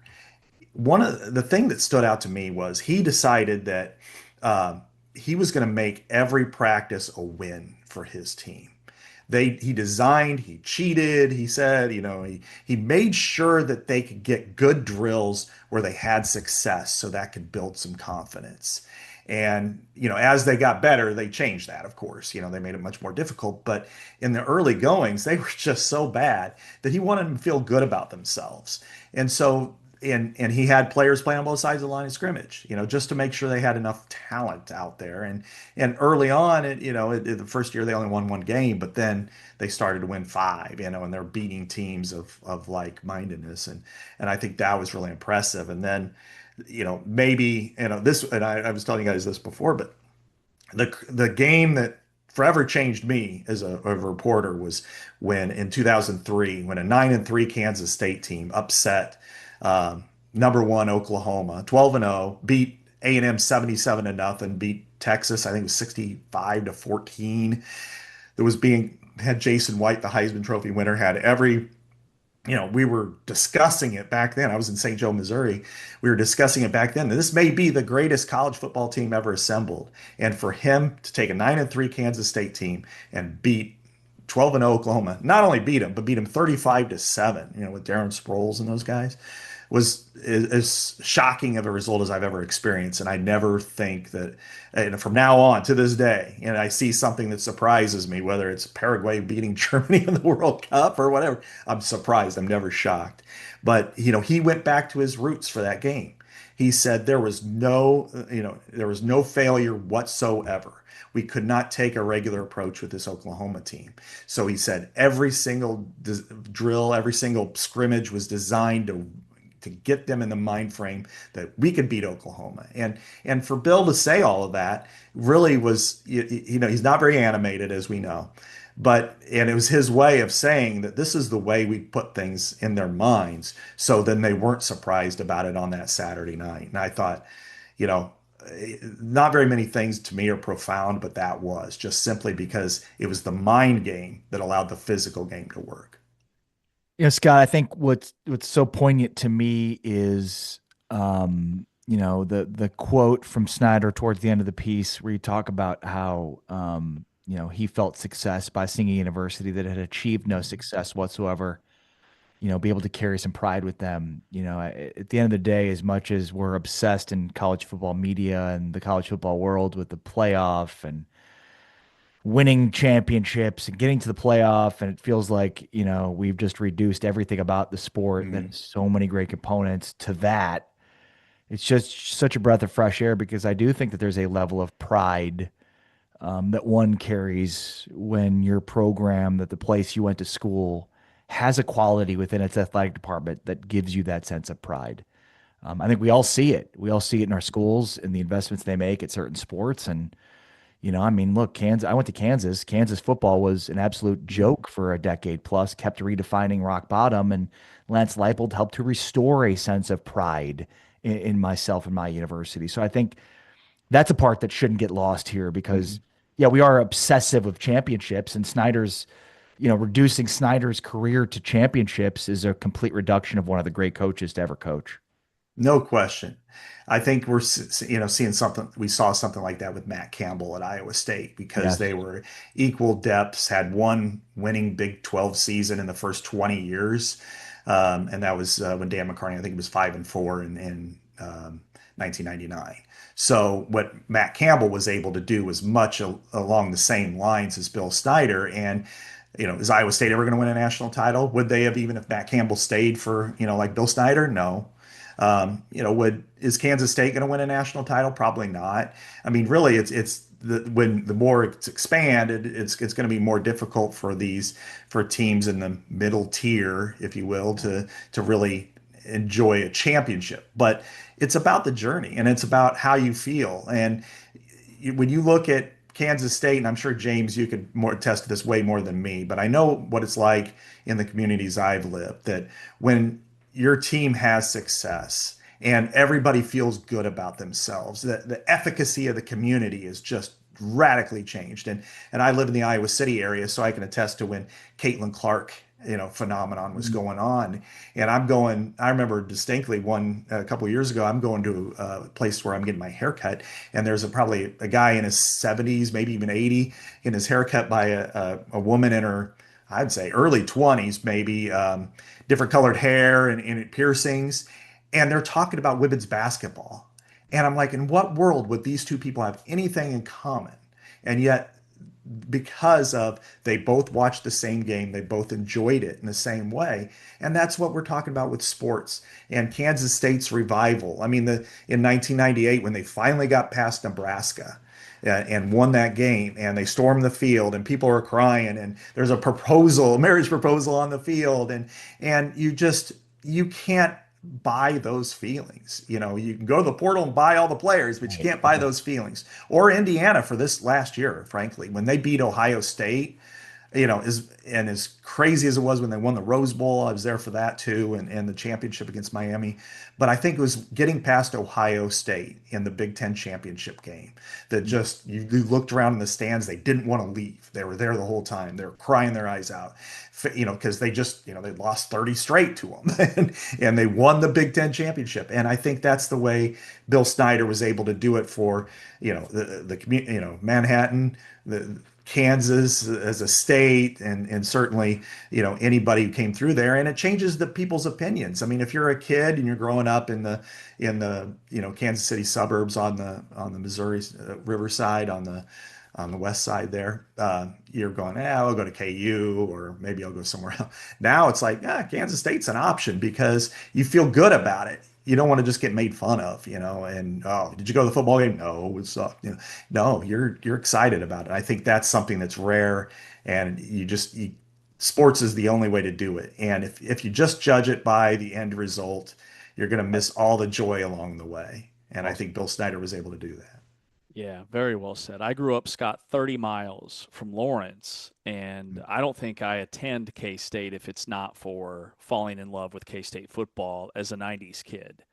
one of the thing that stood out to me was he decided that he was going to make every practice a win for his team. He cheated. He said, he made sure that they could get good drills where they had success, so that could build some confidence. And, as they got better, they changed that, of course. They made it much more difficult. But in the early goings, they were just so bad that he wanted them to feel good about themselves. And so, and he had players playing on both sides of the line of scrimmage, just to make sure they had enough talent out there. And early on, the first year they only won one game, but then they started to win five, and they're beating teams of like-mindedness. And I think that was really impressive. And then, maybe, this, and I was telling you guys this before, but the game that forever changed me as a reporter was when in 2003, when a 9-3 Kansas State team upset number one Oklahoma 12-0, beat A&M 77-0, beat Texas, I think it was 65-14. Had Jason White, the Heisman Trophy winner, had every we were discussing it back then. I was in St. Joe, Missouri. We were discussing it back then. This may be the greatest college football team ever assembled. And for him to take a 9-3 Kansas State team and beat 12-0 Oklahoma, not only beat them, but beat them 35-7, with Darren Sproles and those guys, was as shocking of a result as I've ever experienced. And I never think that, from now on to this day, I see something that surprises me, whether it's Paraguay beating Germany in the World Cup or whatever, I'm surprised. I'm never shocked. But, he went back to his roots for that game. He said there was no failure whatsoever. We could not take a regular approach with this Oklahoma team. So he said every single drill, every single scrimmage was designed to get them in the mind frame that we could beat Oklahoma. And for Bill to say all of that really was, he's not very animated, as we know, and it was his way of saying that this is the way we put things in their minds. So then they weren't surprised about it on that Saturday night. And I thought, not very many things to me are profound, but that was just simply because it was the mind game that allowed the physical game to work. Yeah, Scott, I think what's so poignant to me is, the quote from Snyder towards the end of the piece where you talk about how, he felt success by seeing a university that had achieved no success whatsoever, be able to carry some pride with them. At the end of the day, as much as we're obsessed in college football media and the college football world with the playoff and winning championships and getting to the playoff, and it feels like we've just reduced everything about the sport that has so many great components to that. It's just such a breath of fresh air, because I do think that there's a level of pride that one carries when your program, that the place you went to school, has a quality within its athletic department that gives you that sense of pride. I think we all see it. We all see it in our schools and the investments they make at certain sports. And I mean, look, Kansas, I went to Kansas. Kansas football was an absolute joke for a decade plus, kept redefining rock bottom, and Lance Leipold helped to restore a sense of pride in myself and my university. So I think that's a part that shouldn't get lost here because, yeah, we are obsessive with championships, and reducing Snyder's career to championships is a complete reduction of one of the great coaches to ever coach. No question. I think we're seeing something. We saw something like that with Matt Campbell at Iowa State because Yes. they were equal depths, had one winning Big 12 season in the first 20 years, and that was when Dan McCartney, I think, it was 5-4 in 1999. So what Matt Campbell was able to do was much along the same lines as Bill Snyder. And is Iowa State ever going to win a national title? Would they have, even if Matt Campbell stayed for like Bill Snyder? No. Is Kansas State going to win a national title? Probably not. I mean, really, when the more it's expanded, it's going to be more difficult for teams in the middle tier, if you will, to really enjoy a championship. But it's about the journey and it's about how you feel. And when you look at Kansas State, and I'm sure James, you could more attest to this way more than me, but I know what it's like in the communities I've lived, that when your team has success and everybody feels good about themselves, the efficacy of the community is just radically changed. And I live in the Iowa City area, so I can attest to when Caitlin Clark phenomenon was going on. And I remember distinctly a couple of years ago, I'm going to a place where I'm getting my haircut, and there's probably a guy in his 70s, maybe even 80, in his haircut by a woman in her, I'd say, early 20s, maybe, different colored hair and piercings. And they're talking about women's basketball. And I'm like, in what world would these two people have anything in common? And yet, because of they both watched the same game, they both enjoyed it in the same way. And that's what we're talking about with sports and Kansas State's revival. I mean, in 1998, when they finally got past Nebraska and won that game, and they stormed the field and people are crying, and there's a marriage proposal on the field, and you can't buy those feelings. You can go to the portal and buy all the players, but you can't buy those feelings. Or Indiana for this last year, frankly, when they beat Ohio State, as crazy as it was when they won the Rose Bowl, I was there for that too, and the championship against Miami. But I think it was getting past Ohio State in the Big Ten championship game that just, you looked around in the stands, they didn't want to leave. They were there the whole time. They were crying their eyes out, because they just, they lost 30 straight to them and they won the Big Ten championship. And I think that's the way Bill Snyder was able to do it for, the community, Manhattan, the Kansas as a state, and certainly anybody who came through there. And it changes the people's opinions. I mean, if you're a kid and you're growing up in the Kansas City suburbs on the Missouri Riverside, on the west side there, you're going, I'll go to KU, or maybe I'll go somewhere else. Now it's like, Kansas State's an option because you feel good about it. You don't want to just get made fun of, and, oh, did you go to the football game? No, it sucked. No, you're excited about it. I think that's something that's rare, and sports is the only way to do it. And if you just judge it by the end result, you're going to miss all the joy along the way. And I think Bill Snyder was able to do that. Yeah, very well said. I grew up, Scott, 30 miles from Lawrence, and I don't think I attend K-State if it's not for falling in love with K-State football as a 90s kid.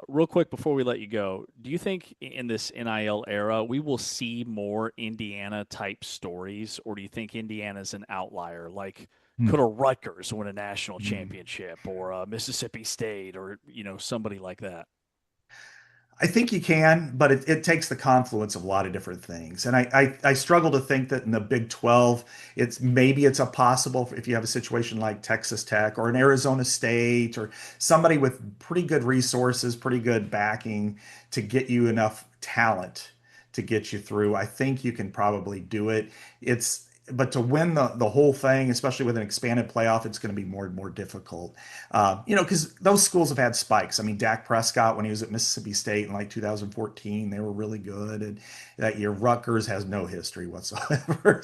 Real quick before we let you go, do you think in this NIL era we will see more Indiana-type stories, or do you think Indiana's an outlier? Like, could a Rutgers win a national championship, or a Mississippi State, or somebody like that? I think you can, but it takes the confluence of a lot of different things. And I struggle to think that in the Big 12, it's a possible, if you have a situation like Texas Tech or an Arizona State or somebody with pretty good resources, pretty good backing to get you enough talent to get you through. I think you can probably do it. But to win the whole thing, especially with an expanded playoff, it's going to be more and more difficult. Because those schools have had spikes. I mean, Dak Prescott, when he was at Mississippi State in like 2014, they were really good. And that year, Rutgers has no history whatsoever.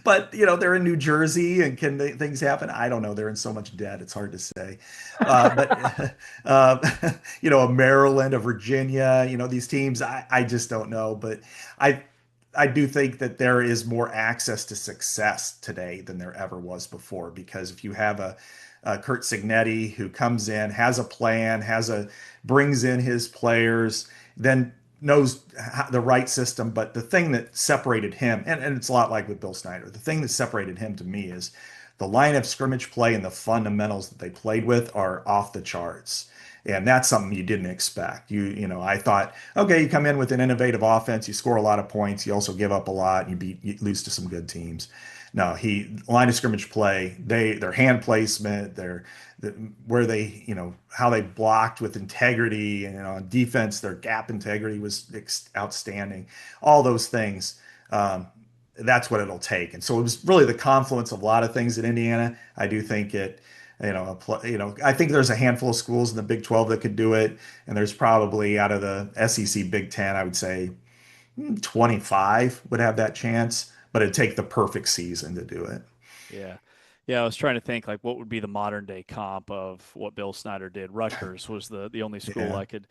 But they're in New Jersey, and can things happen? I don't know. They're in so much debt, it's hard to say. A Maryland, a Virginia, these teams, I just don't know. But I do think that there is more access to success today than there ever was before, because if you have a Kurt Signetti who comes in, has a plan, brings in his players, then knows the right system. But the thing that separated him, and it's a lot like with Bill Snyder, the thing that separated him to me is the line of scrimmage play and the fundamentals that they played with are off the charts. And that's something you didn't expect. I thought, okay, you come in with an innovative offense, you score a lot of points, you also give up a lot, and you lose to some good teams. No, line of scrimmage play, their hand placement, where they, how they blocked with integrity, and on defense, their gap integrity was outstanding. All those things. That's what it'll take. And so it was really the confluence of a lot of things in Indiana. I do think I think there's a handful of schools in the Big 12 that could do it, and there's probably out of the SEC Big 10, I would say 25 would have that chance, but it'd take the perfect season to do it. Yeah. Yeah, I was trying to think like what would be the modern day comp of what Bill Snyder did. Rutgers was the only school I could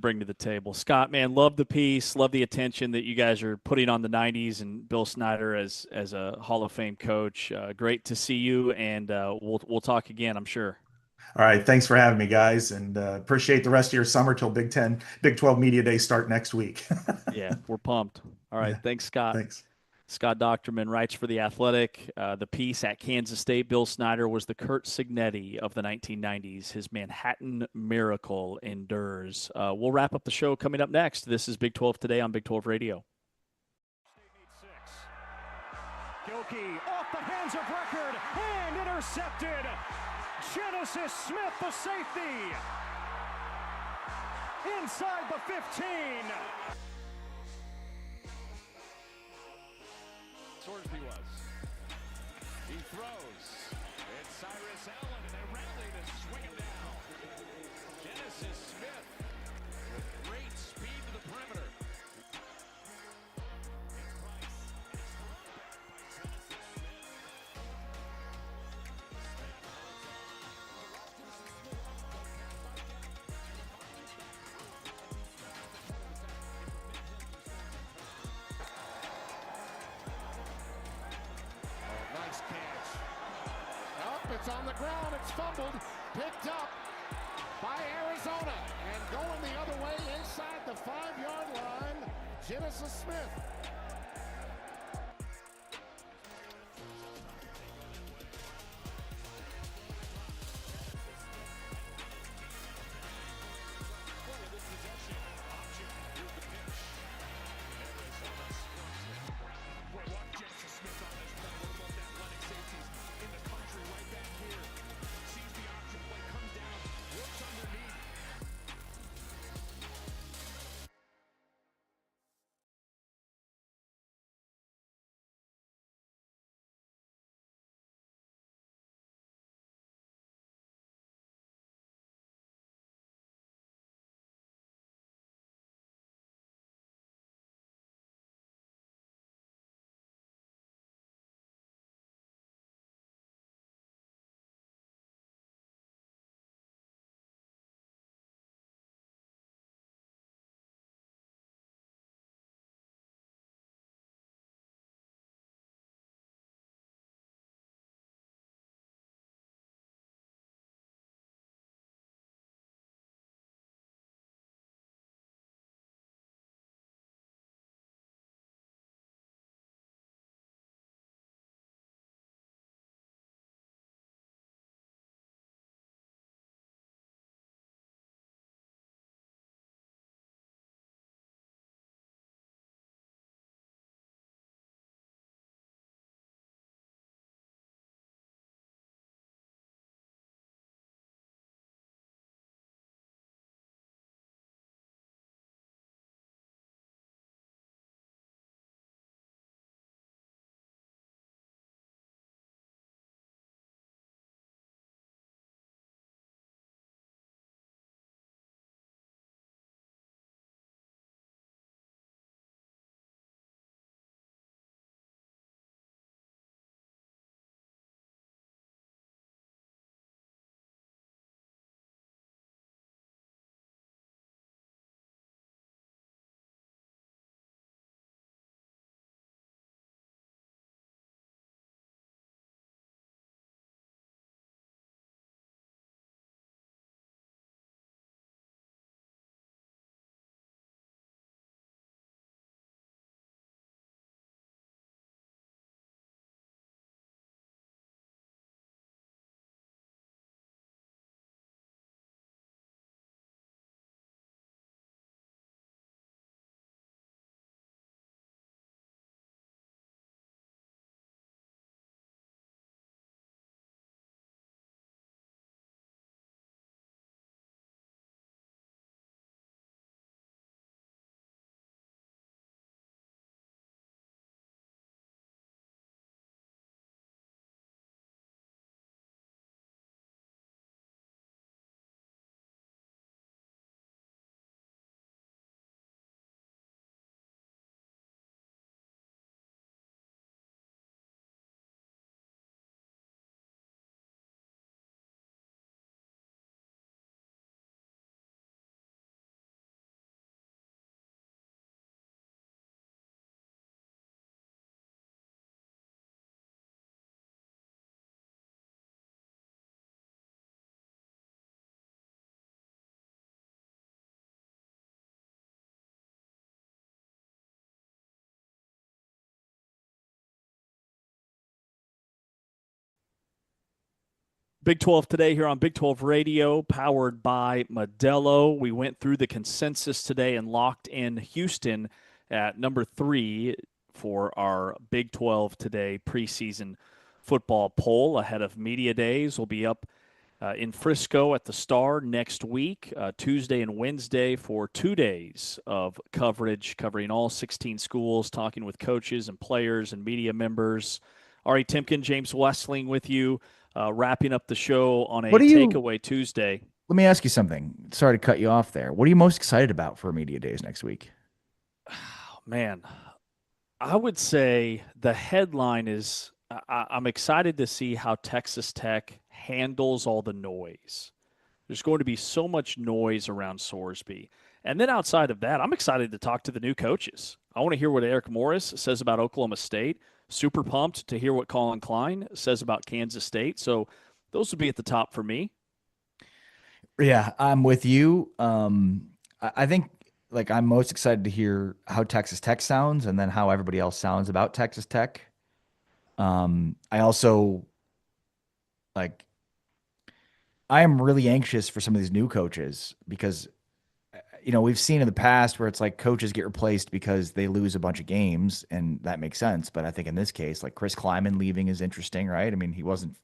bring to the table. Scott, man, love the piece, love the attention that you guys are putting on the 90s and Bill Snyder as a Hall of Fame coach. Great to see you, and we'll talk again, I'm sure. All right, thanks for having me, guys, and appreciate the rest of your summer till Big 12 Media Day start next week. Yeah, we're pumped. All right, thanks, Scott. Thanks. Scott Docterman writes for The Athletic. The piece at Kansas State, Bill Snyder was the Kurt Signetti of the 1990s. His Manhattan miracle endures. We'll wrap up the show coming up next. This is Big 12 Today on Big 12 Radio. Gilkey off the hands of Record and intercepted. Genesis Smith, the safety, inside the 15. Sorsby was. He throws. It's Cyrus Allen, and they rally to swing him down. Genesis Smith with great speed to the perimeter. It's on the ground, it's fumbled, picked up by Arizona, and going the other way inside the 5-yard line, Genesis Smith. Big 12 today here on Big 12 Radio, powered by Modelo. We went through the consensus today and locked in Houston at number 3 for our Big 12 today preseason football poll ahead of Media Days. We'll be up in Frisco at the Star next week, Tuesday and Wednesday, for 2 days of coverage covering all 16 schools, talking with coaches and players and media members. Ari Timken, James Westling with you. Wrapping up the show on a Takeaway Tuesday. Let me ask you something. Sorry to cut you off there. What are you most excited about for Media Days next week? Oh, man, I would say the headline is I'm excited to see how Texas Tech handles all the noise. There's going to be so much noise around Sorsby. And then outside of that, I'm excited to talk to the new coaches. I want to hear what Eric Morris says about Oklahoma State. Super pumped to hear what Colin Klein says about Kansas State. So those would be at the top for me. Yeah, I'm with you. I think I'm most excited to hear how Texas Tech sounds and then how everybody else sounds about Texas Tech. I also I am really anxious for some of these new coaches because we've seen in the past where it's like coaches get replaced because they lose a bunch of games, and that makes sense. But I think in this case, Chris Kleiman leaving is interesting, right? I mean, he wasn't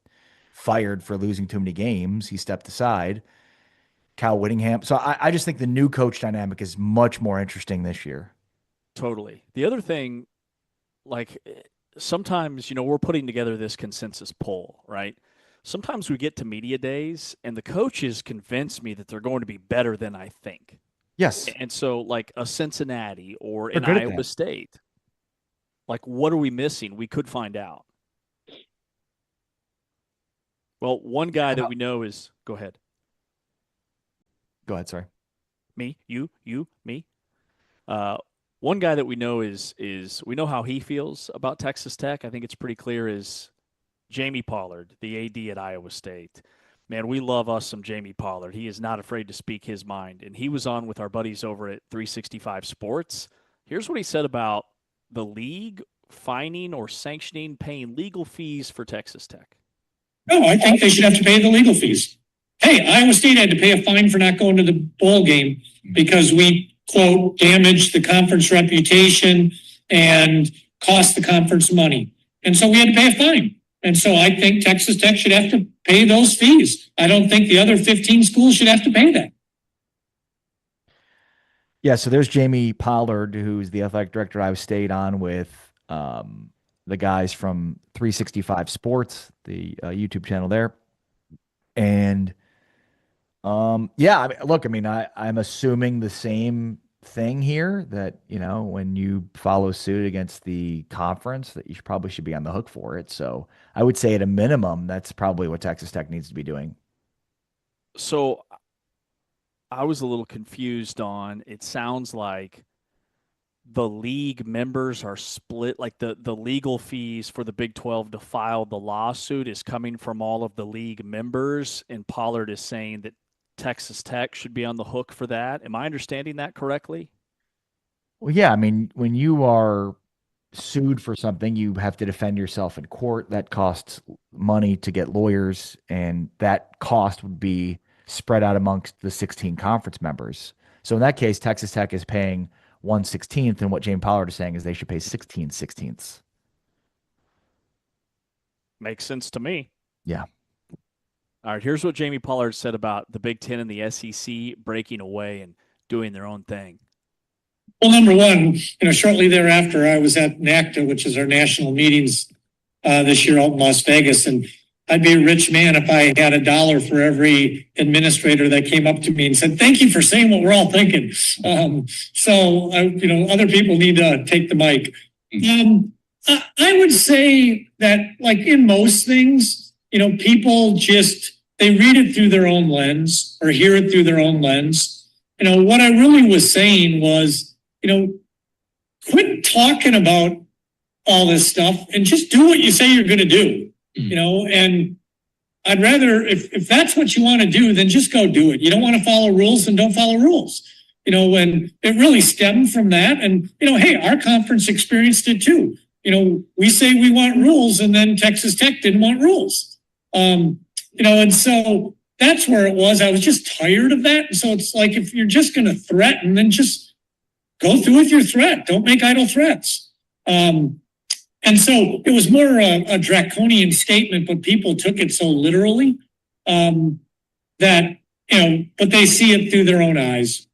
fired for losing too many games. He stepped aside. Cal Whittingham. So I just think the new coach dynamic is much more interesting this year. Totally. The other thing, sometimes, we're putting together this consensus poll, right? Sometimes we get to Media Days and the coaches convince me that they're going to be better than I think. Yes. And so a Cincinnati or an Iowa State, what are we missing? We could find out. Well, one guy that we know is – go ahead. Go ahead, sorry. Me, you, me. One guy that we know is we know how he feels about Texas Tech. I think it's pretty clear is Jamie Pollard, the AD at Iowa State. Man, we love us some Jamie Pollard. He is not afraid to speak his mind. And he was on with our buddies over at 365 Sports. Here's what he said about the league fining or sanctioning, paying legal fees for Texas Tech. No, I think they should have to pay the legal fees. Hey, Iowa State had to pay a fine for not going to the bowl game because we, quote, damaged the conference reputation and cost the conference money. And so we had to pay a fine. And so I think Texas Tech should have to pay those fees. I don't think the other 15 schools should have to pay that. Yeah, so there's Jamie Pollard, who's the athletic director at Iowa State, on with the guys from 365 Sports, the YouTube channel there. And I'm assuming the same thing here, that when you follow suit against the conference, that you probably should be on the hook for it. So I would say at a minimum, that's probably what Texas Tech needs to be doing. So I was a little confused on, it sounds like the league members are split, the legal fees for the Big 12 to file the lawsuit is coming from all of the league members, and Pollard is saying that Texas Tech should be on the hook for that. Am I understanding that correctly? Well, yeah. I mean, when you are sued for something, you have to defend yourself in court. That costs money to get lawyers, and that cost would be spread out amongst the 16 conference members. So in that case, Texas Tech is paying 1/16, and what Jamie Pollard is saying is they should pay 16/16. Makes sense to me. Yeah. All right, here's what Jamie Pollard said about the Big Ten and the SEC breaking away and doing their own thing. Well, number one, shortly thereafter, I was at NACTA, which is our national meetings this year out in Las Vegas. And I'd be a rich man if I had $1 for every administrator that came up to me and said, thank you for saying what we're all thinking. Other people need to take the mic. I would say that, in most things, people they read it through their own lens or hear it through their own lens. What I really was saying was, quit talking about all this stuff and just do what you say you're going to do, and I'd rather, if that's what you want to do, then just go do it. You don't want to follow rules, then don't follow rules. When it really stemmed from that. And, hey, our conference experienced it too. We say we want rules, and then Texas Tech didn't want rules. And so that's where it was. I was just tired of that. And so it's like, if you're just going to threaten, then just go through with your threat. Don't make idle threats. And so it was more a draconian statement, but people took it so literally that, but they see it through their own eyes.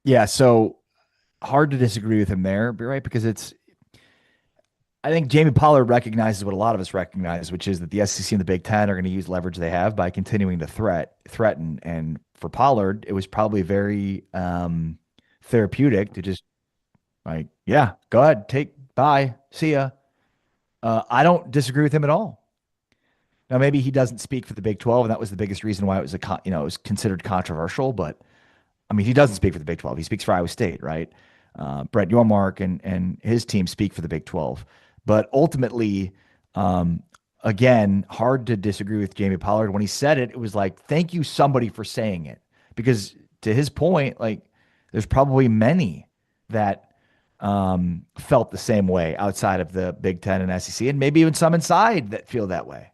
Yeah, so hard to disagree with him there, right? Because I think Jamie Pollard recognizes what a lot of us recognize, which is that the SEC and the Big Ten are going to use leverage they have by continuing to threaten. And for Pollard, it was probably very therapeutic to just like, yeah, go ahead, bye, see ya. I don't disagree with him at all. Now, maybe he doesn't speak for the Big 12, and that was the biggest reason why it was it was considered controversial. But I mean, he doesn't speak for the Big 12. He speaks for Iowa State, right? Brett Yormark and his team speak for the Big 12. But ultimately, again, hard to disagree with Jamie Pollard. When he said it, it was like, thank you, somebody, for saying it. Because to his point, like, there's probably many that felt the same way outside of the Big Ten and SEC, and maybe even some inside that feel that way.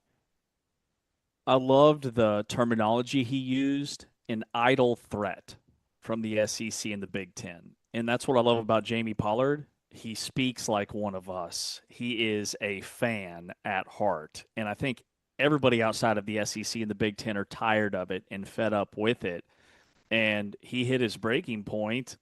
I loved the terminology he used, an idle threat, from the SEC and the Big Ten. And that's what I love about Jamie Pollard. He speaks like one of us. He is a fan at heart. And I think everybody outside of the SEC and the Big Ten are tired of it and fed up with it. And he hit his breaking point.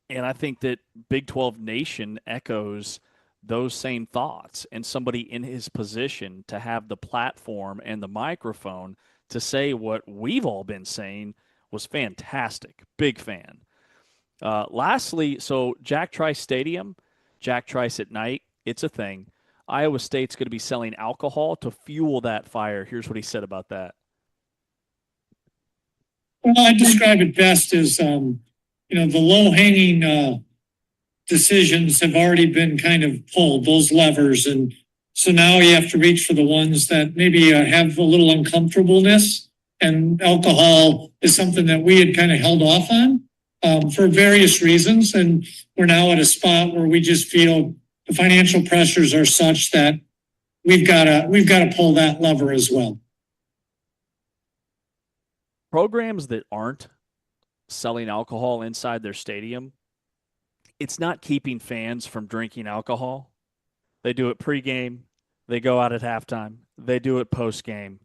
And I think that Big 12 Nation echoes those same thoughts. And somebody in his position to have the platform and the microphone to say what we've all been saying was fantastic. Big fan. Lastly, so Jack Trice Stadium, Jack Trice at night, it's a thing. Iowa State's going to be selling alcohol to fuel that fire. Here's what he said about that. Well, I describe it best as, the low-hanging decisions have already been kind of pulled, those levers. And so now you have to reach for the ones that maybe have a little uncomfortableness. And alcohol is something that we had kind of held off on for various reasons. And we're now at a spot where we just feel the financial pressures are such that we've got to pull that lever as well. Programs that aren't selling alcohol inside their stadium, it's not keeping fans from drinking alcohol. They do it pregame. They go out at halftime. They do it postgame.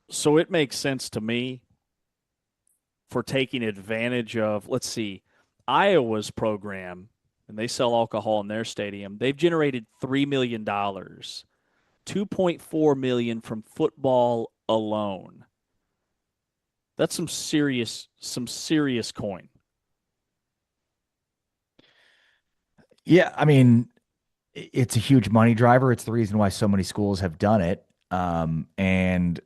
So it makes sense to me for taking advantage of, let's see, Iowa's program, and they sell alcohol in their stadium. They've generated $3 million, $2.4 million from football alone. That's some serious coin. Yeah, I mean, it's a huge money driver. It's the reason why so many schools have done it. And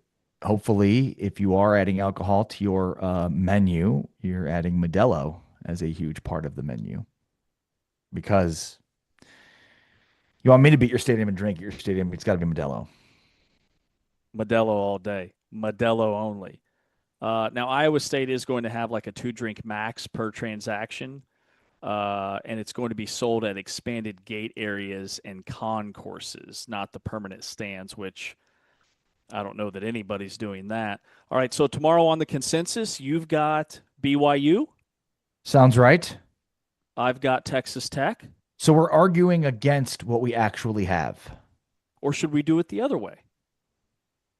hopefully, if you are adding alcohol to your menu, you're adding Modelo as a huge part of the menu. Because you want me to beat your stadium and drink at your stadium, it's got to be Modelo. Modelo all day. Modelo only. Now, Iowa State is going to have like a 2-drink max per transaction, and it's going to be sold at expanded gate areas and concourses, not the permanent stands, which I don't know that anybody's doing that. All right, so tomorrow on the consensus, you've got BYU. Sounds right. I've got Texas Tech. So we're arguing against what we actually have. Or should we do it the other way?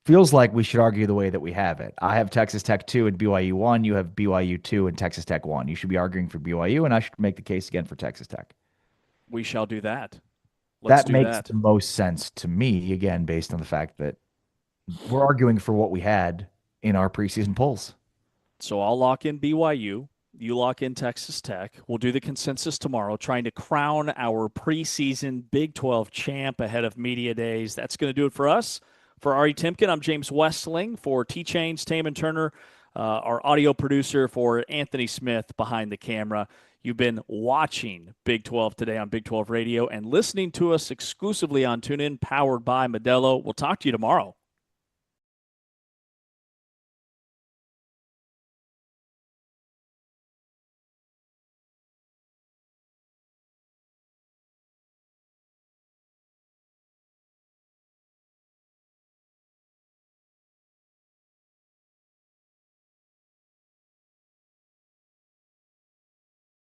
Feels like we should argue the way that we have it. I have Texas Tech 2 and BYU 1. You have BYU 2 and Texas Tech 1. You should be arguing for BYU, and I should make the case again for Texas Tech. We shall do that. That makes the most sense to me, again, based on the fact that we're arguing for what we had in our preseason polls. So I'll lock in BYU. You lock in Texas Tech. We'll do the consensus tomorrow, trying to crown our preseason Big 12 champ ahead of Media Days. That's going to do it for us. For Ari Timken, I'm James Westling. For T-Chains, Taman Turner, our audio producer. For Anthony Smith behind the camera. You've been watching Big 12 today on Big 12 Radio and listening to us exclusively on TuneIn, powered by Modelo. We'll talk to you tomorrow.